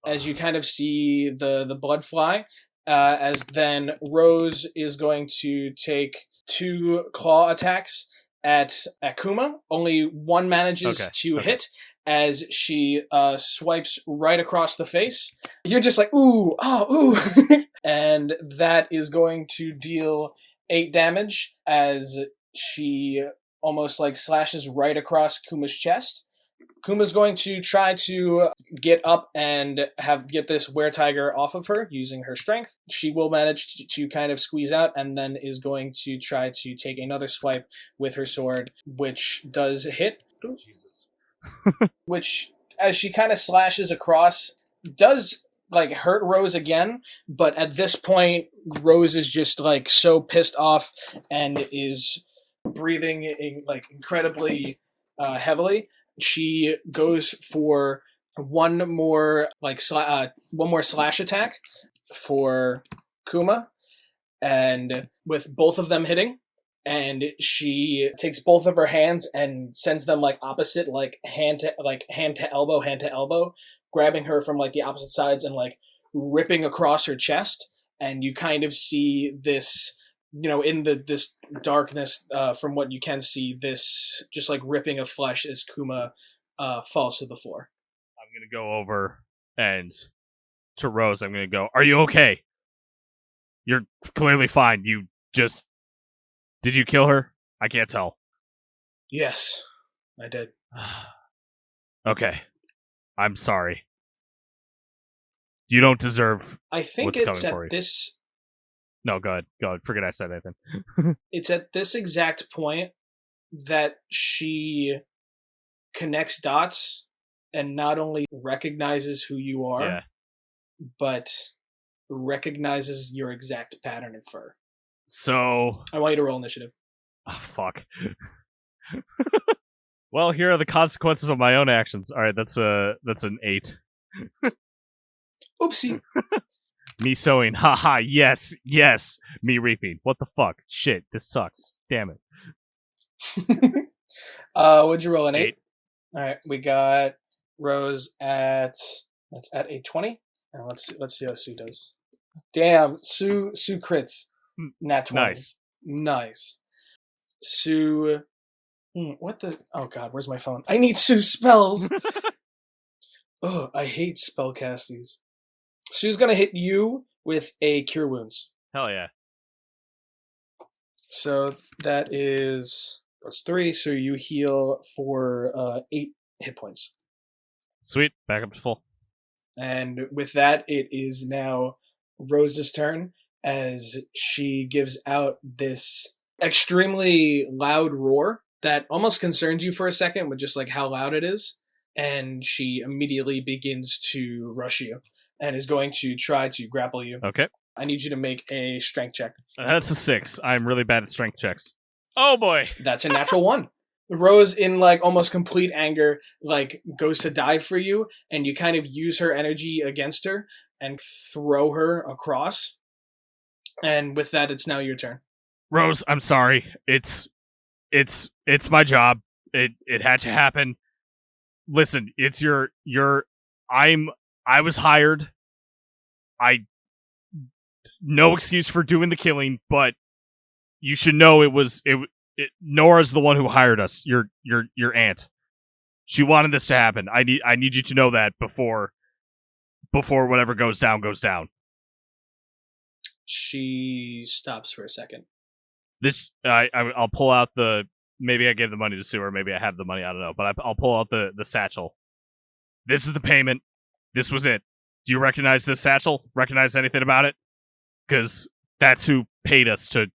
as you kind of see the blood fly. As then Rose is going to take 2 claw attacks at Kuma. Only one manages to hit as she swipes right across the face. You're just like, ooh, oh, ooh. And that is going to deal 8 damage as she almost slashes right across Kuma's chest. Kuma's going to try to get up and get this were-tiger off of her using her strength. She will manage to kind of squeeze out and then is going to try to take another swipe with her sword, which does hit. Jesus. Which, as she kind of slashes across, does hurt Rose again, but at this point, Rose is just so pissed off and is breathing incredibly heavily. She goes for one more slash attack for Kuma, and with both of them hitting, and she takes both of her hands and sends them opposite, hand to elbow, grabbing her from the opposite sides and ripping across her chest, and you kind of see this. In this darkness, from what you can see, this just ripping of flesh as Kuma falls to the floor. I'm gonna go over and to Rose. I'm gonna go. Are you okay? You're clearly fine. Did you kill her? I can't tell. Yes, I did. Okay, I'm sorry. You don't deserve. I think what's it's coming for at you. this. No, go ahead. Forget I said anything. It's at this exact point that she connects dots and not only recognizes who you are, but recognizes your exact pattern of fur. So I want you to roll initiative. Oh, fuck. Well, here are the consequences of my own actions. All right, that's an 8. Oopsie. Me sowing. Haha, yes. Me reaping. What the fuck? Shit, this sucks. Damn it. What'd you roll, an 8? Alright, we got Rose that's at a 20. And let's see how Sue does. Damn, Sue crits. Nat 20. Nice. Sue what the oh god, where's my phone? I need Sue's spells. Oh, I hate spellcasties. Sue's gonna hit you with a Cure Wounds. Hell yeah. So that is +3, so you heal for 8 hit points. Sweet, back up to full. And with that, it is now Rose's turn as she gives out this extremely loud roar that almost concerns you for a second with just how loud it is. And she immediately begins to rush you and is going to try to grapple you. Okay. I need you to make a strength check. That's a 6. I'm really bad at strength checks. Oh boy. That's a natural 1. Rose, in almost complete anger, goes to dive for you, and you kind of use her energy against her and throw her across. And with that, it's now your turn. Rose, I'm sorry. It's my job. It had to happen. Listen, it's I was hired. No excuse for doing the killing, but you should know Nora's the one who hired us. Your aunt. She wanted this to happen. I need you to know that before whatever goes down goes down. She stops for a second. I'll pull out maybe I gave the money to Sue, or maybe I have the money, I don't know, but I'll pull out the satchel. This is the payment. This was it. Do you recognize this satchel? Recognize anything about it? Because that's who paid us to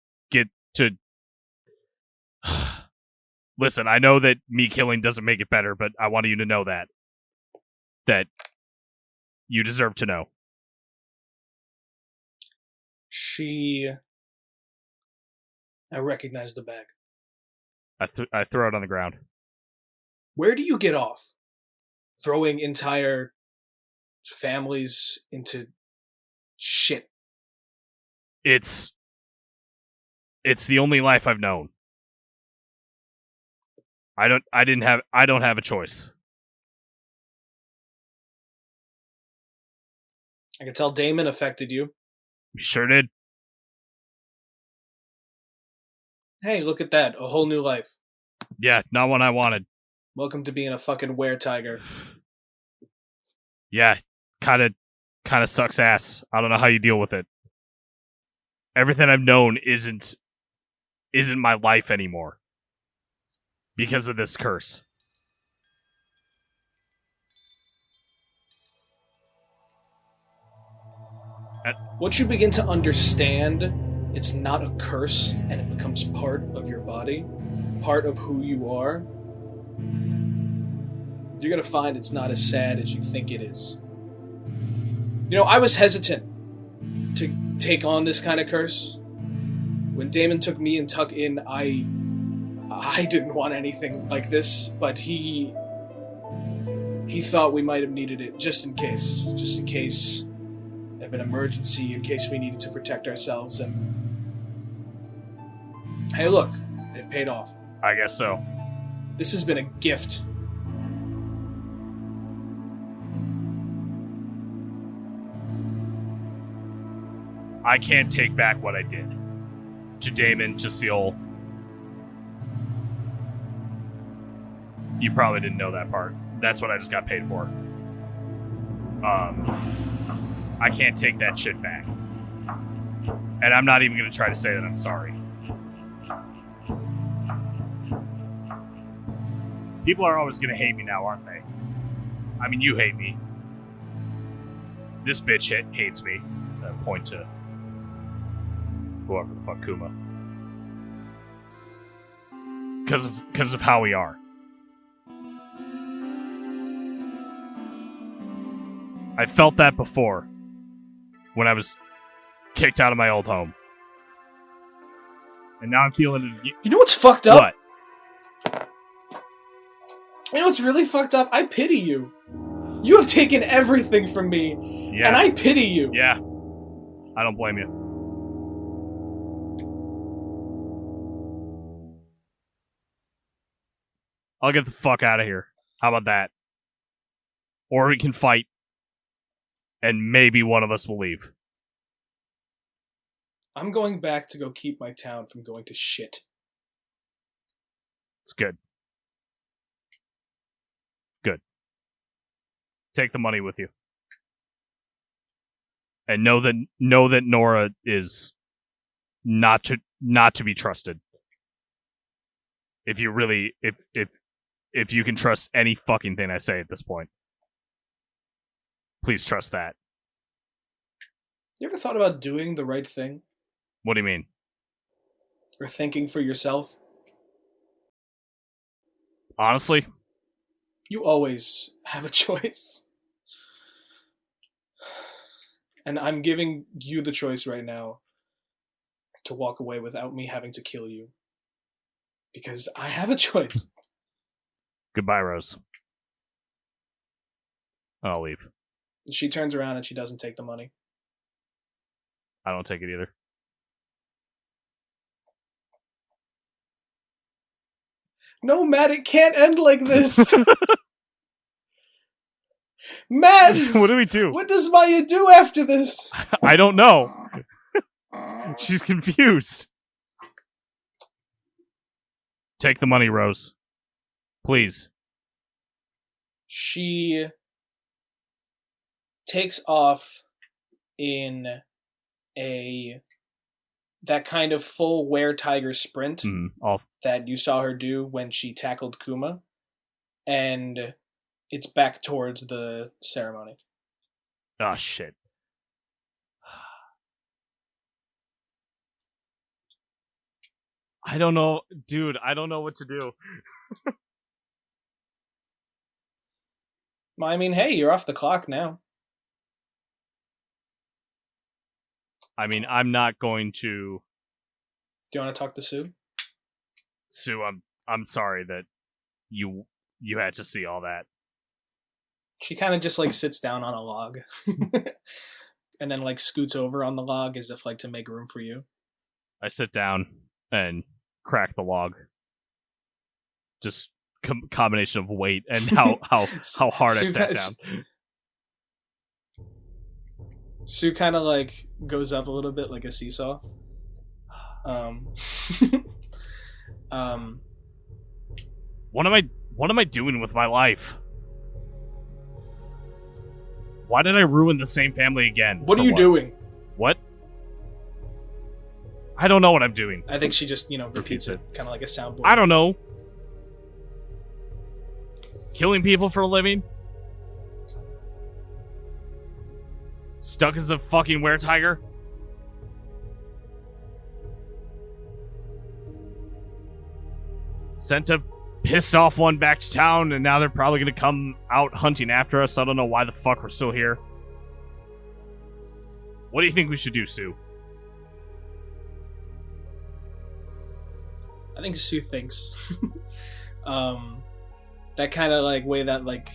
Listen, I know that me killing doesn't make it better, but I want you to know that you deserve to know. I recognize the bag. I throw it on the ground. Where do you get off? Throwing entire families into shit. It's the only life I've known. I don't have a choice. I can tell Damon affected you. We sure did. Hey, look at that. A whole new life. Yeah, not one I wanted. Welcome to being a fucking were-tiger. Yeah, kind of sucks ass. I don't know how you deal with it. Everything I've known isn't my life anymore because of this curse. Once you begin to understand, it's not a curse and it becomes part of your body, part of who you are, you're going to find it's not as sad as you think it is. You know, I was hesitant to take on this kind of curse. When Damon took me and Tuck in, I didn't want anything like this, but he thought we might have needed it just in case of an emergency, in case we needed to protect ourselves. And hey, look, it paid off. I guess so. This has been a gift. I can't take back what I did to Damon, to Seal. You probably didn't know that part. That's what I just got paid for. I can't take that shit back. And I'm not even going to try to say that I'm sorry. People are always going to hate me now, aren't they? I mean, you hate me. This bitch hates me. Point to whoever the fuck Kuma. Because of how we are. I felt that before. When I was kicked out of my old home. And now I'm feeling it again. You know what's fucked up? What? You know what's really fucked up? I pity you. You have taken everything from me. Yeah. And I pity you. Yeah. I don't blame you. I'll get the fuck out of here. How about that? Or we can fight. And maybe one of us will leave. I'm going back to go keep my town from going to shit. It's good. Good. Take the money with you. And know that Nora is not to be trusted. If you really if you can trust any fucking thing I say at this point. Please trust that. You ever thought about doing the right thing? What do you mean? Or thinking for yourself? Honestly? You always have a choice. And I'm giving you the choice right now to walk away without me having to kill you. Because I have a choice. Goodbye, Rose. I'll leave. She turns around and she doesn't take the money. I don't take it either. No, Matt, it can't end like this. Matt! What do we do? What does Maia do after this? I don't know. She's confused. Take the money, Rose. Please. She takes off in that kind of full were-tiger sprint that you saw her do when she tackled Kuma, and it's back towards the ceremony. Oh, shit. I don't know, dude. I don't know what to do. Well, I mean, hey, you're off the clock now. I mean, I'm not going to. Do you want to talk to Sue? Sue, I'm sorry that you had to see all that. She kind of just like sits down on a log, and then like scoots over on the log as if like to make room for you. I sit down and crack the log. Just combination of weight and how hard I sat down. Sue kind of like goes up a little bit like a seesaw. What am I doing with my life? Why did I ruin the same family again? What are you doing? What? I don't know what I'm doing. I think she just, repeats it, kind of like a soundboard. I don't know. Killing people for a living? Stuck as a fucking were-tiger? Sent a pissed off one back to town, and now they're probably gonna come out hunting after us. I don't know why the fuck we're still here. What do you think we should do, Sue? I think Sue thinks that kind of like way that like,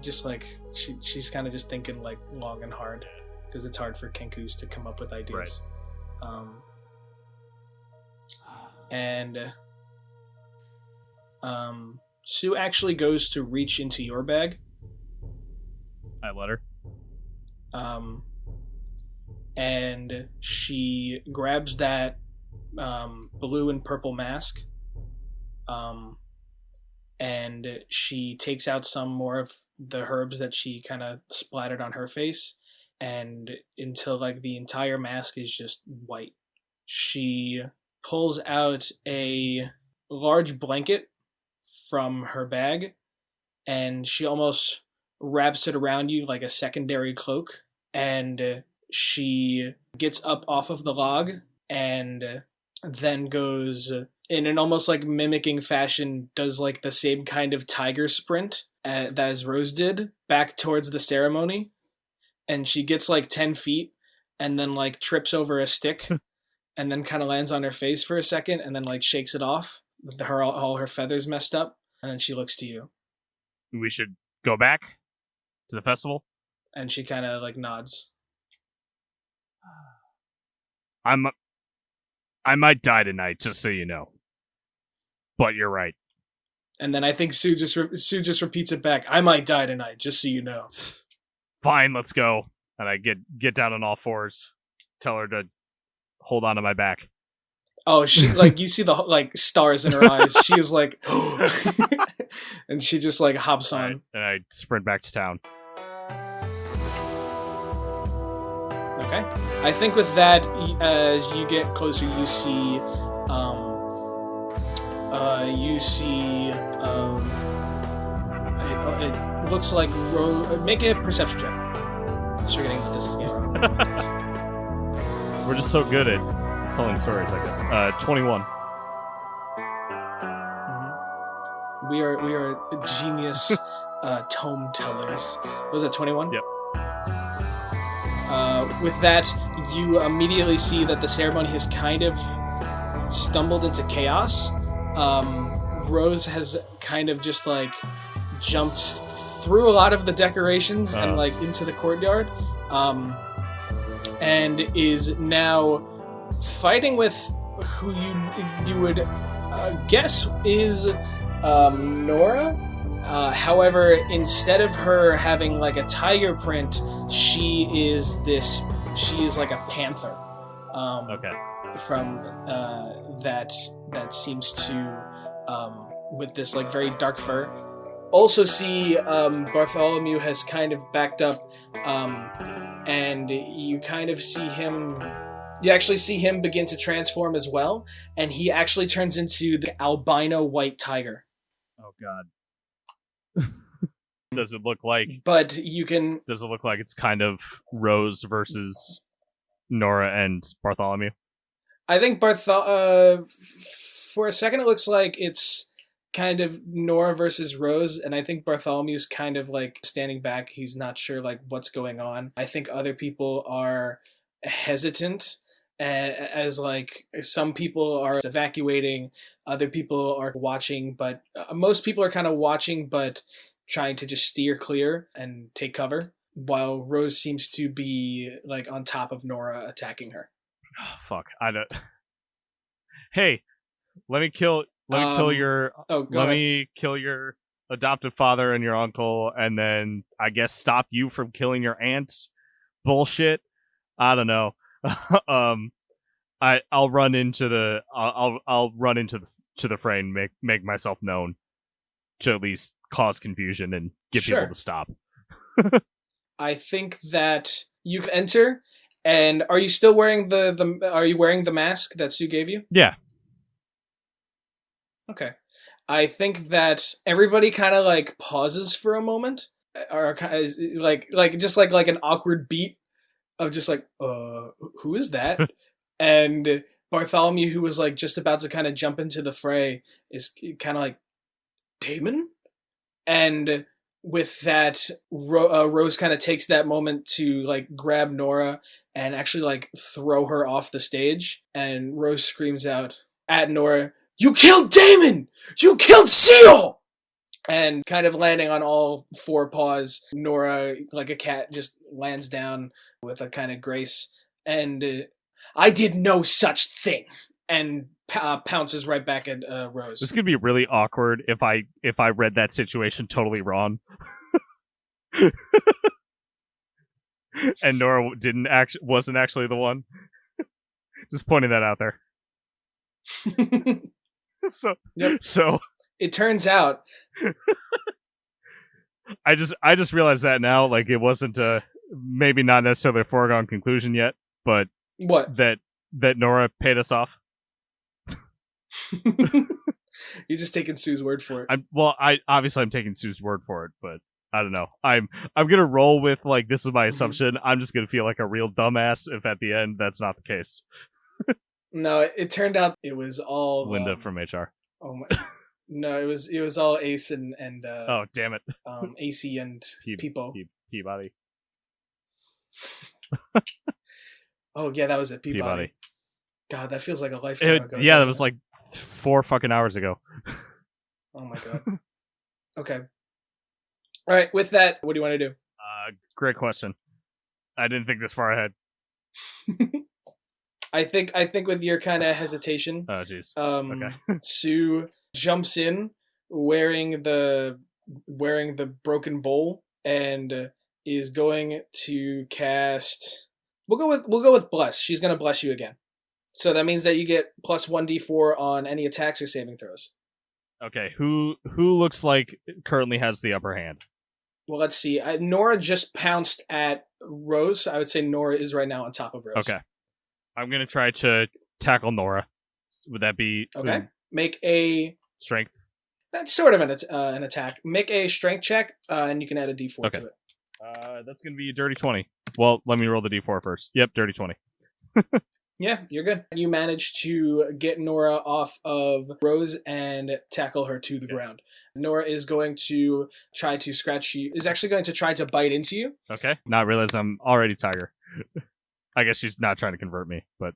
just like she's kind of just thinking like long and hard, because it's hard for Kenkus to come up with ideas. Right. Sue actually goes to reach into your bag. I let her. And she grabs that blue and purple mask. And she takes out some more of the herbs that she kind of splattered on her face, and until like the entire mask is just white. She pulls out a large blanket from her bag, and she almost wraps it around you like a secondary cloak, and she gets up off of the log and then goes in an almost like mimicking fashion, does like the same kind of tiger sprint that as Rose did back towards the ceremony, and she gets like 10 feet and then like trips over a stick and then kind of lands on her face for a second and then like shakes it off, all her feathers messed up, and then she looks to you. We should go back to the festival? And she kind of like nods. I might die tonight, just so you know. But you're right. And then I think Sue just repeats it back. I might die tonight, just so you know. Fine, let's go. And I get down on all fours. Tell her to hold on to my back. Oh, she like you see the like stars in her eyes. She is like, and she just like hops on. Right, and I sprint back to town. Okay. I think with that, as you get closer, you see, it looks like make a perception check. Just forgetting that this is game. We're just so good at telling stories, I guess. 21. Mm-hmm. We are genius tome tellers. Was it 21? Yep. With that, you immediately see that the ceremony has kind of stumbled into chaos. Rose has kind of just like jumped through a lot of the decorations and like into the courtyard, and is now fighting with who you would guess is Nora. However, instead of her having like a tiger print, she is like a panther. Okay. From that seems to with this like very dark fur. Also see Bartholomew has kind of backed up, and you kind of see him. You actually see him begin to transform as well, and he actually turns into the albino white tiger. Oh God. Does it look like? But you can. Does it look like it's kind of Rose versus Nora and Bartholomew? I think for a second it looks like it's kind of Nora versus Rose, and I think Bartholomew's kind of like standing back. He's not sure like what's going on. I think other people are hesitant, as like some people are evacuating, other people are watching, but most people are kind of watching but trying to just steer clear and take cover, while Rose seems to be like on top of Nora attacking her. Oh, fuck. I don't. Hey, let me kill your. Let me kill your adoptive father and your uncle, and then I guess stop you from killing your aunt. Bullshit. I don't know. I'll run into the fray and make myself known to at least cause confusion and get people to stop. I think that you enter, and are you still wearing are you wearing the mask that Sue gave you? Yeah. Okay. I think that everybody kind of like pauses for a moment, or like just like an awkward beat of just like, who is that? And Bartholomew, who was like just about to kind of jump into the fray, is kind of like, Damon? And with that, Rose kind of takes that moment to like grab Nora and actually like throw her off the stage. And Rose screams out at Nora, "You killed Damon! You killed Seal!" And kind of landing on all four paws, Nora, like a cat, just lands down with a kind of grace. And I did no such thing. And pounces right back at Rose. This could be really awkward if I read that situation totally wrong. And Nora wasn't actually the one. Just pointing that out there. So it turns out I just realized that now, like it wasn't maybe not necessarily a foregone conclusion yet, but what? That Nora paid us off. You're just taking Sue's word for it. I'm taking Sue's word for it, but I don't know. I'm gonna roll with like this is my assumption. I'm just gonna feel like a real dumbass if at the end that's not the case. No, it turned out it was all Linda from HR. Oh my! No, it was all Ace and oh damn it, AC and Peebo. Peabody. Oh yeah, that was it. Peabody. God, that feels like a lifetime ago. Yeah, that was like 4 fucking hours ago. Oh my god. Okay. All right. With that, what do you want to do? Great question. I didn't think this far ahead. I think with your kind of hesitation. Oh jeez. Okay. Sue jumps in wearing the broken bowl and is going to cast. We'll go with bless. She's going to bless you again. So that means that you get plus 1d4 on any attacks or saving throws. Okay, who looks like currently has the upper hand? Well, let's see. Nora just pounced at Rose. I would say Nora is right now on top of Rose. Okay. I'm going to try to tackle Nora. Would that be... Okay. Make a... Strength? That's sort of an attack. Make a strength check, and you can add a d4 to it. That's going to be a dirty 20. Well, let me roll the d4 first. Yep, dirty 20. Yeah, you're good. You manage to get Nora off of Rose and tackle her to the ground. Nora is going to try to scratch you. Is actually going to try to bite into you. Okay. Not realize I'm already Tiger. I guess she's not trying to convert me, but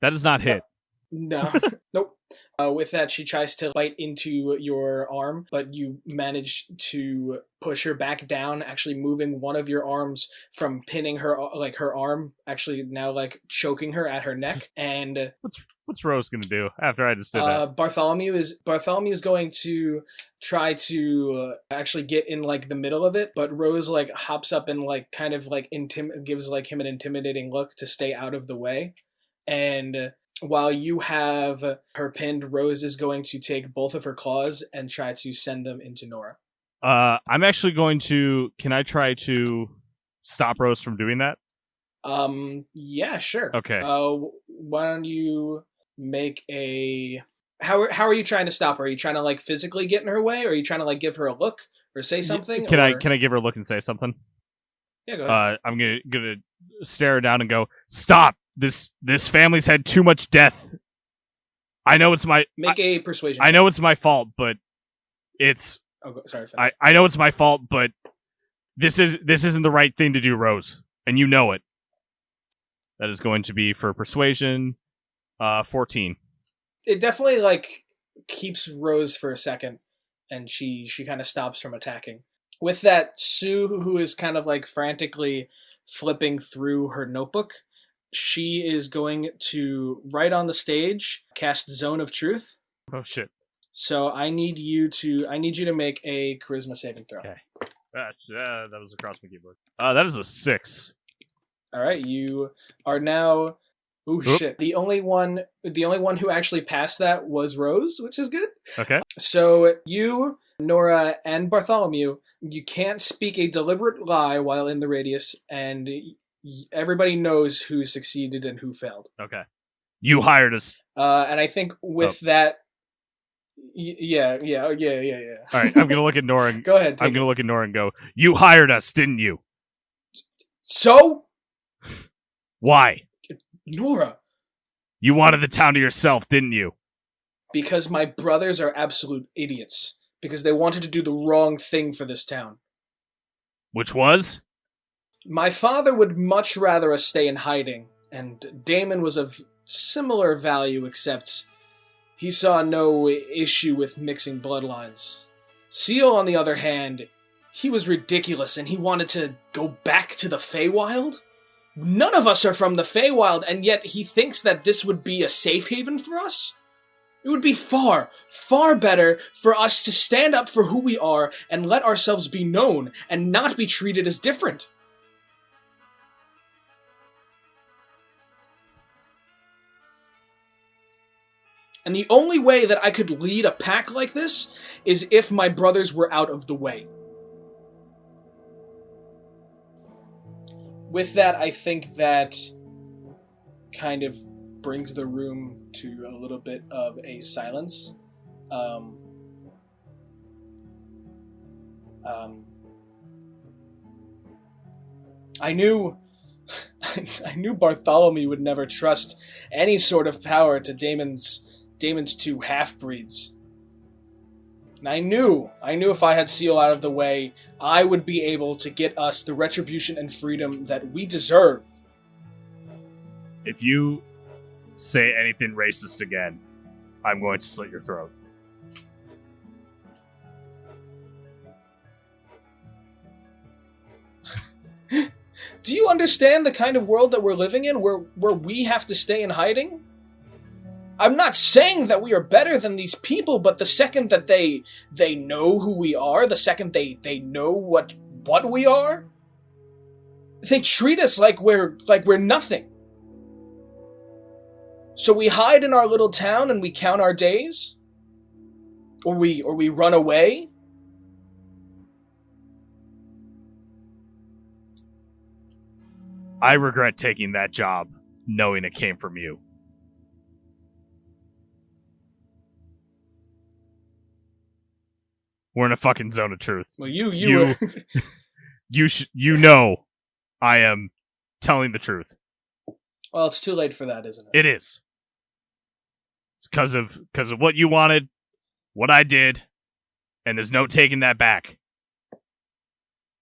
that does not hit. No. Nope. With that, she tries to bite into your arm, but you manage to push her back down, actually moving one of your arms from pinning her, like her arm, actually now like choking her at her neck. And what's Rose gonna do after I just did that? Bartholomew is going to try to actually get in like the middle of it, but Rose like hops up and like kind of like gives like him an intimidating look to stay out of the way. And while you have her pinned, Rose is going to take both of her claws and try to send them into Nora. I'm actually going to... Can I try to stop Rose from doing that? Yeah, sure. Okay. Why don't you make a... How are you trying to stop her? Are you trying to like physically get in her way? Or are you trying to like give her a look or say something? Can I give her a look and say something? Yeah, go ahead. I'm gonna stare her down and go, "Stop! This family's had too much death. I know it's my Make a persuasion. I know it's my fault, but it's sorry. I know it's my fault, but this isn't the right thing to do, Rose, and you know it. That is going to be for persuasion, 14. It definitely keeps Rose for a second, and she kind of stops from attacking. With that, Sue, who is kind of frantically flipping through her notebook, she is going to, right on the stage, cast Zone of Truth. Oh shit. So I need you to make a charisma saving throw. Okay. That was across my keyboard. That is a 6. All right, you are now. Oh shit! The only one who actually passed that was Rose, which is good. Okay. So you, Nora, and Bartholomew, you can't speak a deliberate lie while in the radius, and everybody knows who succeeded and who failed. Okay. You hired us. And I think with that, yeah. All right, I'm gonna look at Nora. Go ahead. I'm gonna look at Nora and go. You hired us, didn't you? So. Why? Nora. You wanted the town to yourself, didn't you? Because my brothers are absolute idiots. Because they wanted to do the wrong thing for this town. Which was? My father would much rather us stay in hiding, and Damon was of similar value, except he saw no issue with mixing bloodlines. Seal, on the other hand, he was ridiculous, and he wanted to go back to the Feywild? None of us are from the Feywild, and yet he thinks that this would be a safe haven for us? It would be far, far better for us to stand up for who we are and let ourselves be known and not be treated as different. And the only way that I could lead a pack like this is if my brothers were out of the way. With that, I think that kind of brings the room to a little bit of a silence. I knew Bartholomew would never trust any sort of power to Damon's two half-breeds. And I knew if I had Seal out of the way, I would be able to get us the retribution and freedom that we deserve. If you say anything racist again, I'm going to slit your throat. Do you understand the kind of world that we're living in, where we have to stay in hiding? I'm not saying that we are better than these people, but the second that they know who we are, the second they know what we are, they treat us like we're nothing. So we hide in our little town and we count our days? Or we run away? I regret taking that job, knowing it came from you. We're in a fucking zone of truth. Well, you you know I am telling the truth. Well, it's too late for that, isn't it? It is. It's because of what you wanted, what I did, and there's no taking that back.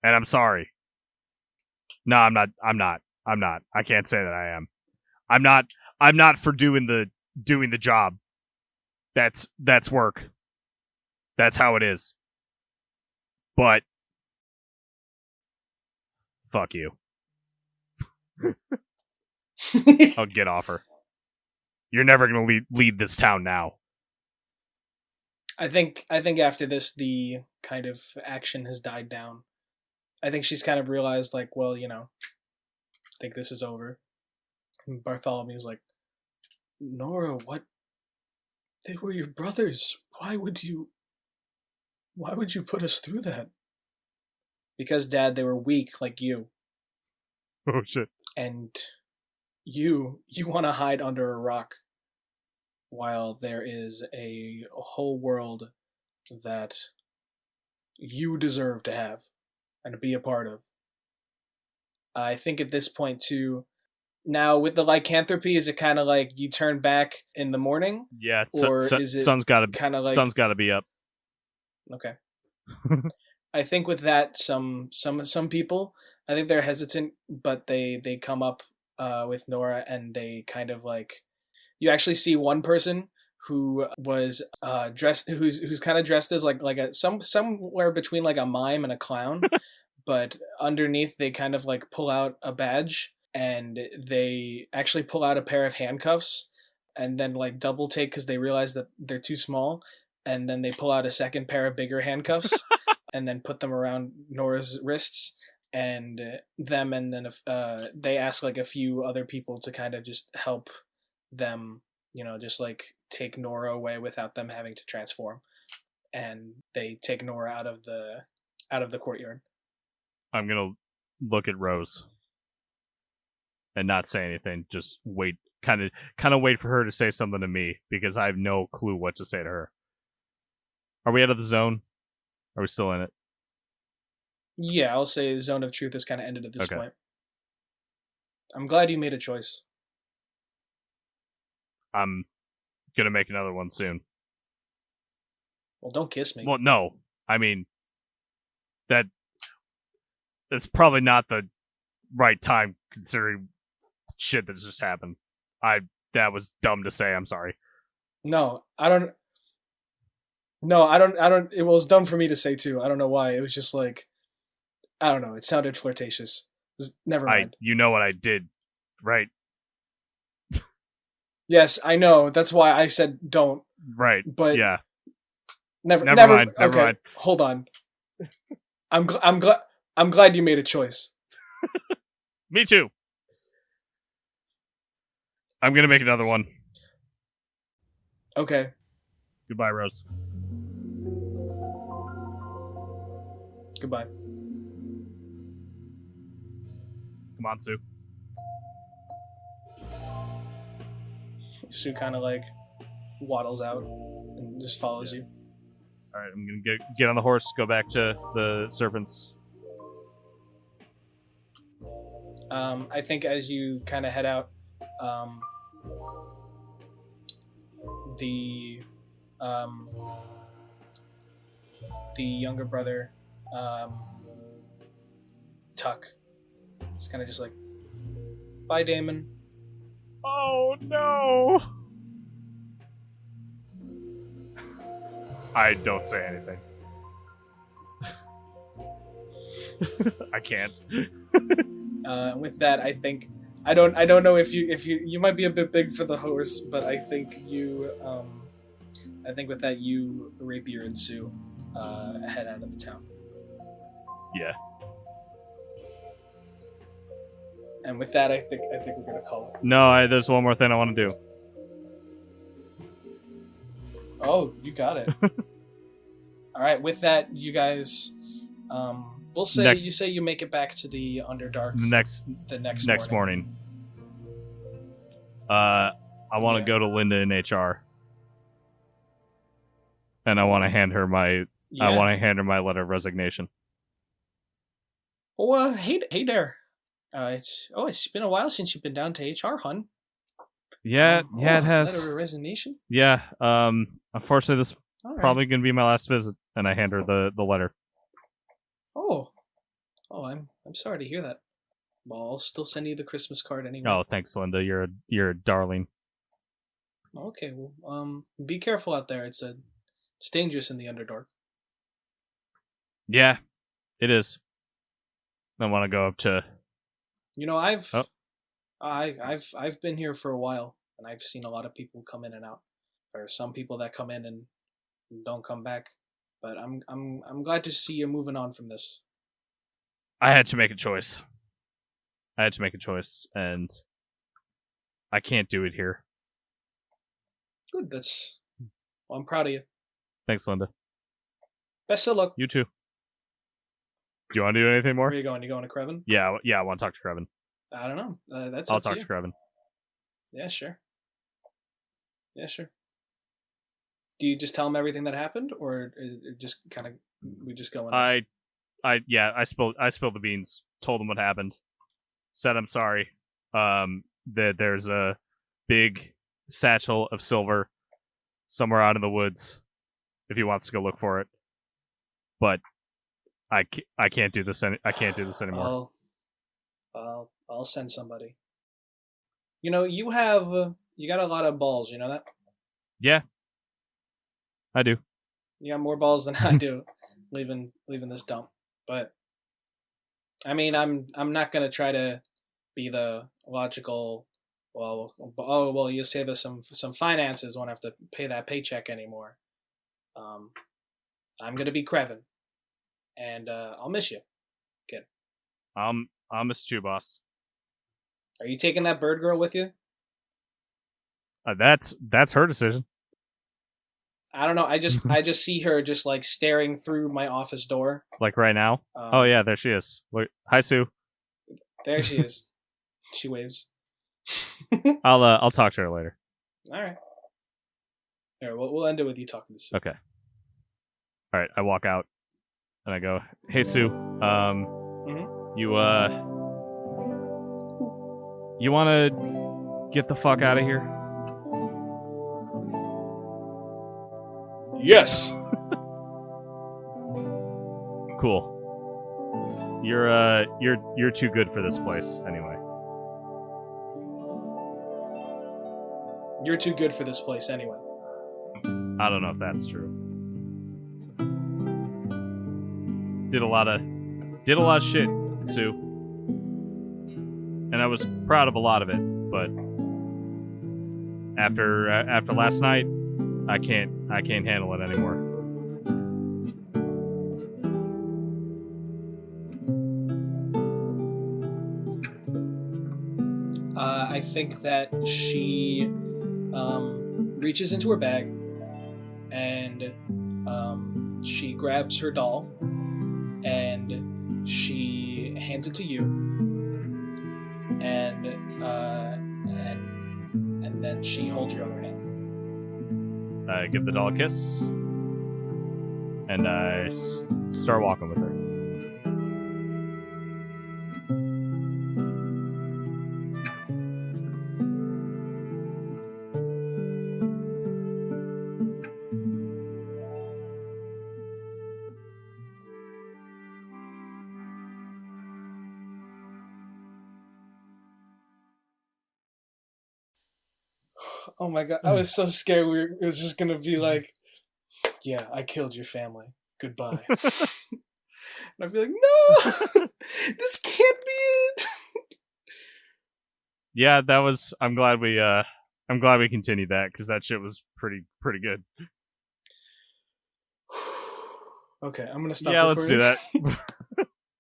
And I'm sorry. No, I'm not. I can't say that I am. I'm not for doing the job. That's work. That's how it is. But fuck you. I'll get off her. You're never going to lead this town now. I think after this, the kind of action has died down. I think she's kind of realized, I think this is over. And Bartholomew's like, Nora, what? They were your brothers. Why would you put us through that? Because, Dad, they were weak like you. Oh, shit. And you want to hide under a rock while there is a whole world that you deserve to have and to be a part of. I think at this point, too, Now, with the lycanthropy, is it kind of like you turn back in the morning? Yeah, Or is it sun's gotta kind of like... sun's gotta be up. Okay. I think with that, some people, I think they're hesitant, but they come up with Nora, and they kind of like... You actually see one person who was dressed, who's kind of dressed as like somewhere between like a mime and a clown, but underneath they kind of like pull out a badge, and they actually pull out a pair of handcuffs, and then like double take because they realize that they're too small, and then they pull out a second pair of bigger handcuffs, and then put them around Nora's wrists, and them, and then they ask like a few other people to kind of just help them, just like take Nora away without them having to transform, and they take Nora out of the courtyard. I'm gonna look at Rose and not say anything. Just wait, kind of wait for her to say something to me because I have no clue what to say to her. Are we out of the zone? Are we still in it? Yeah, I'll say Zone of Truth has kind of ended at this Okay. point. I'm glad you made a choice. I'm gonna make another one soon. Well, don't kiss me. Well, no. I mean, that's probably not the right time considering shit that just happened. That was dumb to say. I'm sorry. No, I don't. No, I don't. It was dumb for me to say too. I don't know why. It was just like, I don't know. It sounded flirtatious. Never mind. You know what I did, right? Yes, I know. That's why I said don't. Right. But yeah. Never mind. Okay, Never mind. Hold on. I'm glad you made a choice. Me too. I'm gonna make another one. Okay. Goodbye, Rose. Goodbye. Come on, Sue. Sue kind of like waddles out and just follows you. All right, I'm gonna get on the horse, go back to the servants. I think as you kind of head out, the younger brother, Tuck, is kind of just like, "Bye, Damon." Oh no! I don't say anything. I can't. With that, I think I don't know if you might be a bit big for the horse, but I think with that you, Rapier, and Sue head out of the town. Yeah. And with that, I think we're gonna call it. No, there's one more thing I want to do. Oh, you got it. All right. With that, you guys, we'll say you make it back to the Underdark the next morning. I want to go to Linda in HR, and I want to hand her my letter of resignation. Oh, hey there. It's been a while since you've been down to HR, hun. Yeah, it has. Letter of resignation. Yeah. Unfortunately, this is probably going to be my last visit, and I hand her the letter. Oh, I'm sorry to hear that. Well, I'll still send you the Christmas card anyway. Oh, thanks, Linda. You're a darling. Okay, well, be careful out there. It's dangerous in the Underdark. Yeah, it is. I want to go up to. I've been here for a while, and I've seen a lot of people come in and out. There are some people that come in and don't come back, but I'm glad to see you moving on from this. I had to make a choice. And I can't do it here. Good. I'm proud of you. Thanks, Linda. Best of luck. You too. Do you want to do anything more? Where are you going? You going to Kreven? Yeah, I want to talk to Kreven. I don't know. I'll talk to Kreven. Yeah, sure. Do you just tell him everything that happened, or just kind of we just go in? I spilled the beans. Told him what happened. Said I'm sorry. that there's a big satchel of silver somewhere out in the woods if he wants to go look for it. But I can't do this. I can't do this anymore. I'll send somebody. You know, you got a lot of balls. You know that? Yeah, I do. You got more balls than I do, leaving this dump. But I mean, I'm not gonna try to be the logical. Well, you save us some finances. Won't have to pay that paycheck anymore. I'm gonna be Krevin, and I'll miss you, kid. I'll miss you, boss. Are you taking that bird girl with you? That's her decision. I don't know. I just see her just like staring through my office door. Like right now. Oh yeah, there she is. Look, hi Sue. There she is. She waves. I'll talk to her later. All right. Here, we'll end it with you talking to Sue. Okay. All right. I walk out and I go, "Hey Sue, you want to get the fuck out of here?" Yes. Cool. You're too good for this place anyway. You're too good for this place anyway. I don't know if that's true. Did a lot of shit, Sue. And I was proud of a lot of it, but after last night, I can't handle it anymore. I think that she reaches into her bag and she grabs her doll and she hands it to you, and then she holds your other hand. I give the doll a kiss, and I start walking with her. Oh my god, I was so scared it was just gonna be like, yeah, I killed your family. Goodbye. And I'd be like, no! This can't be it! Yeah, that was. I'm glad we continued that because that shit was pretty good. Okay, I'm gonna stop. Yeah, recording. let's do that.